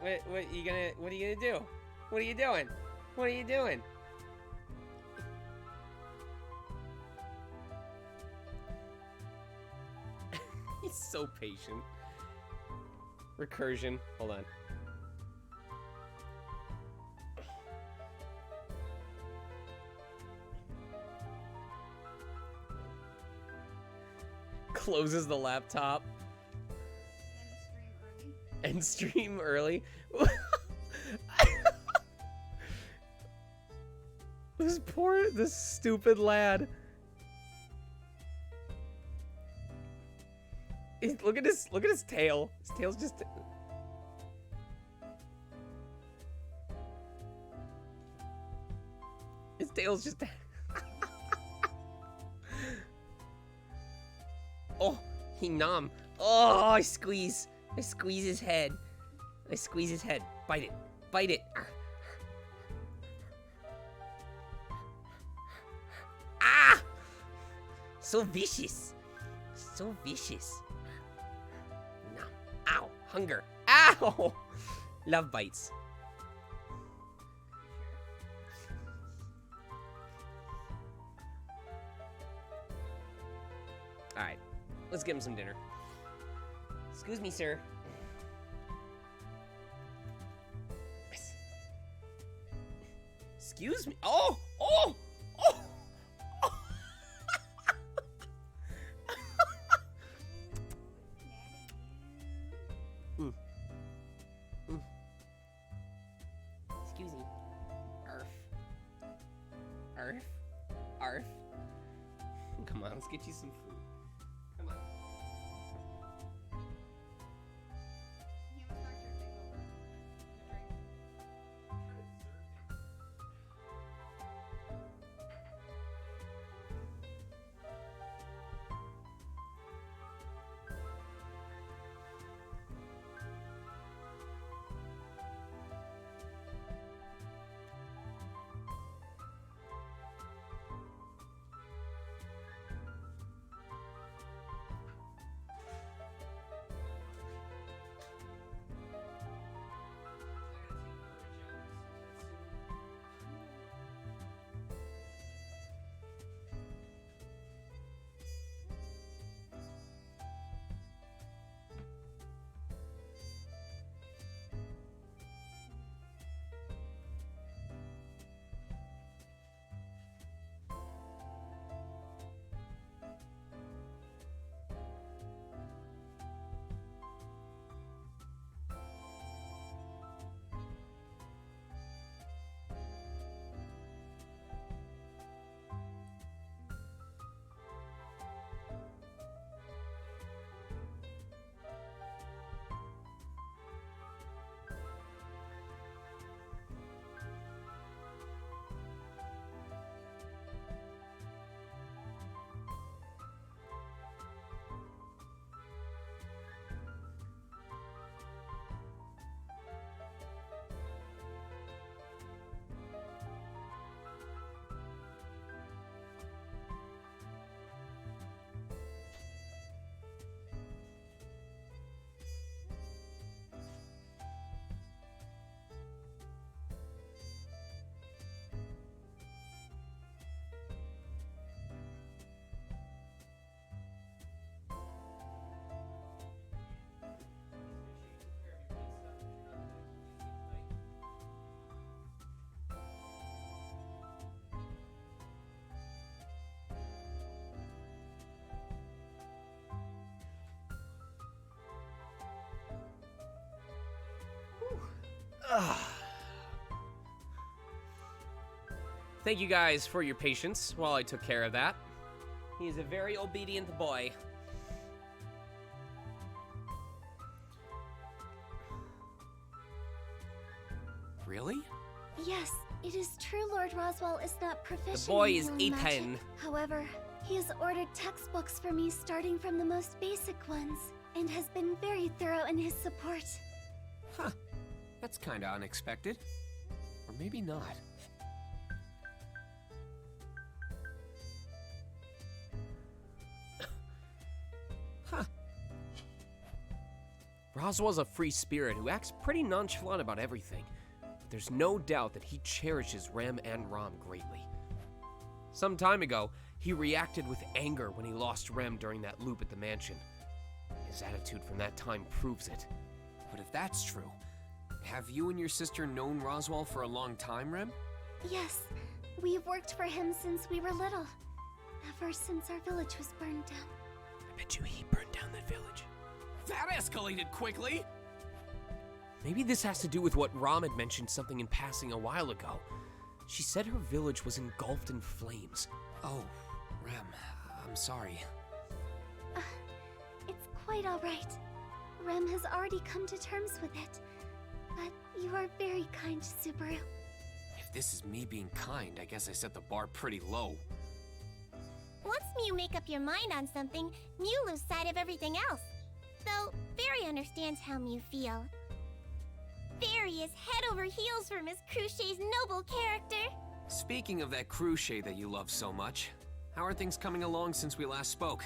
What are you gonna do? What are you doing? What are you doing? He's so patient. Recursion. Hold on. Closes the laptop. And stream early. This stupid lad. Look at his tail. His tail's just. His tail's just. Oh, he numb. Oh, I squeeze his head. Bite it. Ah! So vicious. No. Ow. Hunger. Ow! Love bites. Alright. Let's give him some dinner. Excuse me, sir. Excuse me. Oh! Excuse me. Arf. Come on, let's get you some food. Come on. Thank you guys for your patience while I took care of that. He is a very obedient boy. Really? Yes, it is true Lord Roswell is not proficient The boy in is healing a magic. pen. However, he has ordered textbooks for me starting from the most basic ones, and has been very thorough in his support. Huh. That's kinda unexpected. Or maybe not. Huh. Roswell's a free spirit who acts pretty nonchalant about everything. But there's no doubt that he cherishes Rem and Rom greatly. Some time ago, he reacted with anger when he lost Rem during that loop at the mansion. His attitude from that time proves it. But if that's true, have you and your sister known Roswell for a long time, Rem? Yes, we've worked for him since we were little. Ever since our village was burned down. I bet you he burned down that village. That escalated quickly! Maybe this has to do with what Rom had mentioned something in passing a while ago. She said her village was engulfed in flames. Oh, Rem, I'm sorry. It's quite alright. Rem has already come to terms with it. But you are very kind, Subaru. If this is me being kind, I guess I set the bar pretty low. Once Mew make up your mind on something, Mew lose sight of everything else. Though, Fairy understands how Mew feel. Fairy is head over heels for Miss Cruchet's noble character. Speaking of that Cruchet that you love so much, how are things coming along since we last spoke?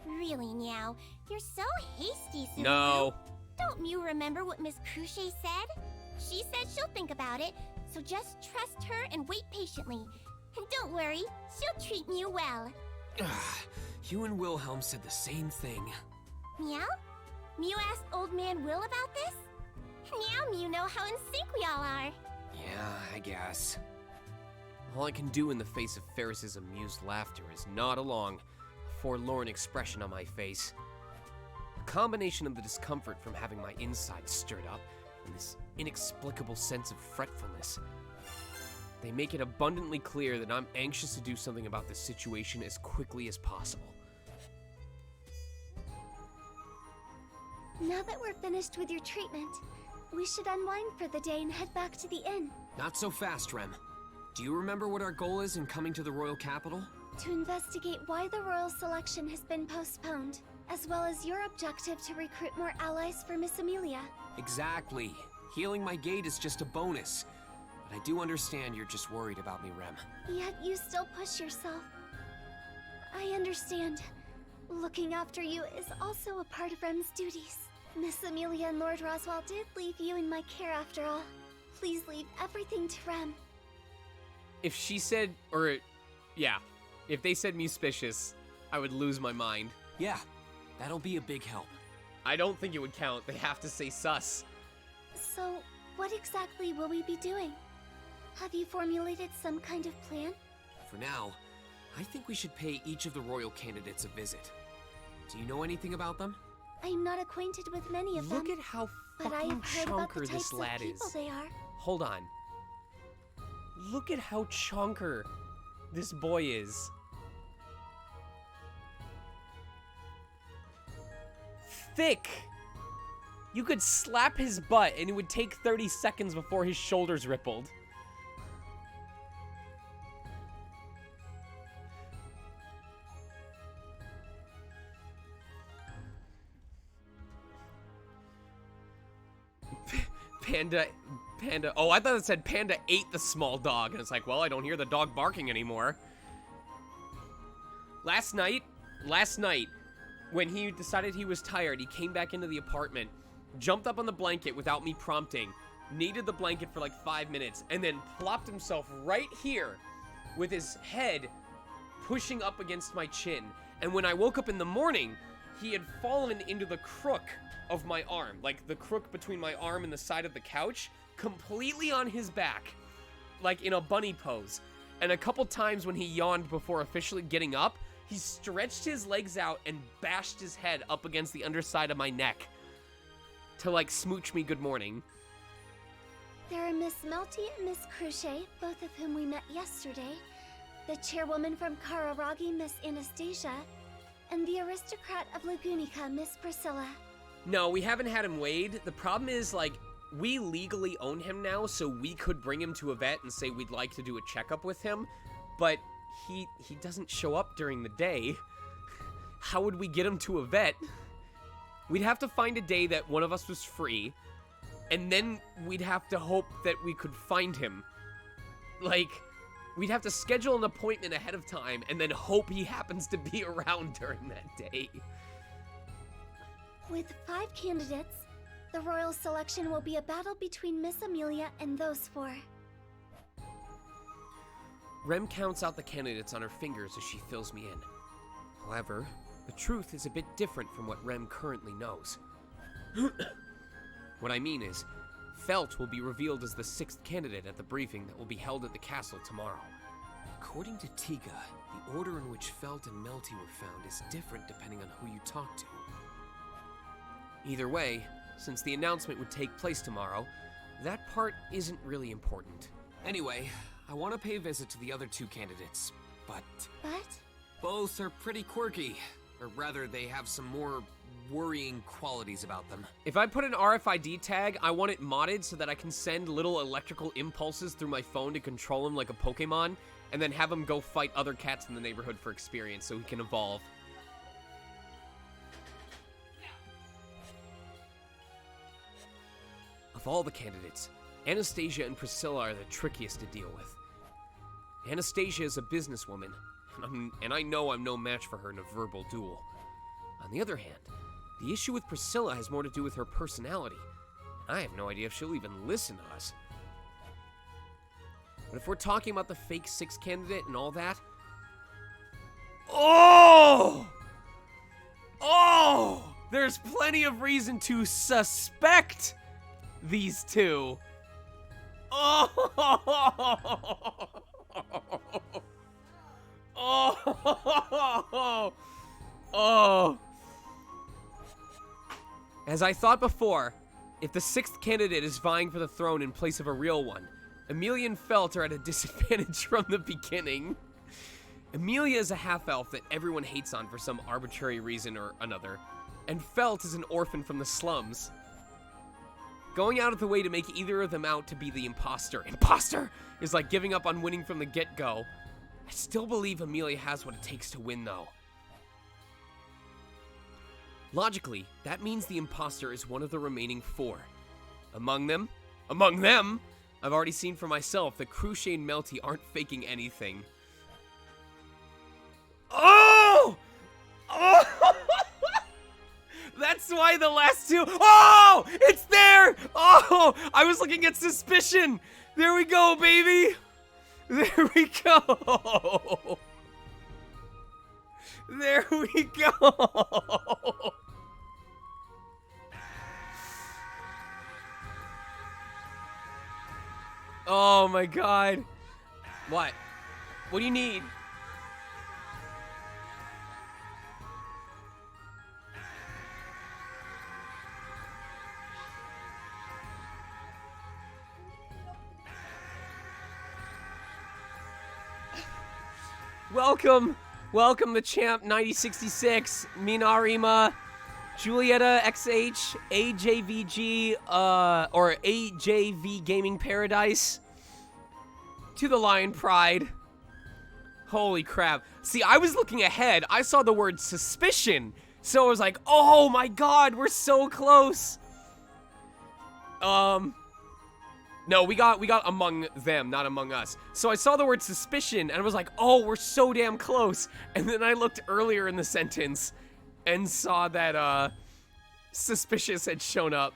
Really, Meow? You're so hasty, Subaru. No. Don't Mew remember what Miss Cruchet said? She said she'll think about it, so just trust her and wait patiently. And don't worry, she'll treat Mew well. You and Wilhelm said the same thing. Meow? Mew asked Old Man Will about this? Now Mew know how in sync we all are. Yeah, I guess. All I can do in the face of Ferris's amused laughter is nod along, a forlorn expression on my face. A combination of the discomfort from having my insides stirred up and this inexplicable sense of fretfulness. They make it abundantly clear that I'm anxious to do something about this situation as quickly as possible. Now that we're finished with your treatment, we should unwind for the day and head back to the inn. Not so fast, Rem. Do you remember what our goal is in coming to the royal capital? To investigate why the royal selection has been postponed, as well as your objective to recruit more allies for Miss Amelia. Exactly. Healing my gait is just a bonus. But I do understand you're just worried about me, Rem. Yet you still push yourself. I understand. Looking after you is also a part of Rem's duties. Miss Amelia and Lord Roswell did leave you in my care after all. Please leave everything to Rem. If she said, if they said Mewspicious, I would lose my mind. Yeah, that'll be a big help. I don't think it would count. They have to say sus. So, what exactly will we be doing? Have you formulated some kind of plan? For now, I think we should pay each of the royal candidates a visit. Do you know anything about them? I'm not acquainted with many of them. Look at how but I fucking have heard about the chonker types this of lad people is. they are. Hold on. Look at how chonker this boy is. Thick! You could slap his butt and it would take 30 seconds before his shoulders rippled. Panda. Oh, I thought it said Panda ate the small dog. And it's like, well, I don't hear the dog barking anymore. Last night, when he decided he was tired, he came back into the apartment, jumped up on the blanket without me prompting, kneaded the blanket for like 5 minutes, and then plopped himself right here with his head pushing up against my chin. And when I woke up in the morning, he had fallen into the crook of my arm, like the crook between my arm and the side of the couch, completely on his back, like in a bunny pose. And a couple times when he yawned before officially getting up, he stretched his legs out and bashed his head up against the underside of my neck to like smooch me good morning. There are Miss Melty and Miss Crochet, both of whom we met yesterday, the chairwoman from Kararagi, Miss Anastasia, and the aristocrat of Lagunica, Miss Priscilla. No, we haven't had him weighed. The problem is, like, we legally own him now, so we could bring him to a vet and say we'd like to do a checkup with him, but he doesn't show up during the day. How would we get him to a vet? We'd have to find a day that one of us was free, and then we'd have to hope that we could find him. Like, we'd have to schedule an appointment ahead of time and then hope he happens to be around during that day. With 5 candidates, the royal selection will be a battle between Miss Amelia and those 4. Rem counts out the candidates on her fingers as she fills me in. However, the truth is a bit different from what Rem currently knows. What I mean is, Felt will be revealed as the 6th candidate at the briefing that will be held at the castle tomorrow. According to Tika, the order in which Felt and Melty were found is different depending on who you talk to. Either way, since the announcement would take place tomorrow, that part isn't really important. Anyway, I want to pay a visit to the other 2 candidates, but... But? Both are pretty quirky. Or rather, they have some more worrying qualities about them. If I put an RFID tag, I want it modded so that I can send little electrical impulses through my phone to control him like a Pokemon, and then have him go fight other cats in the neighborhood for experience so he can evolve. Of all the candidates, Anastasia and Priscilla are the trickiest to deal with. Anastasia is a businesswoman, and I know I'm no match for her in a verbal duel. On the other hand, the issue with Priscilla has more to do with her personality, and I have no idea if she'll even listen to us. But if we're talking about the fake 6th candidate and all that... Oh! There's plenty of reason to suspect these 2. As I thought before, if the 6th candidate is vying for the throne in place of a real one, Amelia and Felt are at a disadvantage from the beginning. Amelia is a half-elf that everyone hates on for some arbitrary reason or another, and Felt is an orphan from the slums. Going out of the way to make either of them out to be the imposter is like giving up on winning from the get-go. I still believe Amelia has what it takes to win, though. Logically, that means the imposter is one of the remaining 4. Among them, I've already seen for myself that Crochet and Melty aren't faking anything. Oh! That's why the last 2... Oh! It's there! Oh! I was looking at suspicion! There we go, baby! There we go! There we go! Oh my god. What? What do you need? Welcome the champ 9066, Minarima, Julieta XH, AJVG, or AJV Gaming Paradise, to the Lion Pride. Holy crap. See, I was looking ahead. I saw the word suspicion, so I was like, oh my god, we're so close. No, we got among them, not among us. So I saw the word suspicion, and I was like, oh, we're so damn close. And then I looked earlier in the sentence and saw that, suspicious had shown up.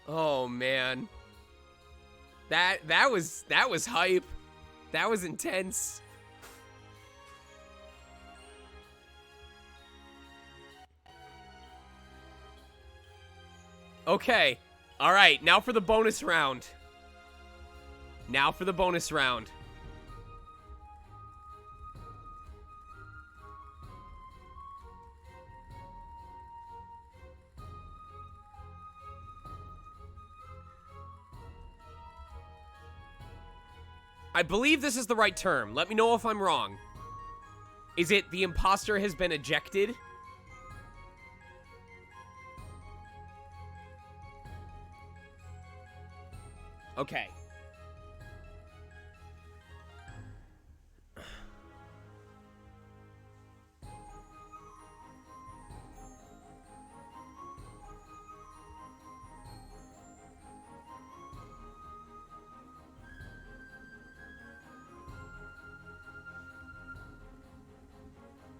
Oh, man. That was hype. That was intense. Okay. All right, now for the bonus round. I believe this is the right term. Let me know if I'm wrong. Is it the imposter has been ejected? Okay.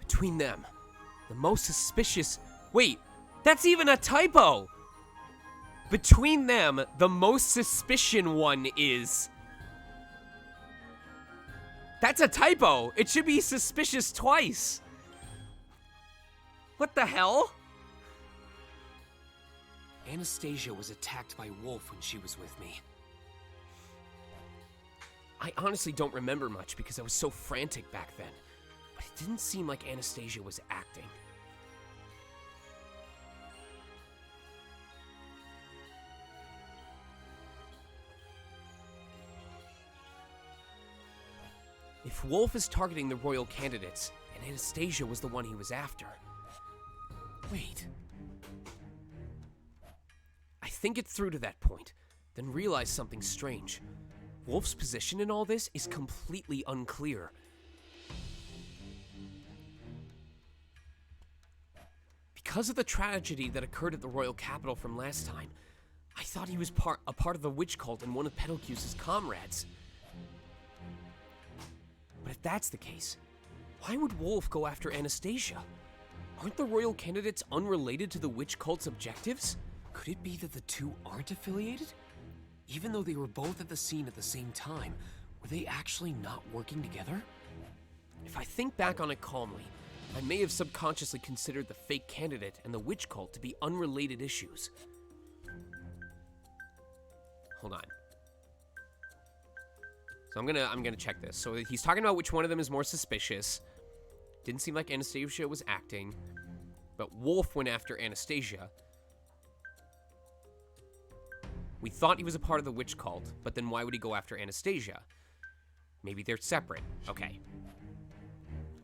Between them, the most suspicious... Wait, that's even a typo! Between them, the most suspicion one is... That's a typo! It should be suspicious twice! What the hell? Anastasia was attacked by Wolf when she was with me. I honestly don't remember much because I was so frantic back then. But it didn't seem like Anastasia was acting. If Wolf is targeting the royal candidates, and Anastasia was the one he was after... Wait. I think it through to that point, then realized something strange. Wolf's position in all this is completely unclear. Because of the tragedy that occurred at the royal capital from last time, I thought he was a part of the witch cult and one of Pedalcuse's comrades. But if that's the case, why would Wolf go after Anastasia? Aren't the royal candidates unrelated to the witch cult's objectives? Could it be that the two aren't affiliated? Even though they were both at the scene at the same time, were they actually not working together? If I think back on it calmly, I may have subconsciously considered the fake candidate and the witch cult to be unrelated issues. Hold on. So I'm gonna check this. So he's talking about which one of them is more suspicious. Didn't seem like Anastasia was acting, but Wolf went after Anastasia. We thought he was a part of the witch cult, but then why would he go after Anastasia? Maybe they're separate. Okay.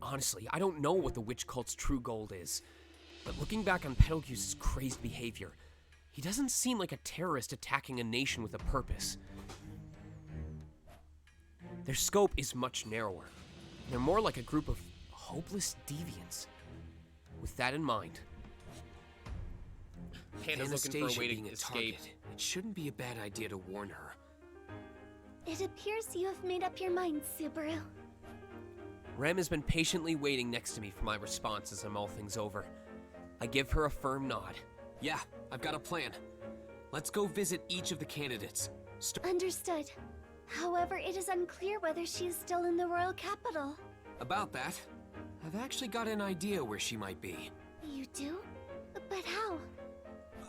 Honestly, I don't know what the witch cult's true goal is, but looking back on Pedalcuse's crazed behavior, he doesn't seem like a terrorist attacking a nation with a purpose. Their scope is much narrower. They're more like a group of hopeless deviants. With that in mind, Panda's looking for a way to escape. It shouldn't be a bad idea to warn her. It appears you have made up your mind, Subaru. Rem has been patiently waiting next to me for my response as I mull things over. I give her a firm nod. Yeah, I've got a plan. Let's go visit each of the candidates. Understood. However, it is unclear whether she is still in the royal capital. About that, I've actually got an idea where she might be. You do? But how?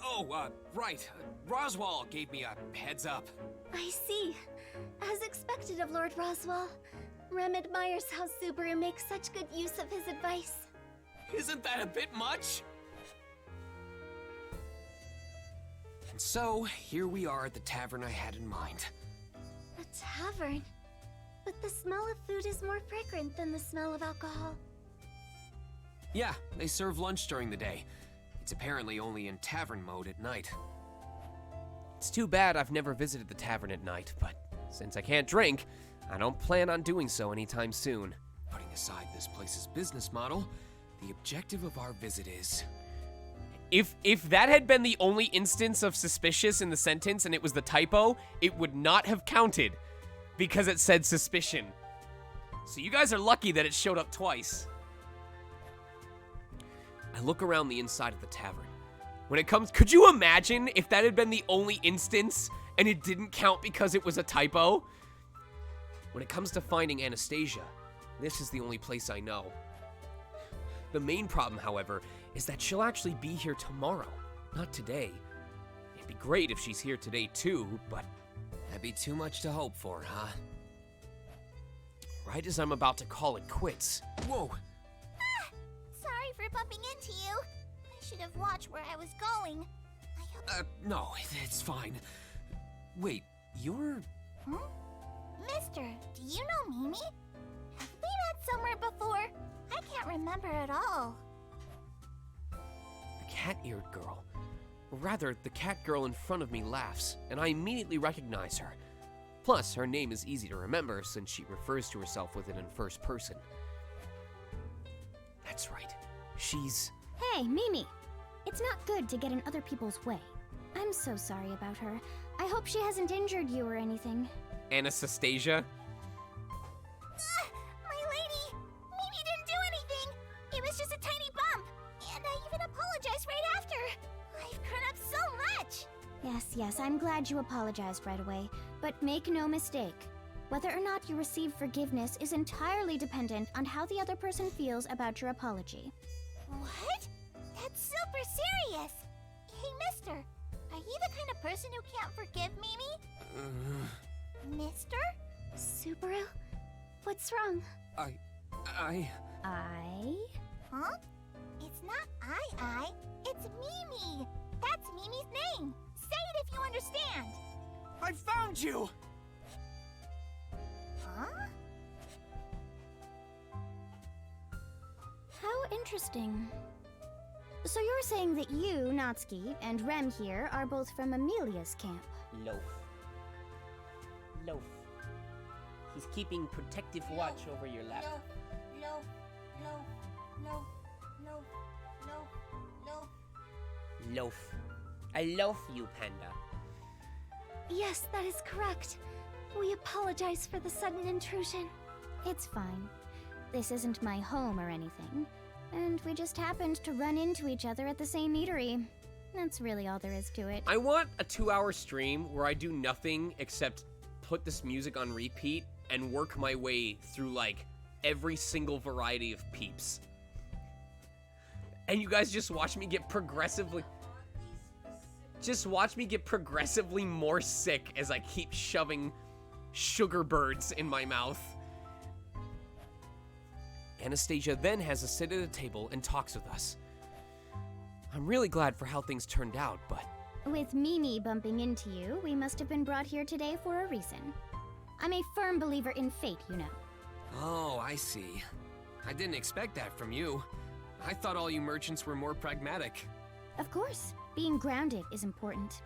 Oh, right. Roswell gave me a heads up. I see. As expected of Lord Roswell, Rem admires how Subaru makes such good use of his advice. Isn't that a bit much? And so, here we are at the tavern I had in mind. A tavern? But the smell of food is more fragrant than the smell of alcohol. Yeah, they serve lunch during the day. It's apparently only in tavern mode at night. It's too bad I've never visited the tavern at night, but since I can't drink, I don't plan on doing so anytime soon. Putting aside this place's business model, the objective of our visit is... If that had been the only instance of suspicious in the sentence and it was the typo, it would not have counted because it said suspicion. So you guys are lucky that it showed up twice. I look around the inside of the tavern. When it comes, could you imagine if that had been the only instance and it didn't count because it was a typo? When it comes to finding Anastasia, this is the only place I know. The main problem, however, is that she'll actually be here tomorrow, not today. It'd be great if she's here today too, but that'd be too much to hope for, huh? Right as I'm about to call it quits. Whoa! Ah, sorry for bumping into you. I should have watched where I was going. No, it's fine. Wait, you're... Hmm? Mister, do you know Mimi? Have we met somewhere before? I can't remember at all. The cat-eared girl. Or rather, the cat girl in front of me laughs, and I immediately recognize her. Plus, her name is easy to remember since she refers to herself with it in first person. That's right. She's... Hey, Mimi. It's not good to get in other people's way. I'm so sorry about her. I hope she hasn't injured you or anything. Anastasia? My lady! Mimi didn't do anything! It was just a tiny bump! And I even apologized right after! I've grown up so much! Yes, I'm glad you apologized right away. But make no mistake. Whether or not you receive forgiveness is entirely dependent on how the other person feels about your apology. What? That's super serious! Hey, mister, are you the kind of person who can't forgive Mimi? Mister? Subaru? What's wrong? I? Huh? It's not I. It's Mimi! That's Mimi's name! Say it if you understand! I found you! Huh? How interesting. So you're saying that you, Natsuki, and Rem here are both from Amelia's camp? Loaf. He's keeping protective watch over your lap. Loaf. I loaf you, Panda. Yes, that is correct. We apologize for the sudden intrusion. It's fine. This isn't my home or anything. And we just happened to run into each other at the same eatery. That's really all there is to it. I want a 2-hour stream where I do nothing except put this music on repeat and work my way through, like, every single variety of Peeps. And you guys just watch me get progressively... Just watch me get progressively more sick as I keep shoving sugar birds in my mouth. Anastasia then has a sit at a table and talks with us. I'm really glad for how things turned out, but... With Mimi bumping into you, we must have been brought here today for a reason. I'm a firm believer in fate, you know. Oh, I see. I didn't expect that from you. I thought all you merchants were more pragmatic. Of course, being grounded is important.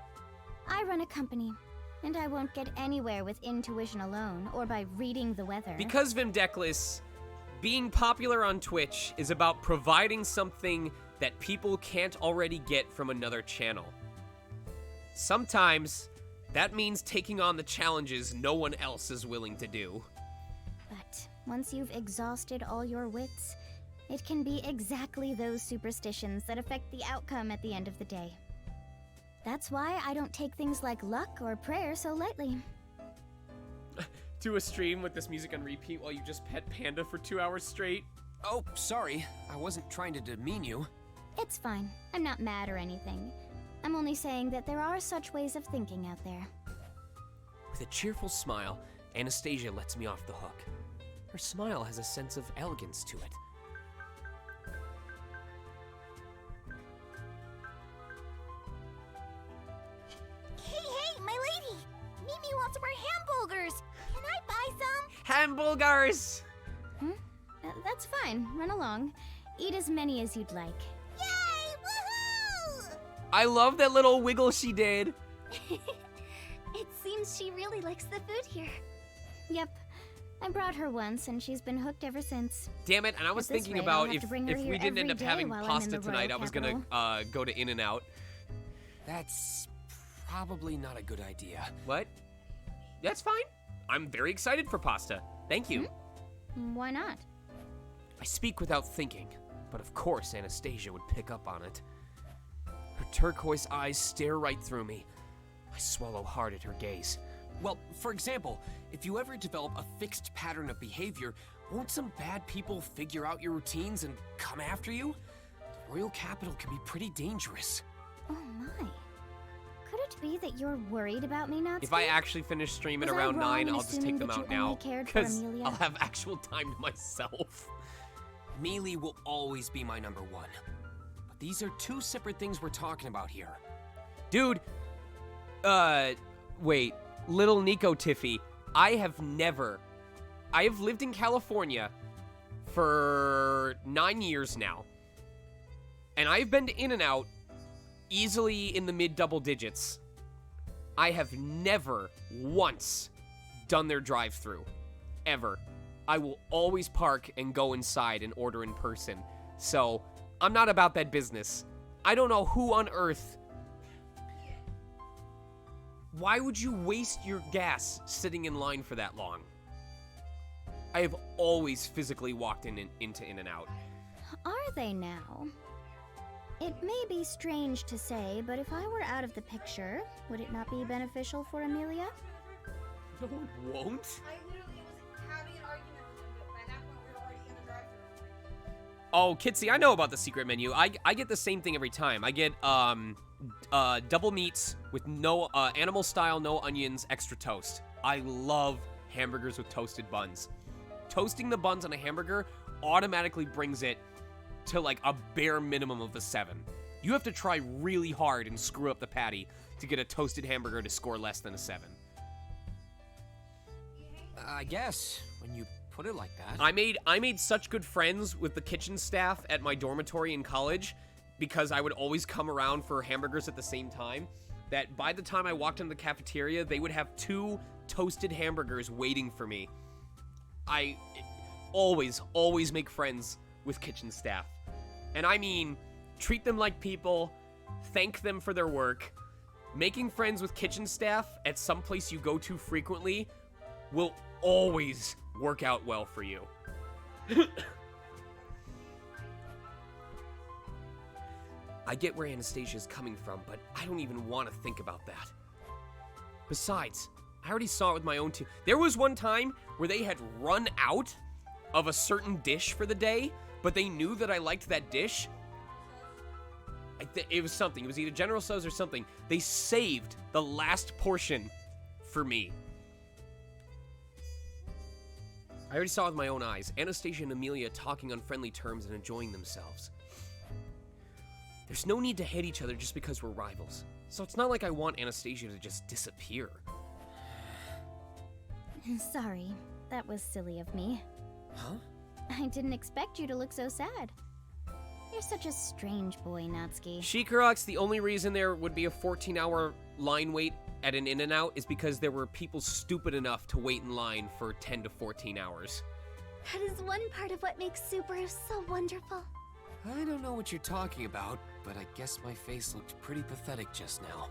I run a company, and I won't get anywhere with intuition alone or by reading the weather. Because Vimdeklis, being popular on Twitch is about providing something that people can't already get from another channel. Sometimes, that means taking on the challenges no one else is willing to do. But once you've exhausted all your wits, it can be exactly those superstitions that affect the outcome at the end of the day. That's why I don't take things like luck or prayer so lightly. Do a stream with this music on repeat while you just pet Panda for 2 hours straight? Oh, sorry. I wasn't trying to demean you. It's fine. I'm not mad or anything. I'm only saying that there are such ways of thinking out there. With a cheerful smile, Anastasia lets me off the hook. Her smile has a sense of elegance to it. Hey, my lady! Mimi wants some more hamburgers! Can I buy some? Hamburgers! That's fine. Run along. Eat as many as you'd like. Yay! Woohoo! I love that little wiggle she did. It seems she really likes the food here. Yep. I brought her once, and she's been hooked ever since. Damn it, and I was At this thinking rate, I'll about have to bring her if here we didn't end every up having day while I'm in pasta the tonight, I royal was gonna go to In-N-Out. That's probably not a good idea. What? That's fine. I'm very excited for pasta. Thank you. Why not? I speak without thinking, but of course Anastasia would pick up on it. Her turquoise eyes stare right through me. I swallow hard at her gaze. Well, for example, if you ever develop a fixed pattern of behavior, won't some bad people figure out your routines and come after you? The royal capital can be pretty dangerous. Oh my. Could it be that you're worried about me, Natsuki? If I actually finish streaming Was I around wrong 9, in I'll just assuming take them that you out only now, cared for because Amelia? I'll have actual time to myself. Mealy will always be my number one. But these are two separate things we're talking about here. Dude, wait, little Nico Tiffy, I have lived in California for 9 years now. And I've been to In-N-Out easily in the mid double digits. I have never once done their drive-thru. Ever. I will always park and go inside and order in person. So, I'm not about that business. I don't know who on earth... Why would you waste your gas sitting in line for that long? I have always physically walked into In-N-Out. Are they now? It may be strange to say, but if I were out of the picture, would it not be beneficial for Amelia? No, it won't. I literally was having an argument with him, but by that point we were already in the drive-thru. Oh, Kitsy, I know about the secret menu. I get the same thing every time. I get double meats with no animal style, no onions, extra toast. I love hamburgers with toasted buns. Toasting the buns on a hamburger automatically brings it to like a bare minimum of a 7. You have to try really hard and screw up the patty to get a toasted hamburger to score less than a 7. I guess, when you put it like that. I made such good friends with the kitchen staff at my dormitory in college because I would always come around for hamburgers at the same time that by the time I walked into the cafeteria, they would have 2 toasted hamburgers waiting for me. I always make friends with kitchen staff. And I mean, treat them like people, thank them for their work. Making friends with kitchen staff at some place you go to frequently will always work out well for you. I get where Anastasia's coming from, but I don't even want to think about that. Besides, I already saw it with my own two. There was one time where they had run out of a certain dish for the day, but they knew that I liked that dish. It was something. It was either General Tso's or something. They saved the last portion for me. I already saw it with my own eyes. Anastasia and Amelia talking on friendly terms and enjoying themselves. There's no need to hate each other just because we're rivals. So it's not like I want Anastasia to just disappear. Sorry, that was silly of me. Huh? I didn't expect you to look so sad. You're such a strange boy, Natsuki. Shikarax, the only reason there would be a 14-hour line wait at an In-N-Out is because there were people stupid enough to wait in line for 10 to 14 hours. That is one part of what makes Subaru so wonderful. I don't know what you're talking about, but I guess my face looked pretty pathetic just now.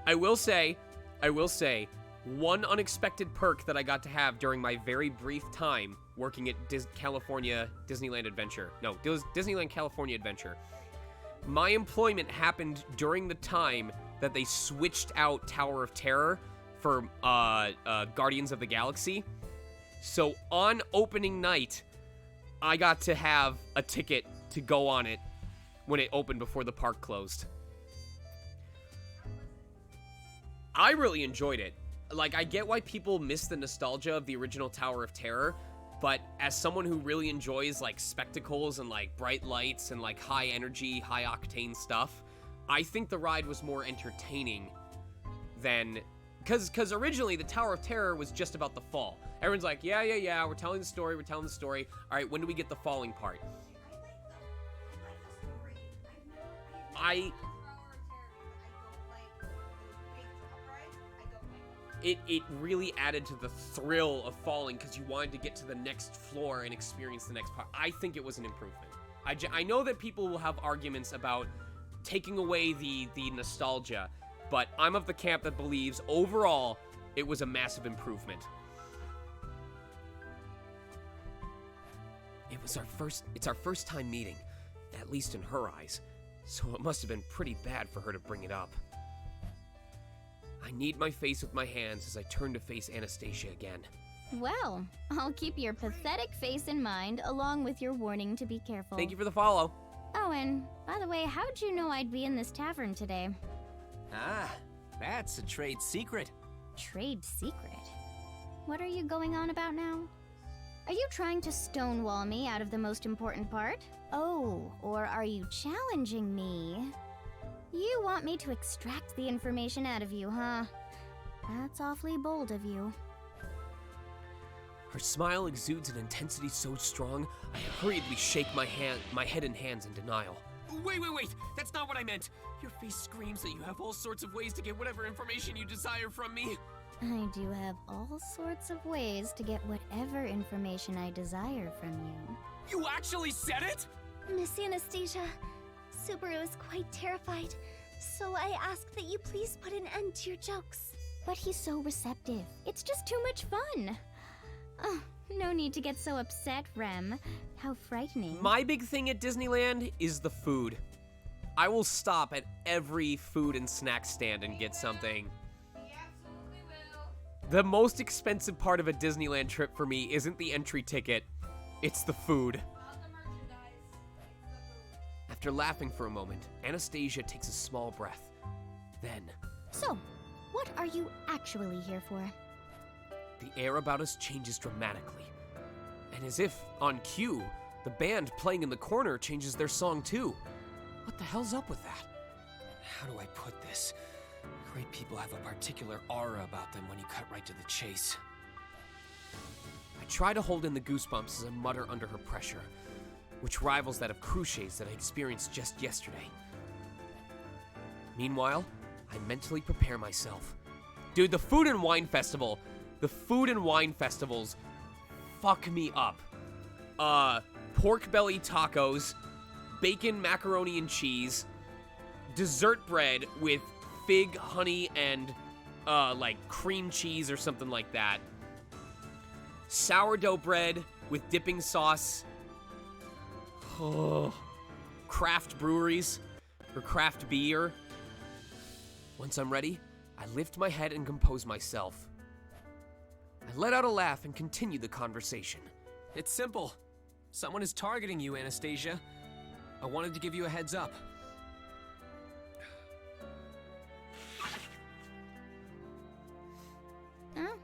I will say, one unexpected perk that I got to have during my very brief time working at Disneyland California Adventure. My employment happened during the time that they switched out Tower of Terror for Guardians of the Galaxy. So on opening night, I got to have a ticket to go on it when it opened before the park closed. I really enjoyed it. Like, I get why people miss the nostalgia of the original Tower of Terror, but as someone who really enjoys, like, spectacles and, like, bright lights and, like, high energy, high octane stuff, I think the ride was more entertaining than... Because originally, the Tower of Terror was just about the fall. Everyone's like, yeah, we're telling the story. All right, when do we get the falling part? It really added to the thrill of falling because you wanted to get to the next floor and experience the next part. I think it was an improvement. I know that people will have arguments about taking away the nostalgia, but I'm of the camp that believes overall it was a massive improvement. It's our first time meeting, at least in her eyes, so it must have been pretty bad for her to bring it up. I knead my face with my hands as I turn to face Anastasia again. Well, I'll keep your pathetic face in mind, along with your warning to be careful. Thank you for the follow. Oh, and by the way, how'd you know I'd be in this tavern today? Ah, that's a trade secret. Trade secret? What are you going on about now? Are you trying to stonewall me out of the most important part? Oh, or are you challenging me? You want me to extract the information out of you, huh? That's awfully bold of you. Her smile exudes an intensity so strong, I hurriedly shake my head and hands in denial. Wait! That's not what I meant! Your face screams that you have all sorts of ways to get whatever information you desire from me. I do have all sorts of ways to get whatever information I desire from you. You actually said it?! Miss Anastasia, Subaru is quite terrified, so I ask that you please put an end to your jokes. But he's so receptive. It's just too much fun. Oh, no need to get so upset, Rem. How frightening. My big thing at Disneyland is the food. I will stop at every food and snack stand and get something. The most expensive part of a Disneyland trip for me isn't the entry ticket, it's the food. After laughing for a moment, Anastasia takes a small breath. Then, So, what are you actually here for? the air about us changes dramatically. And as if on cue, the band playing in the corner changes their song too. What the hell's up with that? How do I put this? Great people have a particular aura about them when you cut right to the chase. I try to hold in the goosebumps as I mutter under her pressure, which rivals that of Crucia's that I experienced just yesterday. Meanwhile, I mentally prepare myself. Dude, the food and wine festivals fuck me up. Pork belly tacos, bacon macaroni and cheese, dessert bread with fig, honey, and like cream cheese or something like that. Sourdough bread with dipping sauce. Oh, craft breweries or craft beer. Once I'm ready, I lift my head and compose myself. I let out a laugh and continue the conversation. It's simple. Someone is targeting you, Anastasia. I wanted to give you a heads up. Huh?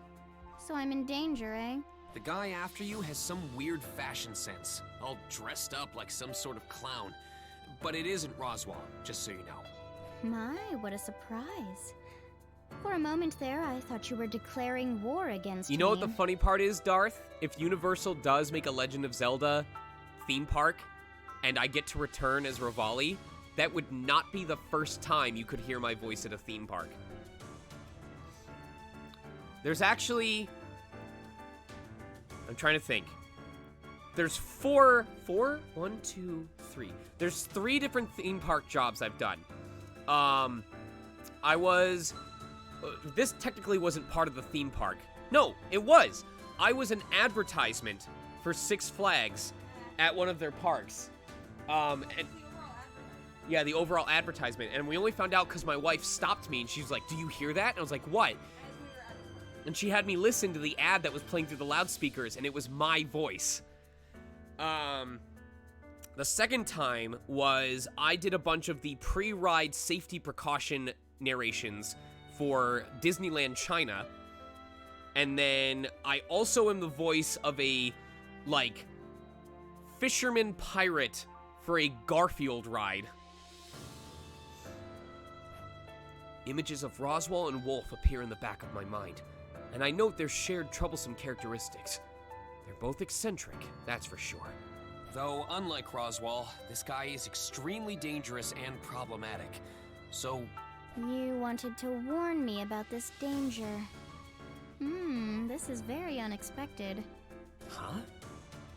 So I'm in danger, eh? The guy after you has some weird fashion sense, all dressed up like some sort of clown. But it isn't Roswell, just so you know. My, what a surprise. For a moment there, I thought you were declaring war against me. You know what the funny part is, Darth? If Universal does make a Legend of Zelda theme park, and I get to return as Revali, that would not be the first time you could hear my voice at a theme park. There's actually... I'm trying to think. There's four? One, two, three. There's 3 different theme park jobs I've done. I was... this technically wasn't part of the theme park. No, it was. I was an advertisement for Six Flags at one of their parks. And yeah, the overall advertisement. And we only found out because my wife stopped me and she was like, "Do you hear that?" And I was like, "What?" And she had me listen to the ad that was playing through the loudspeakers, and it was my voice. The second time was I did a bunch of the pre-ride safety precaution narrations for Disneyland China. And then I also am the voice of a, like, fisherman pirate for a Garfield ride. Images of Roswell and Wolf appear in the back of my mind, and I note their shared troublesome characteristics. They're both eccentric, that's for sure. Though, unlike Roswell, this guy is extremely dangerous and problematic. So... You wanted to warn me about this danger. This is very unexpected. Huh?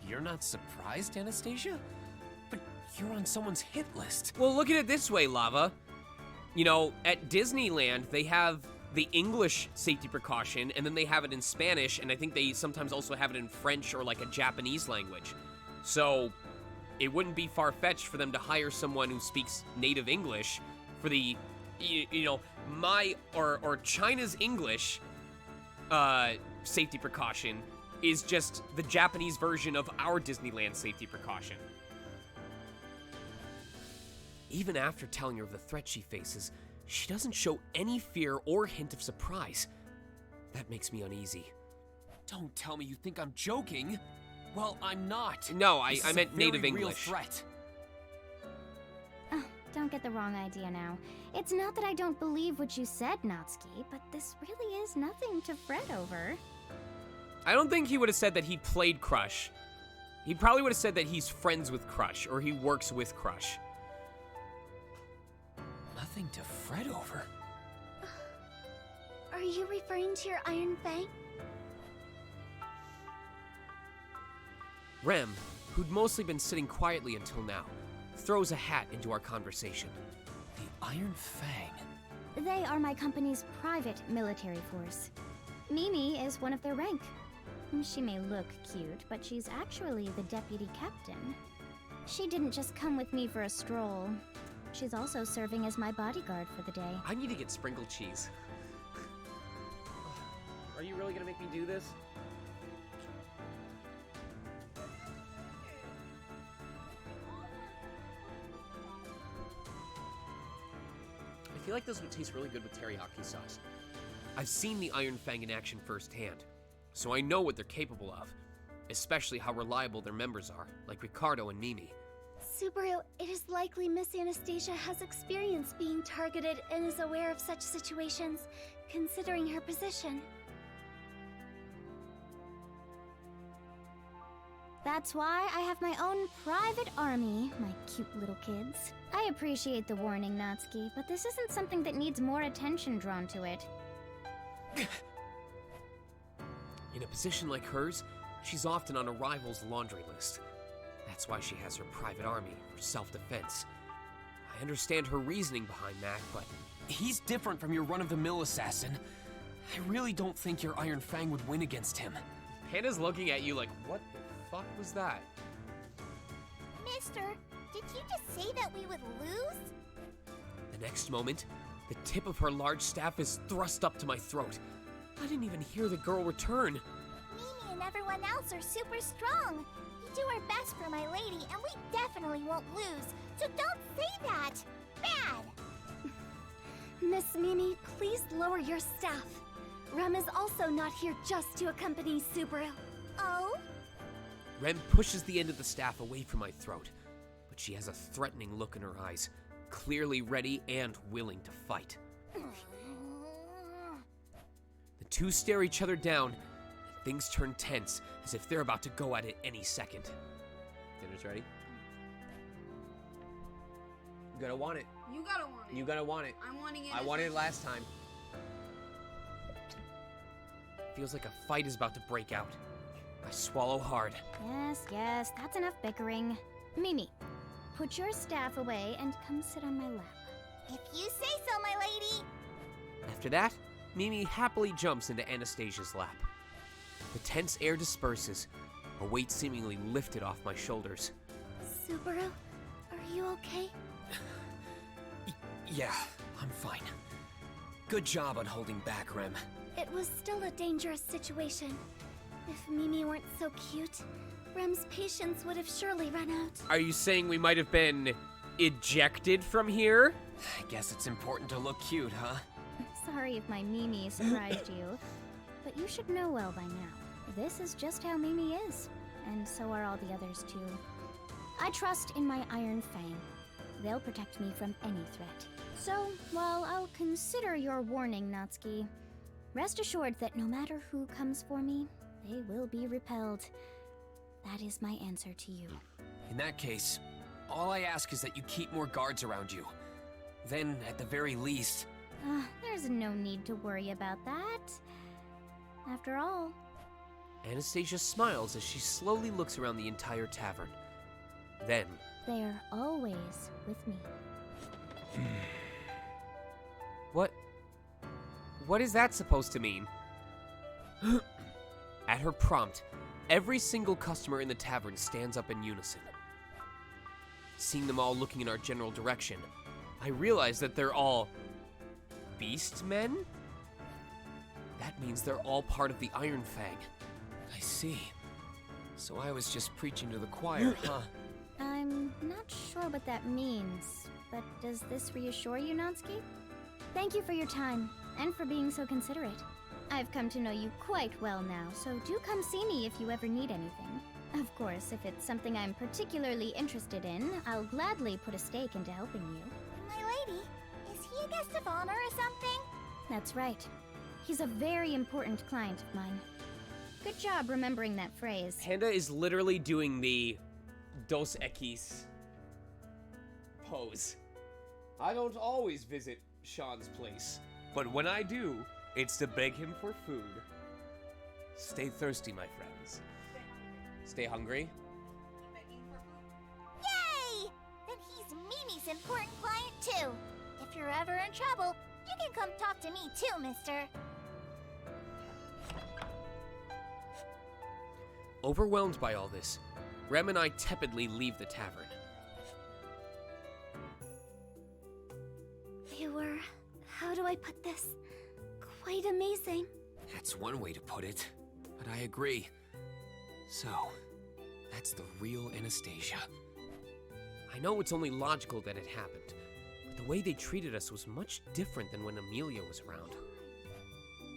You're not surprised, Anastasia? But you're on someone's hit list. Well, look at it this way, Lava. You know, at Disneyland, they have the English safety precaution, and then they have it in Spanish, and I think they sometimes also have it in French or like a Japanese language. So, it wouldn't be far-fetched for them to hire someone who speaks native English for the, you know, or China's English safety precaution is just the Japanese version of our Disneyland safety precaution. Even after telling her of the threat she faces, she doesn't show any fear or hint of surprise. That makes me uneasy. Don't tell me you think I'm joking. Well, I'm not. No, I meant native Real English. Threat. Oh, don't get the wrong idea now. It's not that I don't believe what you said, Natsuki, but this really is nothing to fret over. I don't think he would have said that he played Crush. He probably would have said that he's friends with Crush, or he works with Crush. Nothing to fret over. Are you referring to your Iron Fang? Rem, who'd mostly been sitting quietly until now, throws a hat into our conversation. The Iron Fang. They are my company's private military force. Mimi is one of their rank. She may look cute, but she's actually the deputy captain. She didn't just come with me for a stroll. She's also serving as my bodyguard for the day. I need to get sprinkled cheese. Are you really gonna make me do this? I feel like this would taste really good with teriyaki sauce. I've seen the Iron Fang in action firsthand, so I know what they're capable of, especially how reliable their members are, like Ricardo and Mimi. Subaru, it is likely Miss Anastasia has experience being targeted and is aware of such situations, considering her position. That's why I have my own private army, my cute little kids. I appreciate the warning, Natsuki, but this isn't something that needs more attention drawn to it. In a position like hers, she's often on a rival's laundry list. That's why she has her private army for self-defense. I understand her reasoning behind that, but... He's different from your run-of-the-mill assassin. I really don't think your Iron Fang would win against him. Panda's looking at you like, what the fuck was that? Mister, did you just say that we would lose? The next moment, the tip of her large staff is thrust up to my throat. I didn't even hear the girl return. Mimi and everyone else are super strong. We do our best for my lady, and we definitely won't lose. So don't say that. Bad. Miss Mimi, please lower your staff. Rem is also not here just to accompany Subaru. Oh? Rem pushes the end of the staff away from my throat, but she has a threatening look in her eyes, clearly ready and willing to fight. The two stare each other down, and things turn tense, as if they're about to go at it any second. Dinner's ready? You gotta want it. You gotta want it. You gotta want it. I'm wanting it. I wanted it last time. Feels like a fight is about to break out. I swallow hard. Yes, that's enough bickering. Mimi, put your staff away and come sit on my lap. If you say so, my lady. After that, Mimi happily jumps into Anastasia's lap. The tense air disperses, a weight seemingly lifted off my shoulders. Subaru, are you okay? Yeah, I'm fine. Good job on holding back, Rem. It was still a dangerous situation. If Mimi weren't so cute, Rem's patience would have surely run out. Are you saying we might have been ejected from here? I guess it's important to look cute, huh? Sorry if my Mimi surprised you, but you should know well by now. This is just how Mimi is, and so are all the others too. I trust in my Iron Fang. They'll protect me from any threat. So, while I'll consider your warning, Natsuki, rest assured that no matter who comes for me, they will be repelled. That is my answer to you. In that case, all I ask is that you keep more guards around you. Then, at the very least... There's no need to worry about that. After all... Anastasia smiles as she slowly looks around the entire tavern. Then... They're always with me. What is that supposed to mean? At her prompt, every single customer in the tavern stands up in unison. Seeing them all looking in our general direction, I realize that they're all... beast men? That means they're all part of the Iron Fang. I see. So I was just preaching to the choir, huh? I'm not sure what that means, but does this reassure you, Natsuki? Thank you for your time, and for being so considerate. I've come to know you quite well now, so do come see me if you ever need anything. Of course, if it's something I'm particularly interested in, I'll gladly put a stake into helping you. My lady, is he a guest of honor or something? That's right. He's a very important client of mine. Good job remembering that phrase. Panda is literally doing the Dos Equis pose. I don't always visit Sean's place, but when I do, it's to beg him for food. Stay thirsty, my friends. Stay hungry. Yay! Then he's Mimi's important client too. If you're ever in trouble, you can come talk to me too, mister. Overwhelmed by all this, Rem and I tepidly leave the tavern. They were, how do I put this? Quite amazing. That's one way to put it, but I agree. So, that's the real Anastasia. I know it's only logical that it happened, but the way they treated us was much different than when Amelia was around.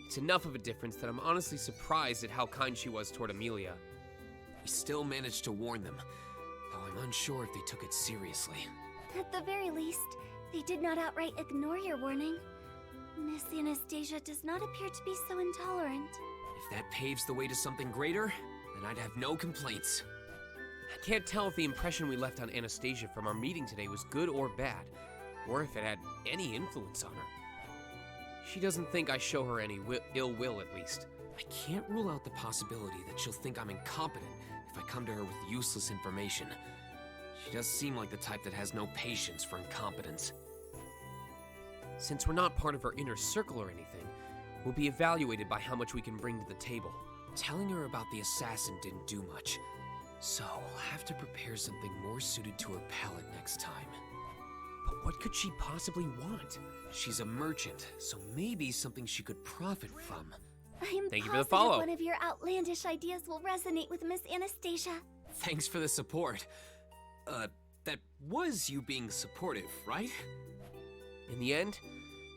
It's enough of a difference that I'm honestly surprised at how kind she was toward Amelia. We still managed to warn them, though I'm unsure if they took it seriously. At the very least, they did not outright ignore your warning. Miss Anastasia does not appear to be so intolerant. If that paves the way to something greater, then I'd have no complaints. I can't tell if the impression we left on Anastasia from our meeting today was good or bad, or if it had any influence on her. She doesn't think I show her any ill will, at least. I can't rule out the possibility that she'll think I'm incompetent if I come to her with useless information. She does seem like the type that has no patience for incompetence. Since we're not part of her inner circle or anything, we'll be evaluated by how much we can bring to the table. Telling her about the assassin didn't do much, so I'll have to prepare something more suited to her palate next time. But what could she possibly want? She's a merchant, so maybe something she could profit from. I'm Thank you for the positive follow. one of your outlandish ideas will resonate with Miss Anastasia. Thanks for the support. That was you being supportive, right? In the end,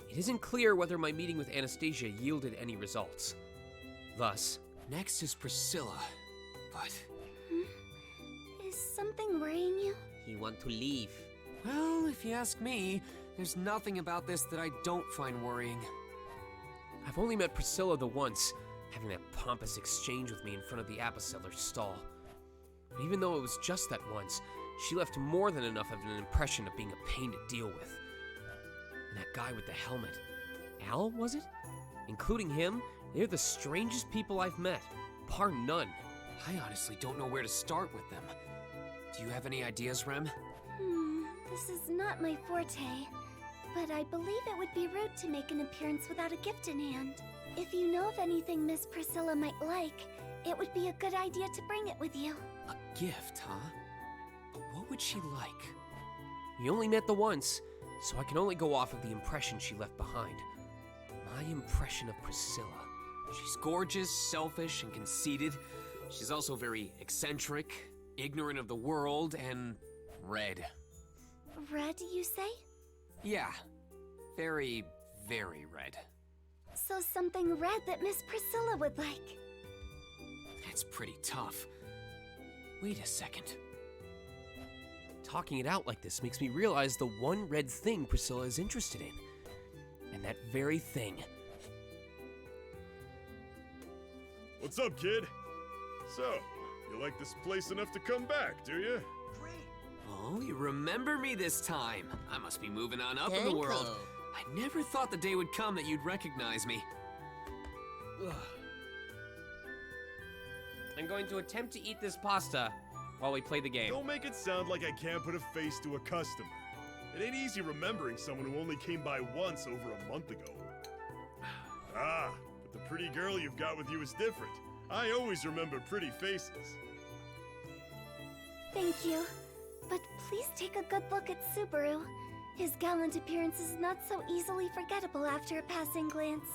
it isn't clear whether my meeting with Anastasia yielded any results. Thus, next is Priscilla, but... Is something worrying you? you want to leave. Well, if you ask me, there's nothing about this that I don't find worrying. I've only met Priscilla the once, having that pompous exchange with me in front of the apple seller's stall. But even though it was just that once, she left more than enough of an impression of being a pain to deal with. And that guy with the helmet, Al, was it? Including him, they're the strangest people I've met, bar none. I honestly don't know where to start with them. Do you have any ideas, Rem? This is not my forte, but I believe it would be rude to make an appearance without a gift in hand. If you know of anything Miss Priscilla might like, it would be a good idea to bring it with you. A gift, huh? But what would she like? We only met the once, so I can only go off of the impression she left behind. My impression of Priscilla. She's gorgeous, selfish, and conceited. She's also very eccentric, ignorant of the world, and red. Red, you say? Yeah, very, very red. So something red that Miss Priscilla would like. That's pretty tough. Wait a second. Talking it out like this makes me realize the one red thing Priscilla is interested in. And that very thing. What's up, kid? So, you like this place enough to come back, do you? Oh, you remember me this time. I must be moving on up in the world. I never thought the day would come that you'd recognize me. I'm going to attempt to eat this pasta while we play the game. Don't make it sound like I can't put a face to a customer. It ain't easy remembering someone who only came by once over a month ago. Ah, but the pretty girl you've got with you is different. I always remember pretty faces. Thank you. But please take a good look at Subaru. His gallant appearance is not so easily forgettable after a passing glance.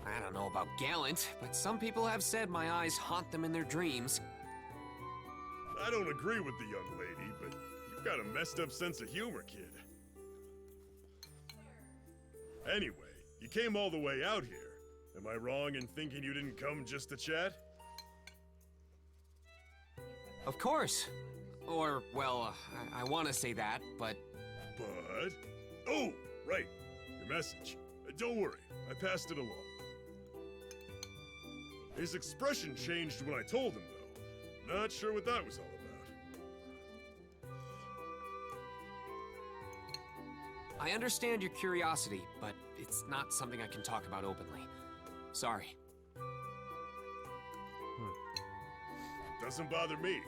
I don't know about gallant, but some people have said my eyes haunt them in their dreams. I don't agree with the young lady, but you've got a messed up sense of humor, kid. Anyway, you came all the way out here. Am I wrong in thinking you didn't come just to chat? Of course. Or, well, I want to say that, but... But? Oh, right. Your message. Don't worry. I passed it along. His expression changed when I told him, though. Not sure what that was all about. I understand your curiosity, but it's not something I can talk about openly. Sorry. Doesn't bother me.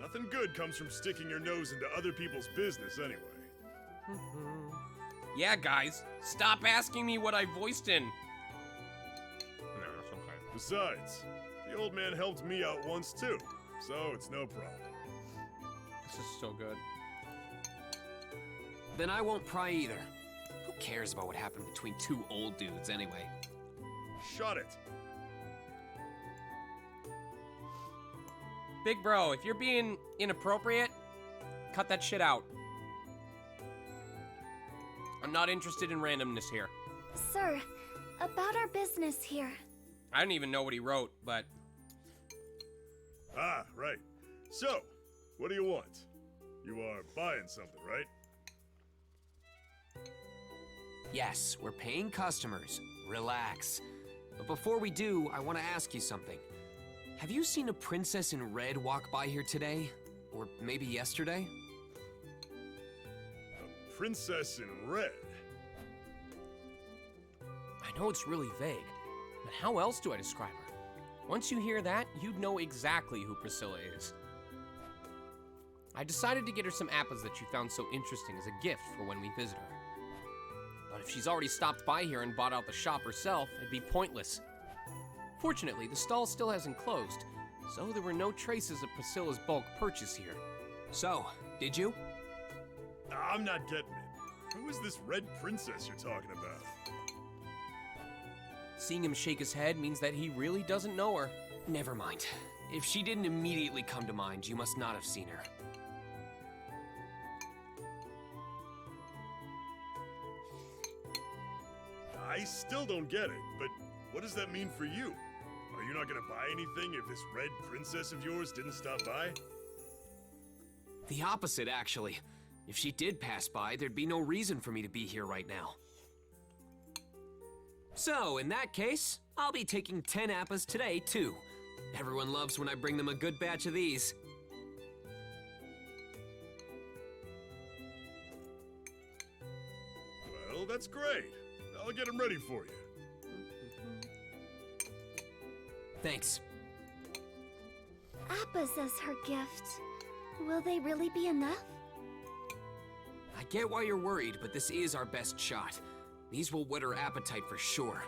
Nothing good comes from sticking your nose into other people's business anyway. Yeah, guys, stop asking me what I voiced in. No, it's okay. Besides, the old man helped me out once too, so it's no problem. This is so good. Then I won't pry either. Who cares about what happened between two old dudes anyway? Shut it. Big bro, if you're being inappropriate, cut that shit out. I'm not interested in randomness here. Sir, about our business here. I don't even know what he wrote, but... Ah, right. So, what do you want? You are buying something, right? Yes, we're paying customers. Relax. But before we do, I want to ask you something. Have you seen a princess in red walk by here today? Or maybe yesterday? A princess in red? I know it's really vague, but how else do I describe her? Once you hear that, you'd know exactly who Priscilla is. I decided to get her some apples that you found so interesting as a gift for when we visit her. But if she's already stopped by here and bought out the shop herself, it'd be pointless. Fortunately, the stall still hasn't closed, so there were no traces of Priscilla's bulk purchase here. So, did you? I'm not getting it. Who is this red princess you're talking about? Seeing him shake his head means that he really doesn't know her. Never mind. If she didn't immediately come to mind, you must not have seen her. I still don't get it, but what does that mean for you? Are you not gonna buy anything if this red princess of yours didn't stop by? The opposite, actually. If she did pass by, there'd be no reason for me to be here right now. So, in that case, I'll be taking 10 appas today, too. Everyone loves when I bring them a good batch of these. Well, that's great. I'll get them ready for you. Thanks. Appa's as her gift. Will they really be enough? I get why you're worried, but this is our best shot. These will whet her appetite for sure.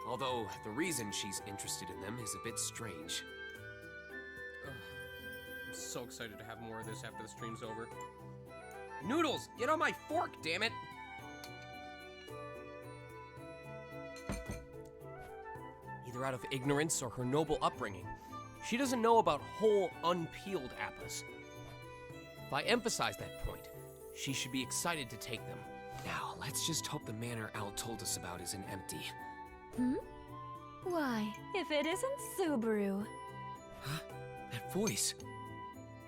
Although, the reason she's interested in them is a bit strange. Ugh. I'm so excited to have more of this after the stream's over. Noodles, get on my fork, damn it! Either out of ignorance or her noble upbringing, she doesn't know about whole, unpeeled appas. If I emphasize that point, she should be excited to take them. Now, let's just hope the manor Al told us about isn't empty. Hmm? Why, if it isn't Subaru. Huh? That voice.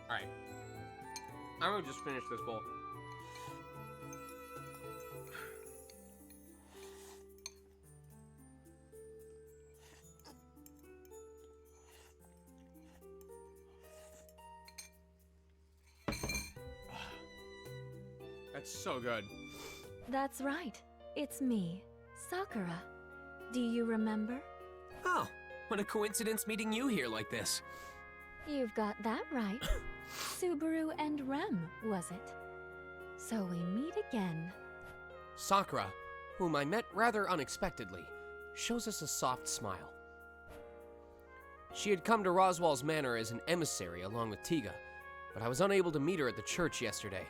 Alright. I'm gonna just finish this bowl. That's so good. That's right. It's me, Sakura. Do you remember? Oh, what a coincidence meeting you here like this. You've got that right. Subaru and Rem, was it? So we meet again. Sakura, whom I met rather unexpectedly, shows us a soft smile. She had come to Roswell's Manor as an emissary along with Tiga, but I was unable to meet her at the church yesterday.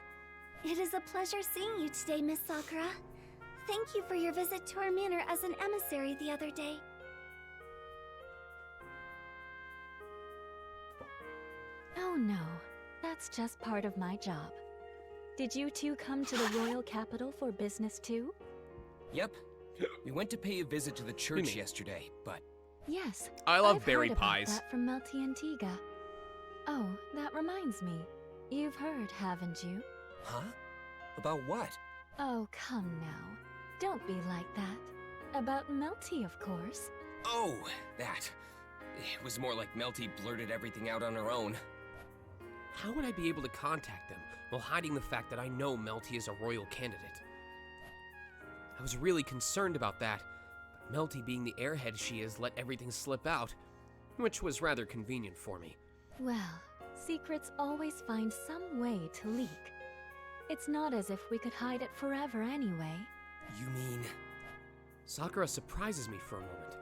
It is a pleasure seeing you today, Miss Sakura. Thank you for your visit to our manor as an emissary the other day. Oh no, that's just part of my job. Did you two come to the royal capital for business too? Yep. We went to pay a visit to the church yesterday, but... Yes. I love I've berry heard about pies. that from Melty and Tiga. Oh, that reminds me. You've heard, haven't you? Huh? About what? Oh, come now. Don't be like that. About Melty, of course. Oh, that. it was more like Melty blurted everything out on her own. How would I be able to contact them while hiding the fact that I know Melty is a royal candidate? I was really concerned about that, but Melty, being the airhead she is, let everything slip out, which was rather convenient for me. Well, secrets always find some way to leak. It's not as if we could hide it forever anyway. You mean... Sakura surprises me for a moment.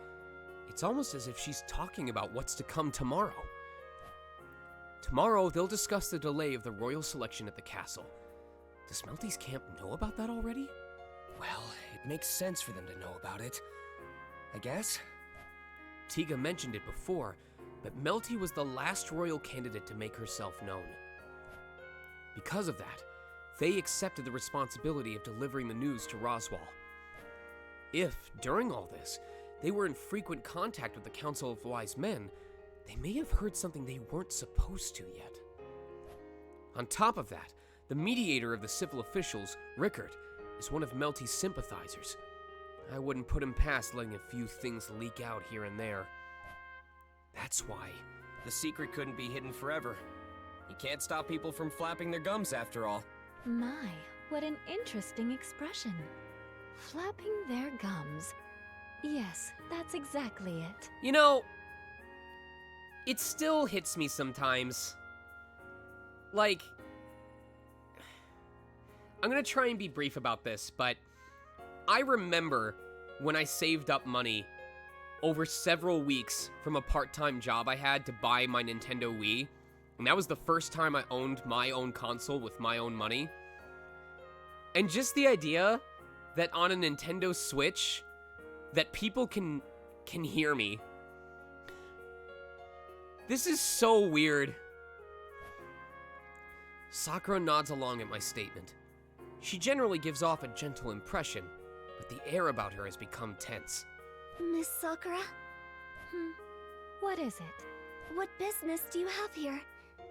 It's almost as if she's talking about what's to come tomorrow. Tomorrow, they'll discuss the delay of the royal selection at the castle. Does Melty's camp know about that already? Well, it makes sense for them to know about it, I guess. Tiga mentioned it before, but Melty was the last royal candidate to make herself known. Because of that, they accepted the responsibility of delivering the news to Roswell. If, during all this, they were in frequent contact with the Council of Wise Men, they may have heard something they weren't supposed to yet. On top of that, the mediator of the civil officials, Rickard, is one of Melty's sympathizers. I wouldn't put him past letting a few things leak out here and there. That's why. The secret couldn't be hidden forever. You can't stop people from flapping their gums after all. My, what an interesting expression. Flapping their gums. Yes, that's exactly it. You know, it still hits me sometimes. Like, I'm gonna try and be brief about this, but I remember when I saved up money over several weeks from a part-time job I had to buy my Nintendo Wii, and that was the first time I owned my own console with my own money. And just the idea that on a Nintendo Switch, that people can hear me. This is so weird. Sakura nods along at my statement. She generally gives off a gentle impression, but the air about her has become tense. Miss Sakura? What is it? What business do you have here?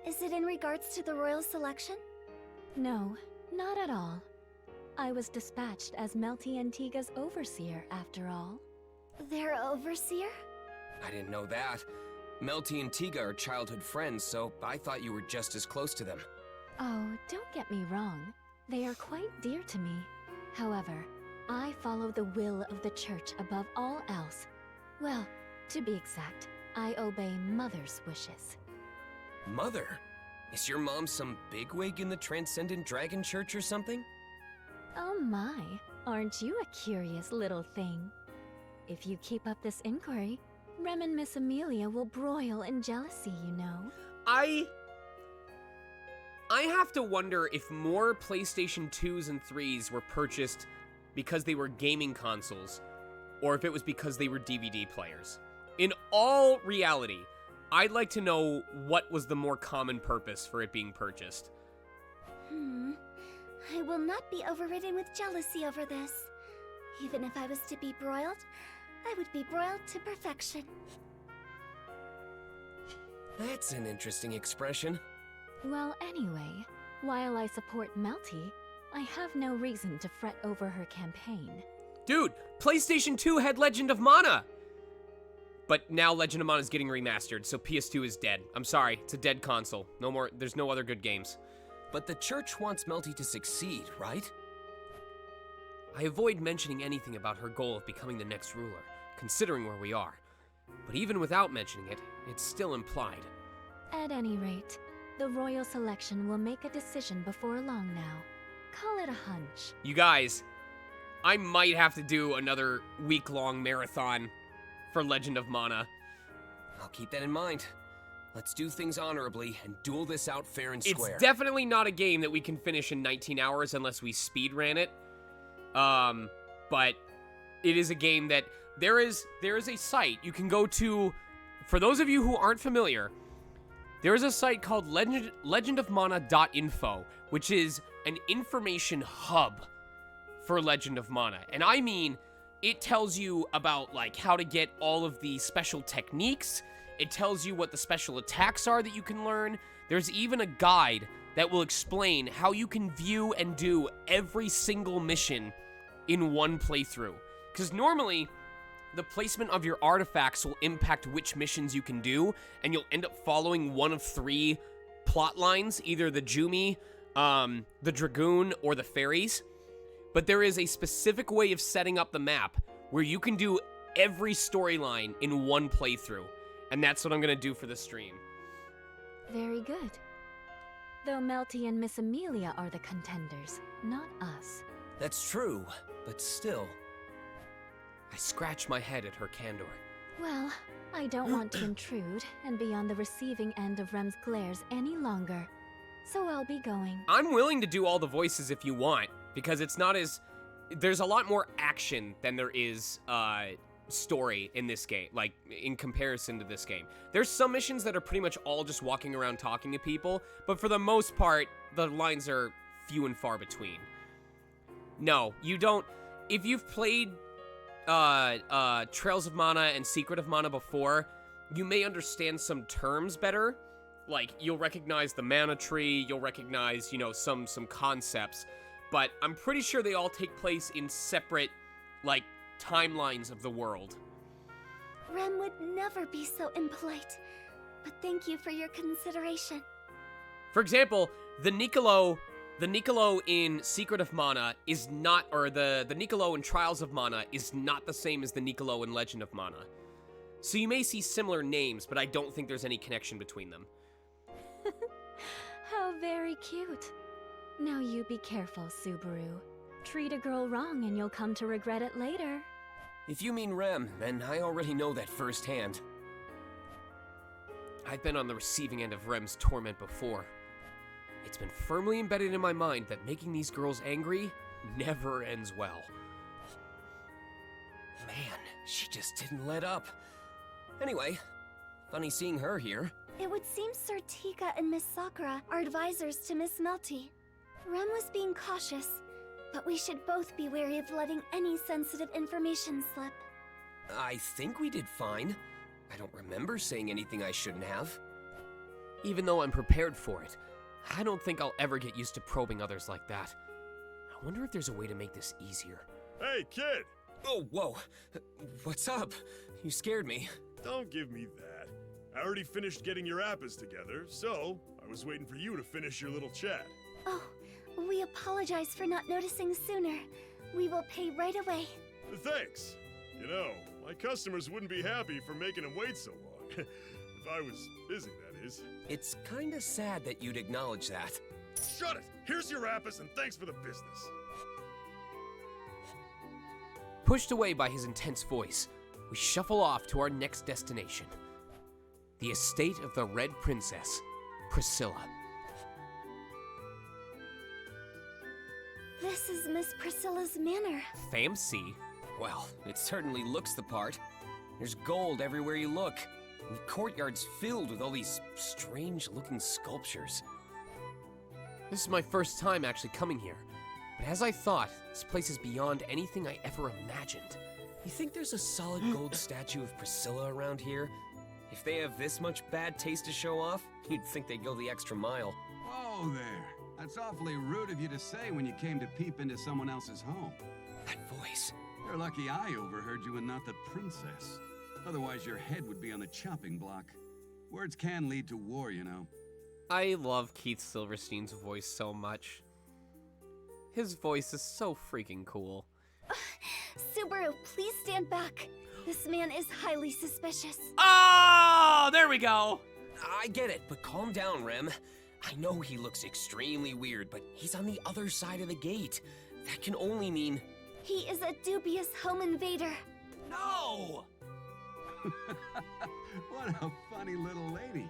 Is it in regards to the royal selection? No, not at all. I was dispatched as Melty and Tiga's overseer, after all. Their overseer? I didn't know that. Melty and Tiga are childhood friends, so I thought you were just as close to them. Oh, don't get me wrong. They are quite dear to me. However, I follow the will of the church above all else. Well, to be exact, I obey Mother's wishes. Mother? Is your mom some bigwig in the Transcendent Dragon Church or something? Oh my, aren't you a curious little thing? If you keep up this inquiry, Rem and Miss Amelia will broil in jealousy, you know. I have to wonder if more PlayStation 2s and 3s were purchased because they were gaming consoles, or if it was because they were DVD players. In all reality, I'd like to know what was the more common purpose for it being purchased. I will not be overridden with jealousy over this. Even if I was to be broiled, I would be broiled to perfection. That's an interesting expression. Well, anyway, while I support Melty, I have no reason to fret over her campaign. Dude, PlayStation 2 had Legend of Mana! But now Legend of Mana is getting remastered, so PS2 is dead. I'm sorry, it's a dead console. No more, there's no other good games. But the church wants Melty to succeed, right? I avoid mentioning anything about her goal of becoming the next ruler, considering where we are. But even without mentioning it, it's still implied. At any rate, the royal selection will make a decision before long now. Call it a hunch. You guys, I might have to do another week-long marathon for Legend of Mana. I'll keep that in mind. Let's do things honorably and duel this out fair and square. It's definitely not a game that we can finish in 19 hours unless we speed ran it. But it is a game that there is a site you can go to. For those of you who aren't familiar, there is a site called legendofmana.info, which is an information hub for Legend of Mana. And I mean, it tells you about like how to get all of the special techniques. It tells you what the special attacks are that you can learn. There's even a guide that will explain how you can view and do every single mission in one playthrough. Because normally, the placement of your artifacts will impact which missions you can do, and you'll end up following one of 3 plot lines, either the Jumi, the Dragoon, or the Fairies. But there is a specific way of setting up the map where you can do every storyline in one playthrough, and that's what I'm gonna do for the stream. Very good. Though Melty and Miss Amelia are the contenders, not us. That's true, but still. I scratch my head at her candor. Well, I don't want to intrude and be on the receiving end of Rem's glares any longer, so I'll be going. I'm willing to do all the voices if you want, because it's not as... There's a lot more action than there is story in this game, like, in comparison to this game. There's some missions that are pretty much all just walking around talking to people, but for the most part, the lines are few and far between. No, you don't... If you've played Trails of Mana and Secret of Mana before, you may understand some terms better. Like, you'll recognize the mana tree, you'll recognize, you know, some concepts, but I'm pretty sure they all take place in separate, like, timelines of the world. Rem would never be so impolite, but thank you for your consideration. For example, the Niccolo in Secret of Mana is not, or the Niccolo in Trials of Mana is not the same as the Niccolo in Legend of Mana. So you may see similar names, but I don't think there's any connection between them. How very cute. Now you be careful, Subaru. Treat a girl wrong and you'll come to regret it later. If you mean Rem, then I already know that firsthand. I've been on the receiving end of Rem's torment before. It's been firmly embedded in my mind that making these girls angry never ends well. Man, she just didn't let up. Anyway, funny seeing her here. It would seem Sir Tika and Miss Sakura are advisors to Miss Melty. Rem was being cautious, but we should both be wary of letting any sensitive information slip. I think we did fine. I don't remember saying anything I shouldn't have. Even though I'm prepared for it, I don't think I'll ever get used to probing others like that. I wonder if there's a way to make this easier. Hey, kid! Oh, whoa. What's up? You scared me. Don't give me that. I already finished getting your appas together, so I was waiting for you to finish your little chat. Oh, we apologize for not noticing sooner. We will pay right away. Thanks. You know, my customers wouldn't be happy for making them wait so long. If I was busy, that is. It's kinda sad that you'd acknowledge that. Shut it! Here's your appas and thanks for the business. Pushed away by his intense voice, we shuffle off to our next destination. The estate of the Red Princess, Priscilla. This is Miss Priscilla's manor. Fancy. Well, it certainly looks the part. There's gold everywhere you look. And the courtyard's filled with all these strange-looking sculptures. This is my first time actually coming here. But as I thought, this place is beyond anything I ever imagined. You think there's a solid gold statue of Priscilla around here? If they have this much bad taste to show off, you'd think they'd go the extra mile. Whoa there. That's awfully rude of you to say when you came to peep into someone else's home. That voice. You're lucky I overheard you and not the princess. Otherwise your head would be on the chopping block. Words can lead to war, you know. I love Keith Silverstein's voice so much. His voice is so freaking cool. Subaru, please stand back. This man is highly suspicious. Oh, there we go. I get it, but calm down, Rem. I know he looks extremely weird, but he's on the other side of the gate. That can only mean... He is a dubious home invader. No! What a funny little lady.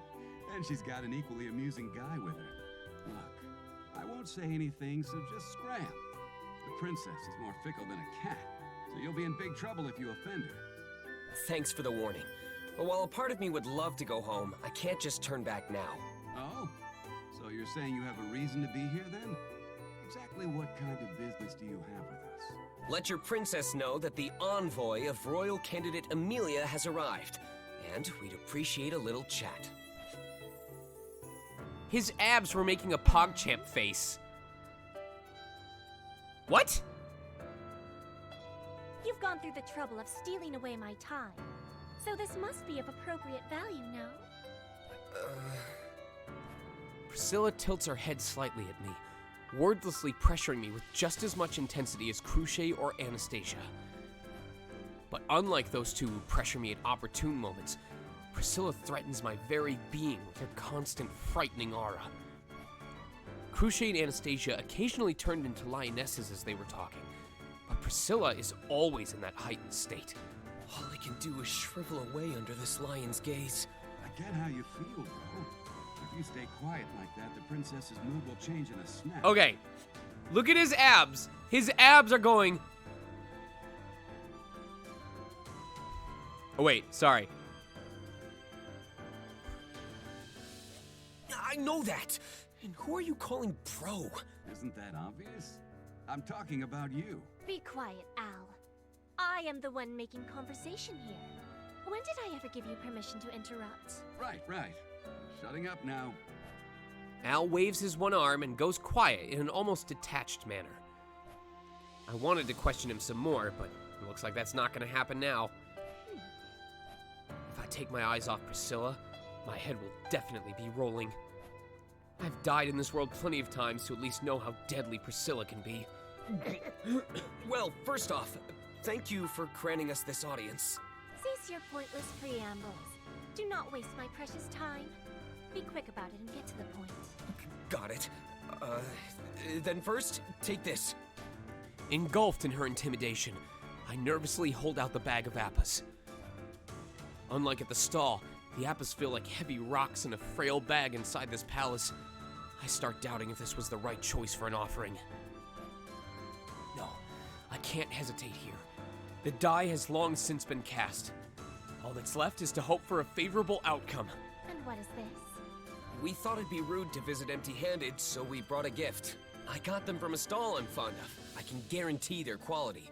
And she's got an equally amusing guy with her. Look, I won't say anything, so just scram. The princess is more fickle than a cat, so you'll be in big trouble if you offend her. Thanks for the warning. But while a part of me would love to go home, I can't just turn back now. Oh? So you're saying you have a reason to be here then? Exactly what kind of business do you have with us? Let your princess know that the envoy of royal candidate Amelia has arrived, and we'd appreciate a little chat. His abs were making a PogChamp face. What? You You've gone through the trouble of stealing away my time. So this must be of appropriate value, no? Priscilla tilts her head slightly at me, wordlessly pressuring me with just as much intensity as Cruciate or Anastasia. But unlike those two who pressure me at opportune moments, Priscilla threatens my very being with her constant frightening aura. Cruciate and Anastasia occasionally turned into lionesses as they were talking, but Priscilla is always in that heightened state. All I can do is shrivel away under this lion's gaze. I get how you feel, bro. If you stay quiet like that, the princess's mood will change in a snap. Okay, look at his abs. His abs are going... Oh wait, sorry. I know that! And who are you calling bro? Isn't that obvious? I'm talking about you. Be quiet, Al. I am the one making conversation here. When did I ever give you permission to interrupt? Right. Shutting up now. Al waves his one arm and goes quiet in an almost detached manner. I wanted to question him some more, but it looks like that's not going to happen now. If I take my eyes off Priscilla, my head will definitely be rolling. I've died in this world plenty of times to at least know how deadly Priscilla can be. Well, first off, thank you for granting us this audience. Cease your pointless preambles. Do not waste my precious time. Be quick about it and get to the point. Got it. Then first, take this. Engulfed in her intimidation, I nervously hold out the bag of appas. Unlike at the stall, the appas feel like heavy rocks in a frail bag inside this palace. I start doubting if this was the right choice for an offering. No, I can't hesitate here. The die has long since been cast. All that's left is to hope for a favorable outcome. And what is this? We thought it'd be rude to visit empty-handed, so we brought a gift. I got them from a stall I'm fond of. I can guarantee their quality.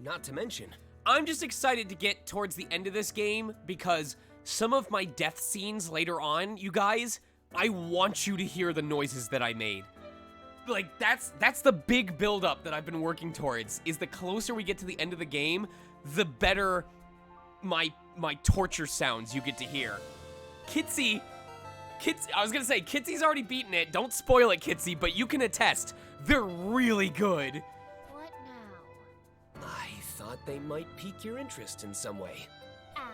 Not to mention... I'm just excited to get towards the end of this game because some of my death scenes later on, you guys, I want you to hear the noises that I made. Like, that's the big build-up that I've been working towards, is the closer we get to the end of the game, the better my torture sounds you get to hear. Kitsy, I was gonna say, Kitsy's already beaten it. Don't spoil it, Kitsy, but you can attest. They're really good. What now? I thought they might pique your interest in some way. Al?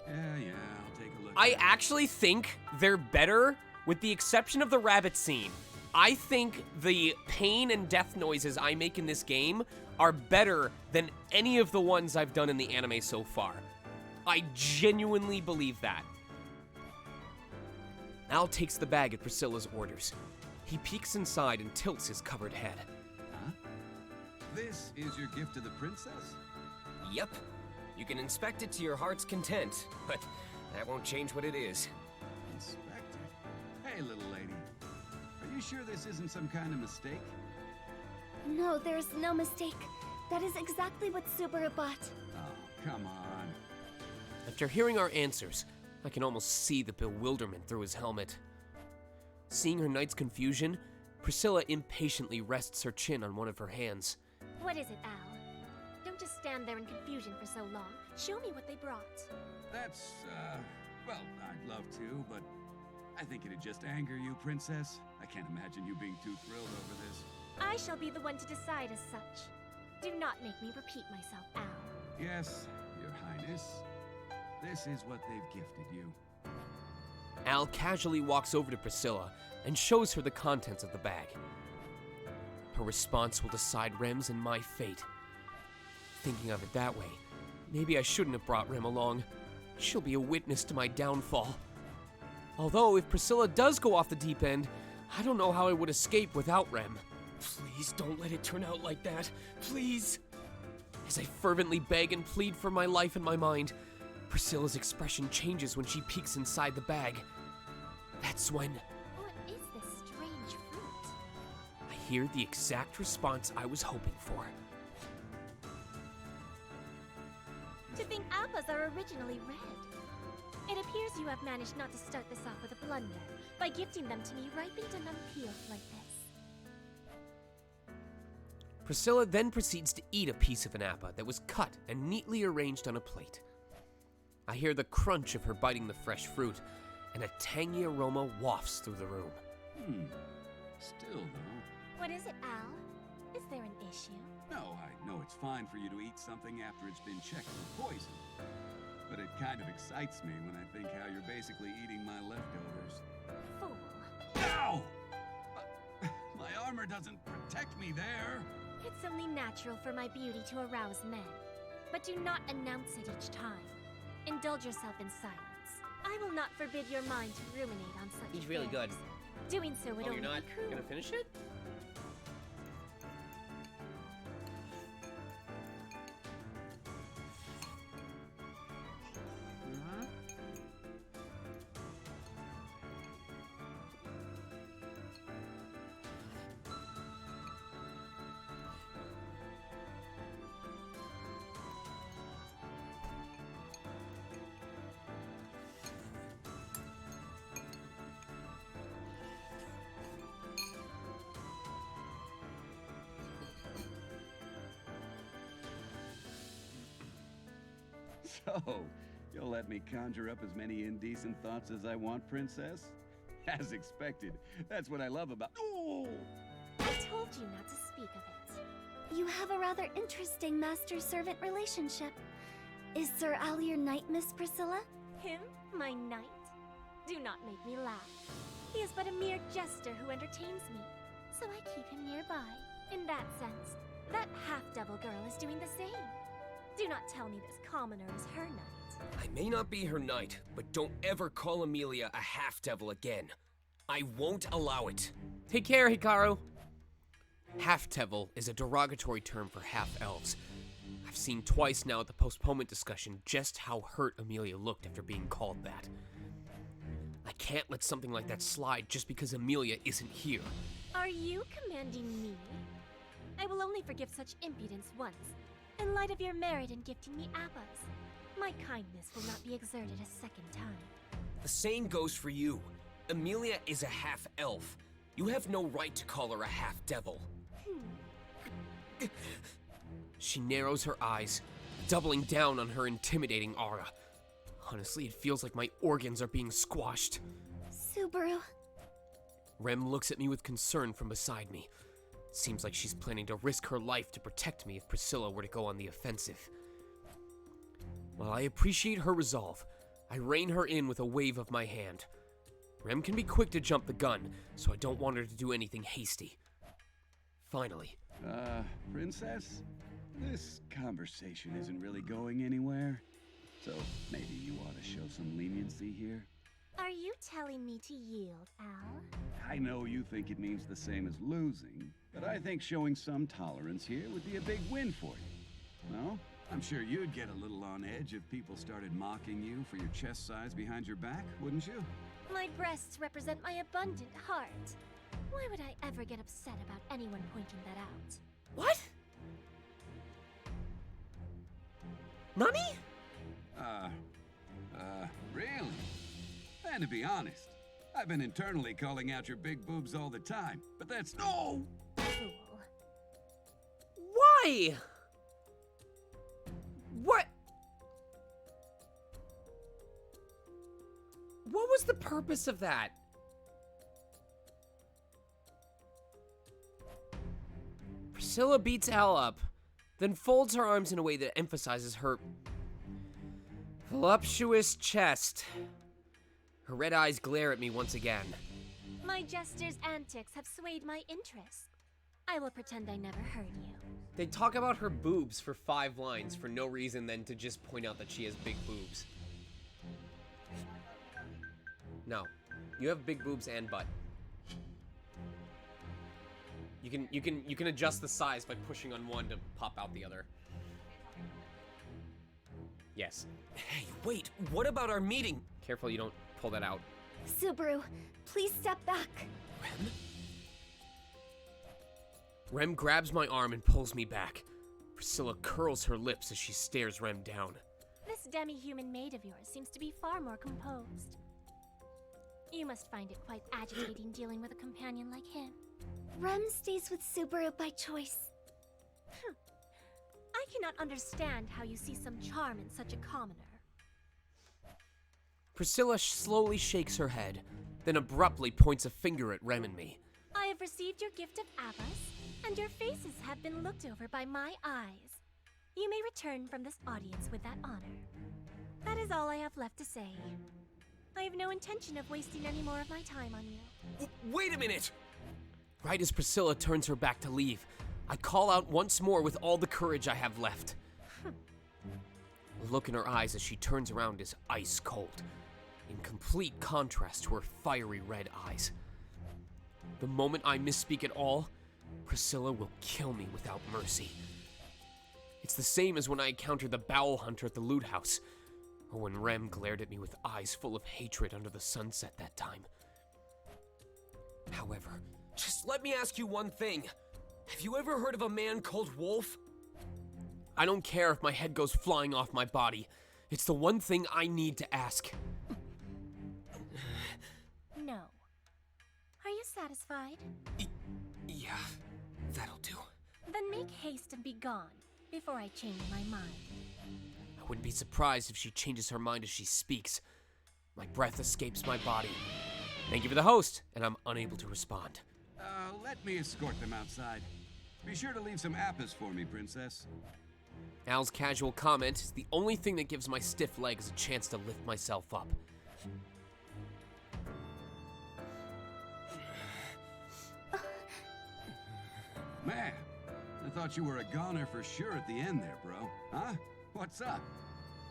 Yeah, I'll take a look. I actually think they're better, with the exception of the rabbit scene. I think the pain and death noises I make in this game are better than any of the ones I've done in the anime so far. I genuinely believe that. Al takes the bag at Priscilla's orders. He peeks inside and tilts his covered head. Huh? This is your gift to the princess? Yep. You can inspect it to your heart's content, but that won't change what it is. Inspect it? Hey, little lady. Are you sure this isn't some kind of mistake? No, there's no mistake. That is exactly what Subaru bought. Oh, come on. After hearing our answers, I can almost see the bewilderment through his helmet. Seeing her knight's confusion, Priscilla impatiently rests her chin on one of her hands. What is it, Al? Don't just stand there in confusion for so long. Show me what they brought. That's, well, I'd love to, but I think it'd just anger you, princess. I can't imagine you being too thrilled over this. I shall be the one to decide as such. Do not make me repeat myself, Al. Yes, your highness. This is what they've gifted you. Al casually walks over to Priscilla and shows her the contents of the bag. Her response will decide Rem's and my fate. Thinking of it that way, maybe I shouldn't have brought Rem along. She'll be a witness to my downfall. Although, if Priscilla does go off the deep end, I don't know how I would escape without Rem. Please don't let it turn out like that. Please. As I fervently beg and plead for my life and my mind, Priscilla's expression changes when she peeks inside the bag. That's when What is this strange fruit? I hear the exact response I was hoping for. To think appas are originally red. It appears you have managed not to start this off with a blunder by gifting them to me ripened and unpeeled like this. Priscilla then proceeds to eat a piece of an apple that was cut and neatly arranged on a plate. I hear the crunch of her biting the fresh fruit, and a tangy aroma wafts through the room. Still, though. What is it, Al? Is there an issue? No, I know it's fine for you to eat something after it's been checked for poison. But it kind of excites me when I think how you're basically eating my leftovers. Fool. Ow! My armor doesn't protect me there. It's only natural for my beauty to arouse men. But do not announce it each time. Indulge yourself in silence. I will not forbid your mind to ruminate on such He's really good. affairs. Doing so would Oh, only you're not be cruel. gonna finish it? So, you'll let me conjure up as many indecent thoughts as I want, Princess? As expected. That's what I love about— Oh! I told you not to speak of it. You have a rather interesting master-servant relationship. Is Sir Al your knight, Miss Priscilla? Him? My knight? Do not make me laugh. He is but a mere jester who entertains me, so I keep him nearby. In that sense, that half-devil girl is doing the same. Do not tell me this commoner is her knight. I may not be her knight, but don't ever call Amelia a half-devil again. I won't allow it. Take care, Hikaru. Half-devil is a derogatory term for half-elves. I've seen twice now at the postponement discussion just how hurt Amelia looked after being called that. I can't let something like that slide just because Amelia isn't here. Are you commanding me? I will only forgive such impudence once, in light of your merit in gifting me apples. My kindness will not be exerted a second time. The same goes for you. Amelia is a half-elf. You have no right to call her a half-devil. She narrows her eyes, doubling down on her intimidating aura. Honestly, it feels like my organs are being squashed. Subaru. Rem looks at me with concern from beside me. Seems like she's planning to risk her life to protect me if Priscilla were to go on the offensive. While I appreciate her resolve, I rein her in with a wave of my hand. Rem can be quick to jump the gun, so I don't want her to do anything hasty. Finally. Princess? This conversation isn't really going anywhere. So maybe you ought to show some leniency here. Are you telling me to yield, Al? I know you think it means the same as losing, but I think showing some tolerance here would be a big win for you. No? I'm sure you'd get a little on edge if people started mocking you for your chest size behind your back, wouldn't you? My breasts represent my abundant heart. Why would I ever get upset about anyone pointing that out? What? Nani? Really? And to be honest, I've been internally calling out your big boobs all the time, but that's— No! Fool. Why? What? What was the purpose of that? Priscilla beats Al up, then folds her arms in a way that emphasizes her voluptuous chest. Her red eyes glare at me once again. My jester's antics have swayed my interest. I will pretend I never heard you. They talk about her boobs for 5 lines for no reason than to just point out that she has big boobs. No, you have big boobs and butt. You can adjust the size by pushing on one to pop out the other. Yes. Hey, wait, what about our meeting? Careful you don't pull that out. Subaru, please step back. Rem? Rem grabs my arm and pulls me back. Priscilla curls her lips as she stares Rem down. This demi-human maid of yours seems to be far more composed. You must find it quite agitating dealing with a companion like him. Rem stays with Subaru by choice. I cannot understand how you see some charm in such a commoner. Priscilla slowly shakes her head, then abruptly points a finger at Rem and me. I have received your gift of Abbas, and your faces have been looked over by my eyes. You may return from this audience with that honor. That is all I have left to say. I have no intention of wasting any more of my time on you. Wait a minute! Right as Priscilla turns her back to leave, I call out once more with all the courage I have left. The look in her eyes as she turns around is ice cold, in complete contrast to her fiery red eyes. The moment I misspeak at all, Priscilla will kill me without mercy. It's the same as when I encountered the Bowel Hunter at the loot house, or when Rem glared at me with eyes full of hatred under the sunset that time. However, just let me ask you one thing. Have you ever heard of a man called Wolf? I don't care if my head goes flying off my body. It's the one thing I need to ask. No. Are you satisfied? Yeah, that'll do. Then make haste and be gone, before I change my mind. I wouldn't be surprised if she changes her mind as she speaks. My breath escapes my body. Thank you for the host, and I'm unable to respond. Let me escort them outside. Be sure to leave some apples for me, Princess. Al's casual comment is the only thing that gives my stiff legs a chance to lift myself up. Man, I thought you were a goner for sure at the end there, bro. Huh? What's up?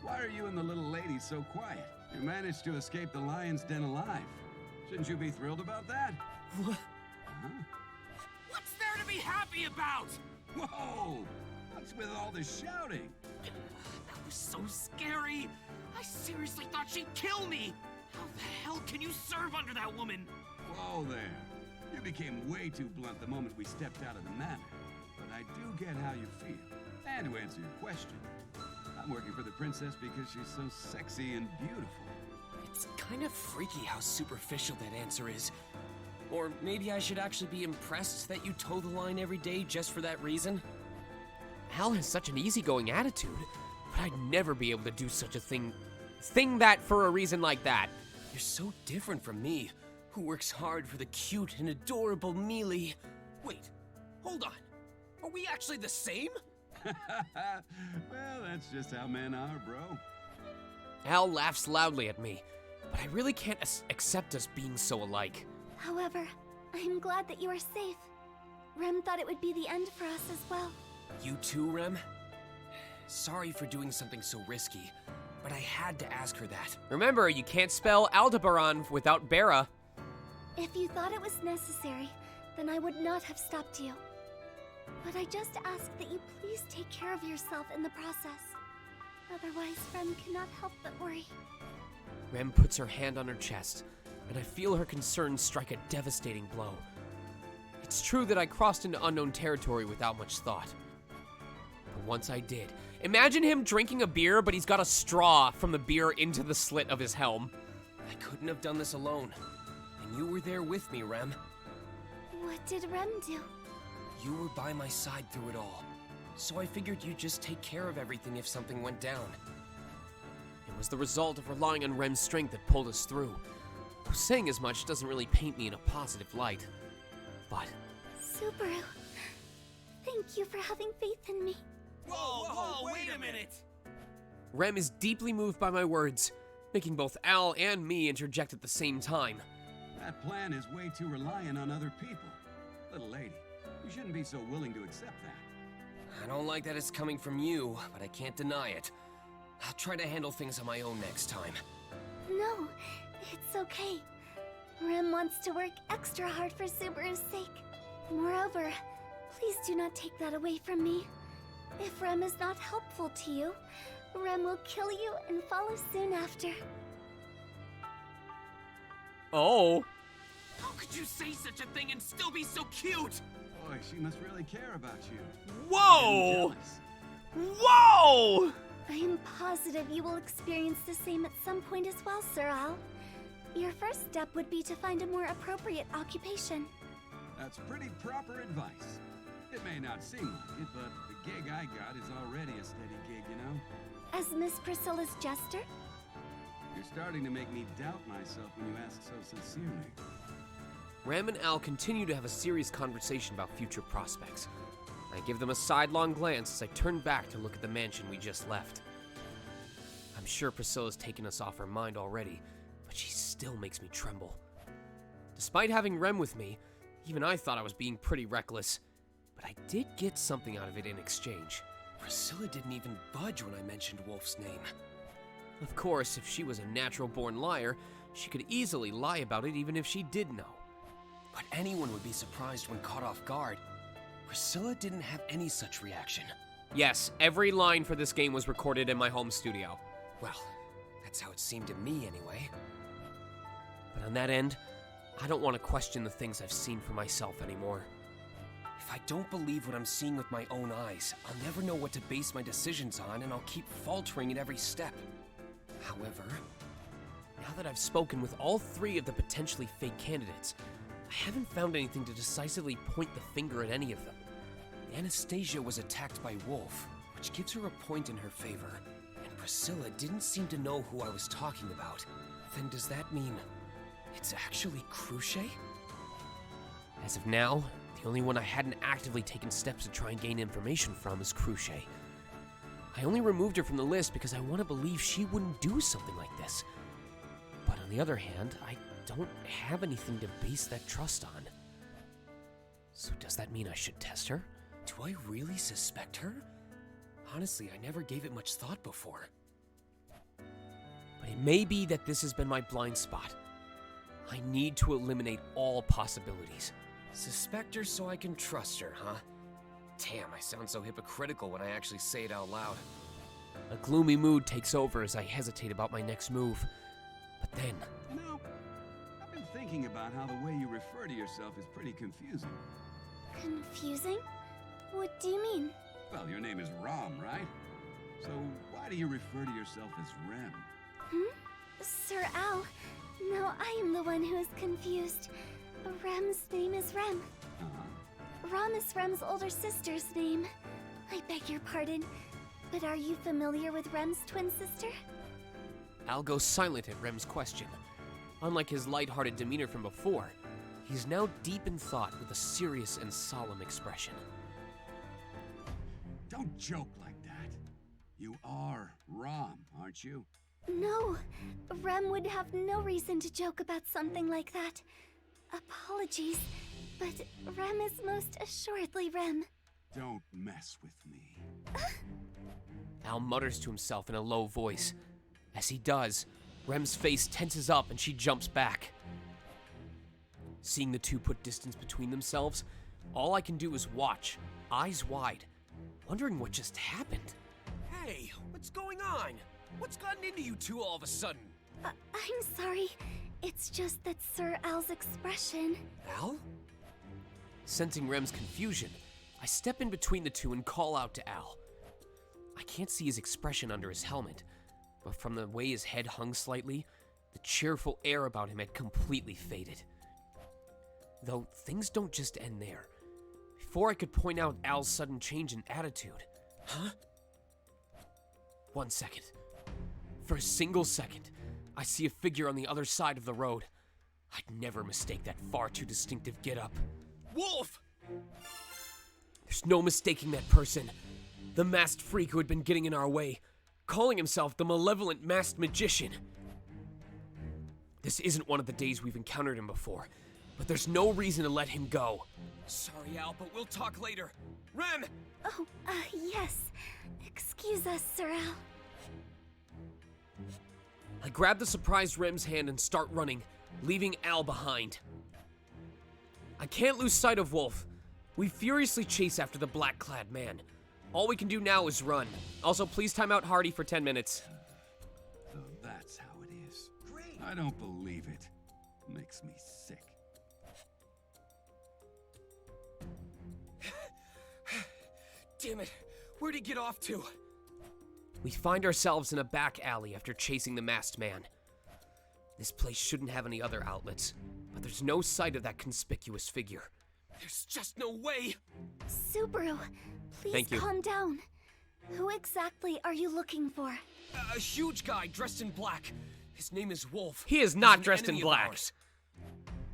Why are you and the little lady so quiet? You managed to escape the lion's den alive. Shouldn't you be thrilled about that? What? Huh? What's there to be happy about? Whoa! What's with all this shouting? That was so scary. I seriously thought she'd kill me. How the hell can you serve under that woman? Whoa there. You became way too blunt the moment we stepped out of the manor. But I do get how you feel. And to answer your question, I'm working for the princess because she's so sexy and beautiful. It's kind of freaky how superficial that answer is. Or maybe I should actually be impressed that you toe the line every day just for that reason? Al has such an easygoing attitude, but I'd never be able to do such a thing that for a reason like that. You're so different from me, who works hard for the cute and adorable Mealy. Wait, hold on. Are we actually the same? Well, that's just how men are, bro. Al laughs loudly at me, but I really can't accept us being so alike. However, I'm glad that you are safe. Rem thought it would be the end for us as well. You too, Rem? Sorry for doing something so risky, but I had to ask her that. Remember, you can't spell Aldebaran without Bera. If you thought it was necessary, then I would not have stopped you. But I just ask that you please take care of yourself in the process. Otherwise, Rem cannot help but worry. Rem puts her hand on her chest, and I feel her concern strike a devastating blow. It's true that I crossed into unknown territory without much thought. But once I did, imagine him drinking a beer, but he's got a straw from the beer into the slit of his helm. I couldn't have done this alone. And you were there with me, Rem. What did Rem do? You were by my side through it all. So I figured you'd just take care of everything if something went down. It was the result of relying on Rem's strength that pulled us through. Saying as much doesn't really paint me in a positive light. But... Subaru, thank you for having faith in me. Whoa, wait a minute! Rem is deeply moved by my words, making both Al and me interject at the same time. That plan is way too reliant on other people. Little lady, you shouldn't be so willing to accept that. I don't like that it's coming from you, but I can't deny it. I'll try to handle things on my own next time. No, it's okay. Rem wants to work extra hard for Subaru's sake. Moreover, please do not take that away from me. If Rem is not helpful to you, Rem will kill you and follow soon after. Oh. How could you say such a thing and still be so cute? Boy, she must really care about you. Whoa! Whoa! I am positive you will experience the same at some point as well, Sir Al. Your first step would be to find a more appropriate occupation. That's pretty proper advice. It may not seem like it, but the gig I got is already a steady gig, you know? As Miss Priscilla's jester? You're starting to make me doubt myself when you ask so sincerely. Rem and Al continue to have a serious conversation about future prospects. I give them a sidelong glance as I turn back to look at the mansion we just left. I'm sure Priscilla's taken us off her mind already, but she still makes me tremble. Despite having Rem with me, even I thought I was being pretty reckless, but I did get something out of it in exchange. Priscilla didn't even budge when I mentioned Wolf's name. Of course, if she was a natural-born liar, she could easily lie about it even if she did know. But anyone would be surprised when caught off guard. Priscilla didn't have any such reaction. Yes, every line for this game was recorded in my home studio. Well, that's how it seemed to me anyway. But on that end, I don't want to question the things I've seen for myself anymore. If I don't believe what I'm seeing with my own eyes, I'll never know what to base my decisions on, and I'll keep faltering at every step. However, now that I've spoken with all three of the potentially fake candidates, I haven't found anything to decisively point the finger at any of them. Anastasia was attacked by Wolf, which gives her a point in her favor, and Priscilla didn't seem to know who I was talking about. Then does that mean it's actually Cruchet? As of now, the only one I hadn't actively taken steps to try and gain information from is Cruchet. I only removed her from the list because I want to believe she wouldn't do something like this. But on the other hand, I don't have anything to base that trust on. So does that mean I should test her? Do I really suspect her? Honestly, I never gave it much thought before. But it may be that this has been my blind spot. I need to eliminate all possibilities. Suspect her so I can trust her, huh? Damn, I sound so hypocritical when I actually say it out loud. A gloomy mood takes over as I hesitate about my next move. But then... You know, I've been thinking about how the way you refer to yourself is pretty confusing. Confusing? What do you mean? Well, your name is Rom, right? So why do you refer to yourself as Rem? Sir Al, no, I am the one who is confused. Rem's name is Rem. Rom is Rem's older sister's name. I beg your pardon, but are you familiar with Rem's twin sister? Al goes silent at Rem's question. Unlike his lighthearted demeanor from before, he's now deep in thought with a serious and solemn expression. Don't joke like that. You are Rom, aren't you? No, Rem would have no reason to joke about something like that. Apologies, but Rem is most assuredly Rem. Don't mess with me. Al mutters to himself in a low voice. As he does, Rem's face tenses up and she jumps back. Seeing the two put distance between themselves, all I can do is watch, eyes wide, wondering what just happened. Hey, what's going on? What's gotten into you two all of a sudden? I'm sorry. It's just that Sir Al's expression... Al? Sensing Rem's confusion, I step in between the two and call out to Al. I can't see his expression under his helmet, but from the way his head hung slightly, the cheerful air about him had completely faded. Though things don't just end there. Before I could point out Al's sudden change in attitude... Huh? 1 second. For a single second, I see a figure on the other side of the road. I'd never mistake that far too distinctive get-up. Wolf! There's no mistaking that person. The masked freak who had been getting in our way, calling himself the malevolent masked magician. This isn't one of the days we've encountered him before, but there's no reason to let him go. Sorry, Al, but we'll talk later. Rem! Oh, yes. Excuse us, Sir Al. I grab the surprised Rem's hand and start running, leaving Al behind. I can't lose sight of Wolf. We furiously chase after the black-clad man. All we can do now is run. Also, please time out Hardy for 10 minutes. So that's how it is. Great. I don't believe it. Makes me sick. Damn it. Where'd he get off to? We find ourselves in a back alley after chasing the masked man. This place shouldn't have any other outlets, but there's no sight of that conspicuous figure. There's just no way! Subaru, please Thank you. calm down. Who exactly are you looking for? A huge guy dressed in black. His name is Wolf. He is He's not an dressed in enemy of black. ours.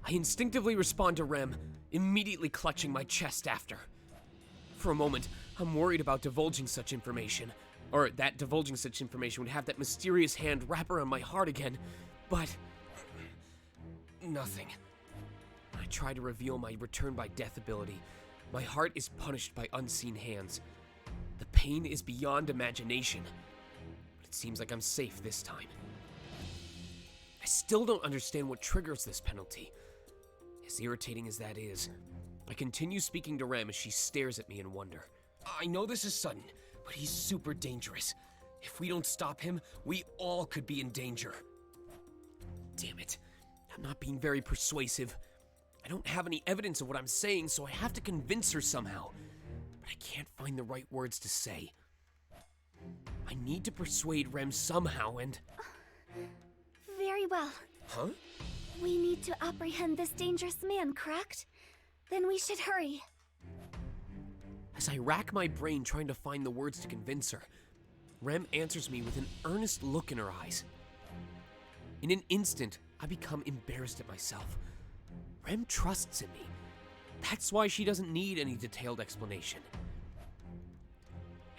I instinctively respond to Rem, immediately clutching my chest after. For a moment, I'm worried about divulging such information, or that divulging such information would have that mysterious hand wrap around my heart again, but nothing. I try to reveal my return by death ability. My heart is punished by unseen hands. The pain is beyond imagination, but it seems like I'm safe this time. I still don't understand what triggers this penalty. As irritating as that is, I continue speaking to Rem as she stares at me in wonder. I know this is sudden, but he's super dangerous. If we don't stop him, we all could be in danger. Damn it. I'm not being very persuasive. I don't have any evidence of what I'm saying, so I have to convince her somehow. But I can't find the right words to say. I need to persuade Rem somehow and... Very well. Huh? We need to apprehend this dangerous man, correct? Then we should hurry. As I rack my brain trying to find the words to convince her, Rem answers me with an earnest look in her eyes. In an instant, I become embarrassed at myself. Rem trusts in me. That's why she doesn't need any detailed explanation.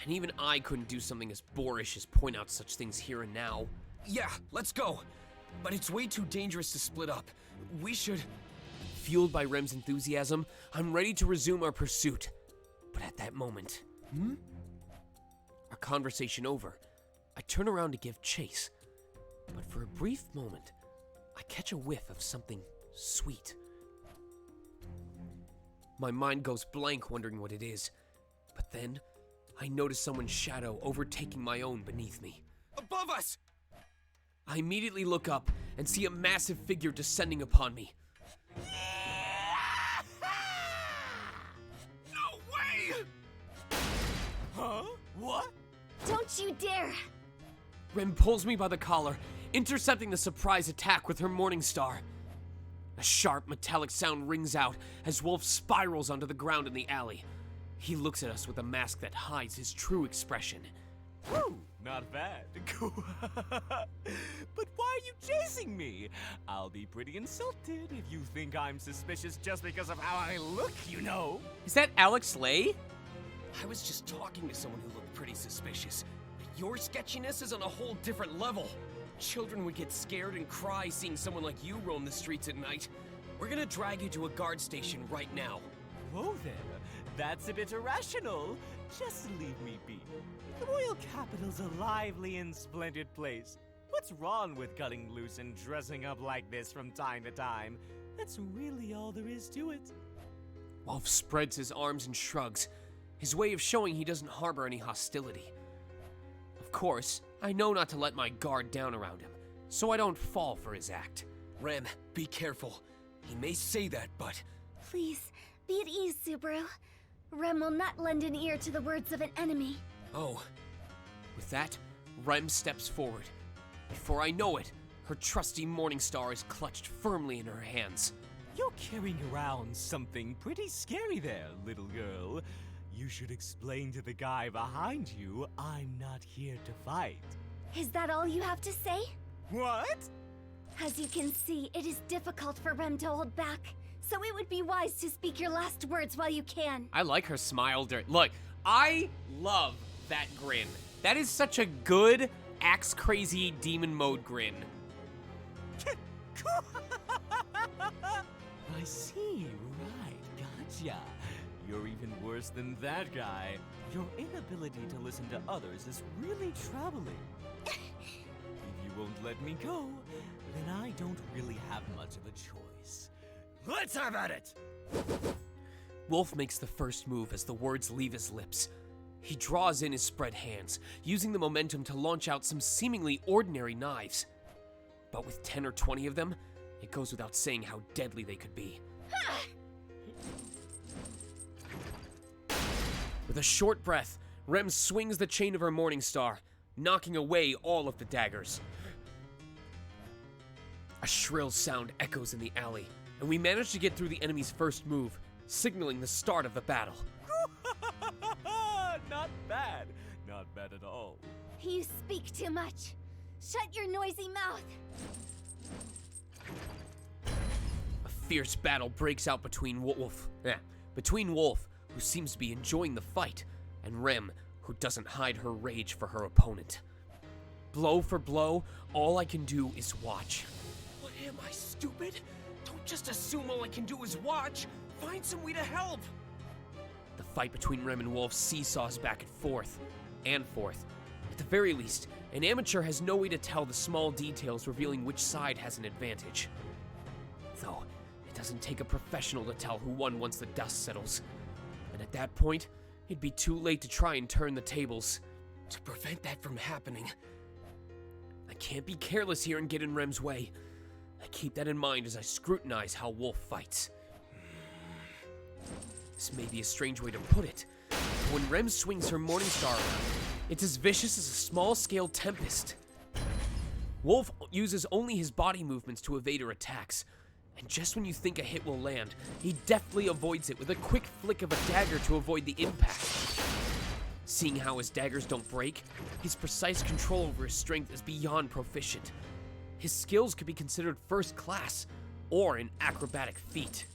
And even I couldn't do something as boorish as point out such things here and now. Yeah, let's go. But it's way too dangerous to split up. We should... Fueled by Rem's enthusiasm, I'm ready to resume our pursuit. But at that moment... Our conversation over, I turn around to give chase. But for a brief moment, I catch a whiff of something sweet. My mind goes blank wondering what it is. But then, I notice someone's shadow overtaking my own beneath me. Above us! I immediately look up and see a massive figure descending upon me. No way! Huh? What? Don't you dare! Rem pulls me by the collar, intercepting the surprise attack with her Morning Star. A sharp, metallic sound rings out as Wolf spirals onto the ground in the alley. He looks at us with a mask that hides his true expression. Whew, not bad. But why are you chasing me? I'll be pretty insulted if you think I'm suspicious just because of how I look, you know. Is that Alex Lay? I was just talking to someone who looked pretty suspicious. But your sketchiness is on a whole different level. Children would get scared and cry seeing someone like you roam the streets at night. We're gonna drag you to a guard station right now. Whoa there, that's a bit irrational. Just leave me be. The royal capital's a lively and splendid place. What's wrong with cutting loose and dressing up like this from time to time? That's really all there is to it. Wolf spreads his arms and shrugs, his way of showing he doesn't harbor any hostility. Of course, I know not to let my guard down around him, so I don't fall for his act. Rem, be careful. He may say that, but... Please, be at ease, Subaru. Rem will not lend an ear to the words of an enemy. Oh. With that, Rem steps forward. Before I know it, her trusty Morning Star is clutched firmly in her hands. You're carrying around something pretty scary there, little girl. You should explain to the guy behind you I'm not here to fight. Is that all you have to say? What? As you can see, it is difficult for Rem to hold back, so it would be wise to speak your last words while you can. I like her smile during... Look, I love that grin. That is such a good axe crazy demon mode grin. I see, right, gotcha. You're even worse than that guy. Your inability to listen to others is really troubling. If you won't let me go, then I don't really have much of a choice. Let's have at it! Wolf makes the first move as the words leave his lips. He draws in his spread hands, using the momentum to launch out some seemingly ordinary knives. But with 10 or 20 of them, it goes without saying how deadly they could be. With a short breath, Rem swings the chain of her Morning Star, knocking away all of the daggers. A shrill sound echoes in the alley, and we manage to get through the enemy's first move, signaling the start of the battle. Not bad. Not bad at all. You speak too much. Shut your noisy mouth. A fierce battle breaks out between Wolf, who seems to be enjoying the fight, and Rem, who doesn't hide her rage for her opponent. Blow for blow, all I can do is watch. What am I, stupid? Don't just assume all I can do is watch. Find some way to help. The fight between Rem and Wolf seesaws back and forth. At the very least, an amateur has no way to tell the small details revealing which side has an advantage. Though, it doesn't take a professional to tell who won once the dust settles. And at that point, it'd be too late to try and turn the tables. To prevent that from happening, I can't be careless here and get in Rem's way. I keep that in mind as I scrutinize how Wolf fights. This may be a strange way to put it, but when Rem swings her Morningstar around, it's as vicious as a small-scale tempest. Wolf uses only his body movements to evade her attacks, and just when you think a hit will land, he deftly avoids it with a quick flick of a dagger to avoid the impact. Seeing how his daggers don't break, his precise control over his strength is beyond proficient. His skills could be considered first class, or an acrobatic feat.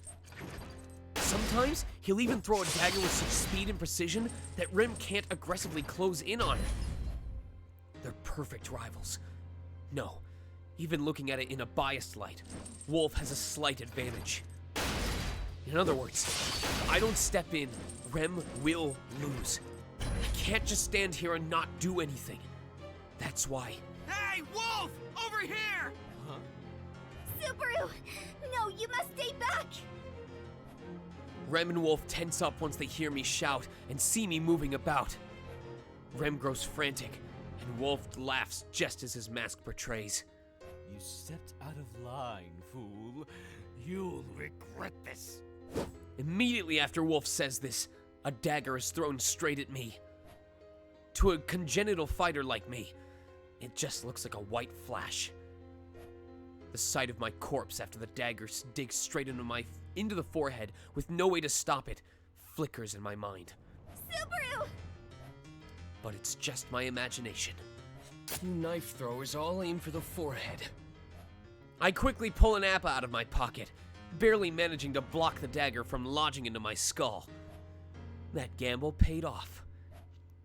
Sometimes, he'll even throw a dagger with such speed and precision that Rem can't aggressively close in on it. They're perfect rivals. No, even looking at it in a biased light, Wolf has a slight advantage. In other words, if I don't step in, Rem will lose. I can't just stand here and not do anything. That's why. Hey, Wolf! Over here! Huh? Subaru! No, you must stay back! Rem and Wolf tense up once they hear me shout and see me moving about. Rem grows frantic, and Wolf laughs just as his mask portrays. You stepped out of line, fool. You'll regret this. Immediately after Wolf says this, a dagger is thrown straight at me. To a congenital fighter like me, it just looks like a white flash. The sight of my corpse after the dagger digs straight into the forehead with no way to stop it flickers in my mind. Subaru! But it's just my imagination. You knife throwers all aim for the forehead. I quickly pull an appa out of my pocket, barely managing to block the dagger from lodging into my skull. That gamble paid off.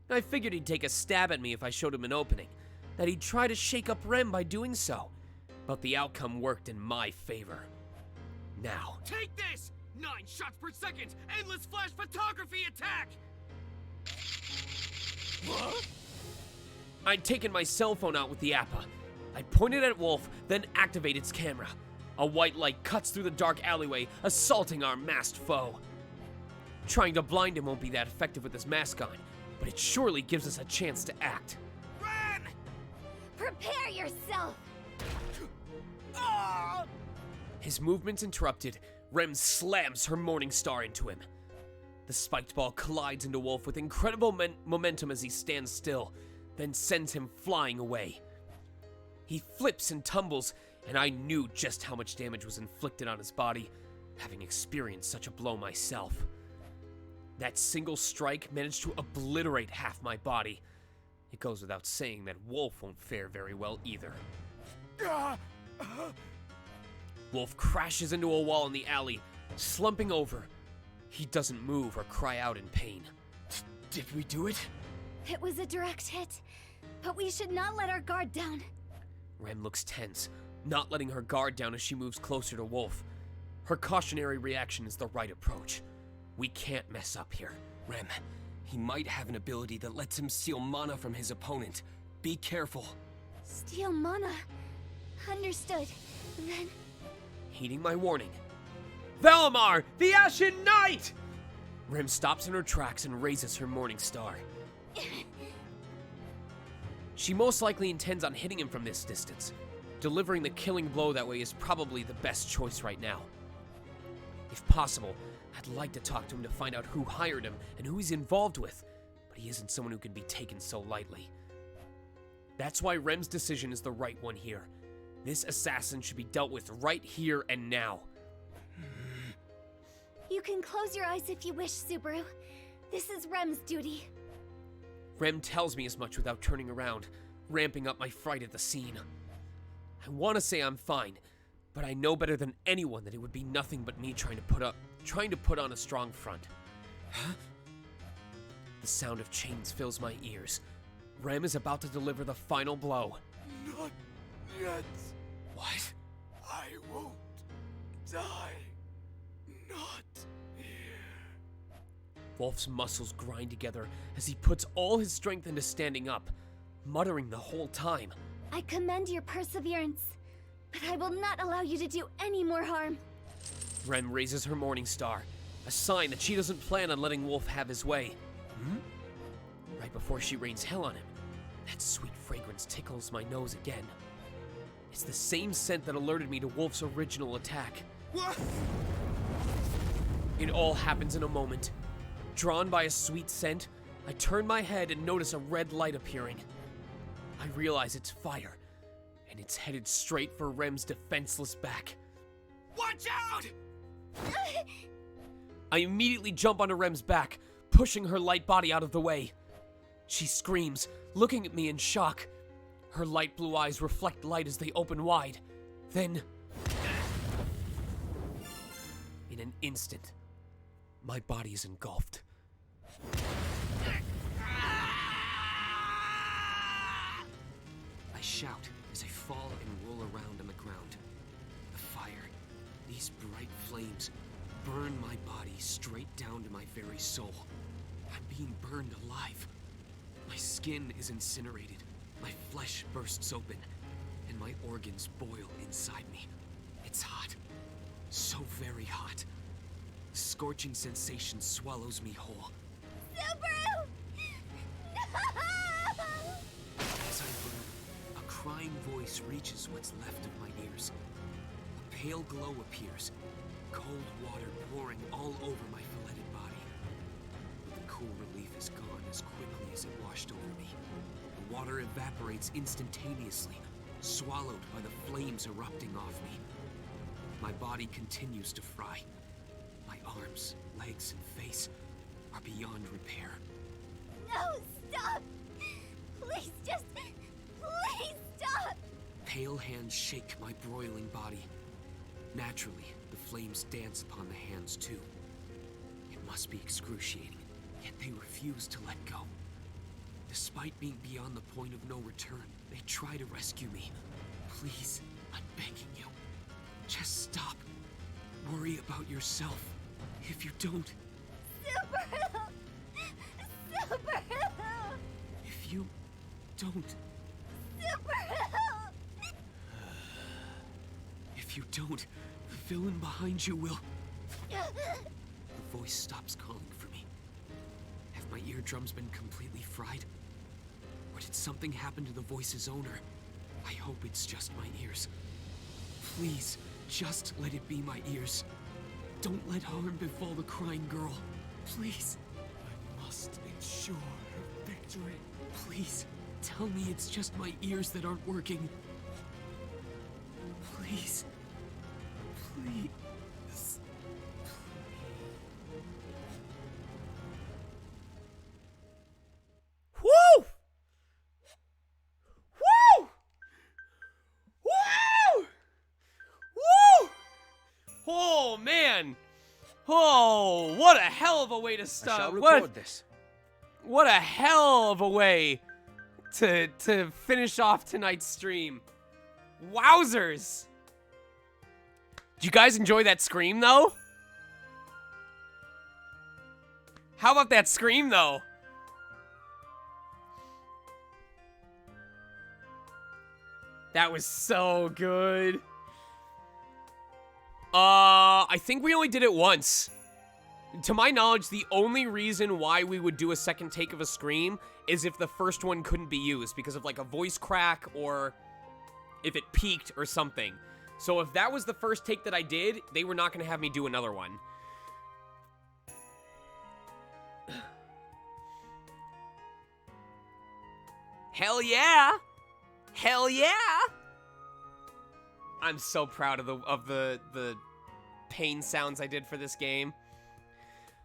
I figured he'd take a stab at me if I showed him an opening, that he'd try to shake up Rem by doing so, but the outcome worked in my favor. Now. Take this! 9 shots per second! Endless flash photography attack! What? I'd taken my cell phone out with the appa. I pointed at Wolf, then activate its camera. A white light cuts through the dark alleyway, assaulting our masked foe. Trying to blind him won't be that effective with his mask on, but it surely gives us a chance to act. Run! Prepare yourself! Ah! His movements interrupted, Rem slams her Morningstar into him. The spiked ball collides into Wolf with incredible momentum as he stands still, then sends him flying away. He flips and tumbles, and I knew just how much damage was inflicted on his body, having experienced such a blow myself. That single strike managed to obliterate half my body. It goes without saying that Wolf won't fare very well either. Wolf crashes into a wall in the alley, slumping over. He doesn't move or cry out in pain. Did we do it? It was a direct hit, but we should not let our guard down. Rem looks tense, not letting her guard down as she moves closer to Wolf. Her cautionary reaction is the right approach. We can't mess up here. Rem, he might have an ability that lets him steal mana from his opponent. Be careful. Steal mana. Understood. Then... Heeding my warning. Valimar, the Ashen Knight! Rem stops in her tracks and raises her Morningstar. She most likely intends on hitting him from this distance. Delivering the killing blow that way is probably the best choice right now. If possible, I'd like to talk to him to find out who hired him and who he's involved with, but he isn't someone who can be taken so lightly. That's why Rem's decision is the right one here. This assassin should be dealt with right here and now. You can close your eyes if you wish, Subaru. This is Rem's duty. Rem tells me as much without turning around, ramping up my fright at the scene. I want to say I'm fine, but I know better than anyone that it would be nothing but me trying to put on a strong front. Huh? The sound of chains fills my ears. Rem is about to deliver the final blow. Not yet. What? I won't die. Not here. Wolf's muscles grind together as he puts all his strength into standing up, muttering the whole time. I commend your perseverance, but I will not allow you to do any more harm. Rem raises her morning star, a sign that she doesn't plan on letting Wolf have his way. Right before she rains hell on him, that sweet fragrance tickles my nose again. It's the same scent that alerted me to Wolf's original attack. It all happens in a moment. Drawn by a sweet scent, I turn my head and notice a red light appearing. I realize it's fire, and it's headed straight for Rem's defenseless back. Watch out! I immediately jump onto Rem's back, pushing her light body out of the way. She screams, looking at me in shock. Her light blue eyes reflect light as they open wide. Then, in an instant, my body is engulfed. I shout as I fall and roll around on the ground. The fire, these bright flames, burn my body straight down to my very soul. I'm being burned alive. My skin is incinerated, my flesh bursts open, and my organs boil inside me. It's hot. So very hot. The scorching sensation swallows me whole. Subaru! No! As I burn, a crying voice reaches what's left of my ears. A pale glow appears, cold water pouring all over my filleted body. But the cool relief is gone as quickly as it washed over me. The water evaporates instantaneously, swallowed by the flames erupting off me. My body continues to fry. My arms, legs, and face are beyond repair. No, stop! Please please stop! Pale hands shake my broiling body. Naturally, the flames dance upon the hands too. It must be excruciating, yet they refuse to let go. Despite being beyond the point of no return, they try to rescue me. Please, I'm begging you. Just stop. Worry about yourself. If you don't... Subaru! Subaru! If you don't... Subaru! If you don't, the villain behind you will... The voice stops calling for me. Have my eardrums been completely fried? Or did something happen to the voice's owner? I hope it's just my ears. Please, just let it be my ears. Don't let harm befall the crying girl. Please. I must ensure her victory. Please, tell me it's just my ears that aren't working. Please. Please. Woo! Woo! Woo! Woo! Oh, man. Oh, what a hell of a way to start. I shall record this. What a hell of a way to finish off tonight's stream. Wowzers. Did you guys enjoy that scream, though? How about that scream, though? That was so good. I think we only did it once. To my knowledge, the only reason why we would do a second take of a scream is if the first one couldn't be used because of like a voice crack or if it peaked or something. So if that was the first take that I did, they were not going to have me do another one. Hell yeah! Hell yeah! I'm so proud of the pain sounds I did for this game.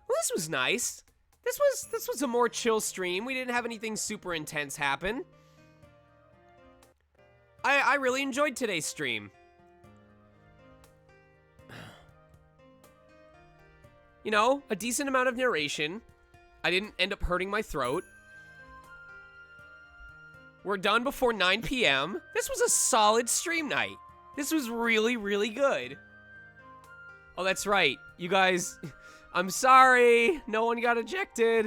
Well, this was nice. This was a more chill stream. We didn't have anything super intense happen. I really enjoyed today's stream. You know, a decent amount of narration. I didn't end up hurting my throat. We're done before 9 p.m. This was a solid stream night. This was really, really good. Oh, that's right. You guys, I'm sorry. No one got ejected.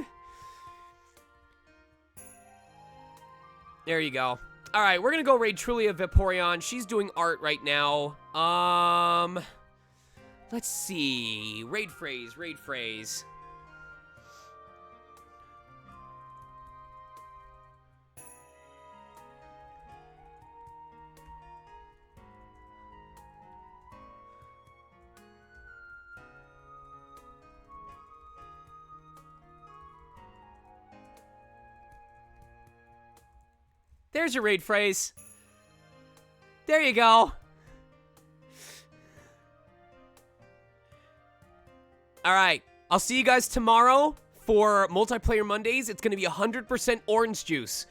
There you go. All right, we're going to go raid Trulia Vaporeon. She's doing art right now. Let's see. Raid phrase, raid phrase. There's your raid phrase. There you go. All right. I'll see you guys tomorrow for Multiplayer Mondays. It's going to be 100% orange juice.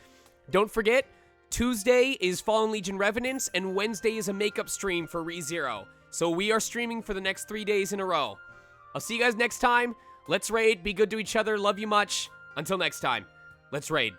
Don't forget, Tuesday is Fallen Legion Revenants, and Wednesday is a makeup stream for ReZero. So we are streaming for the next 3 days in a row. I'll see you guys next time. Let's raid. Be good to each other. Love you much. Until next time, let's raid.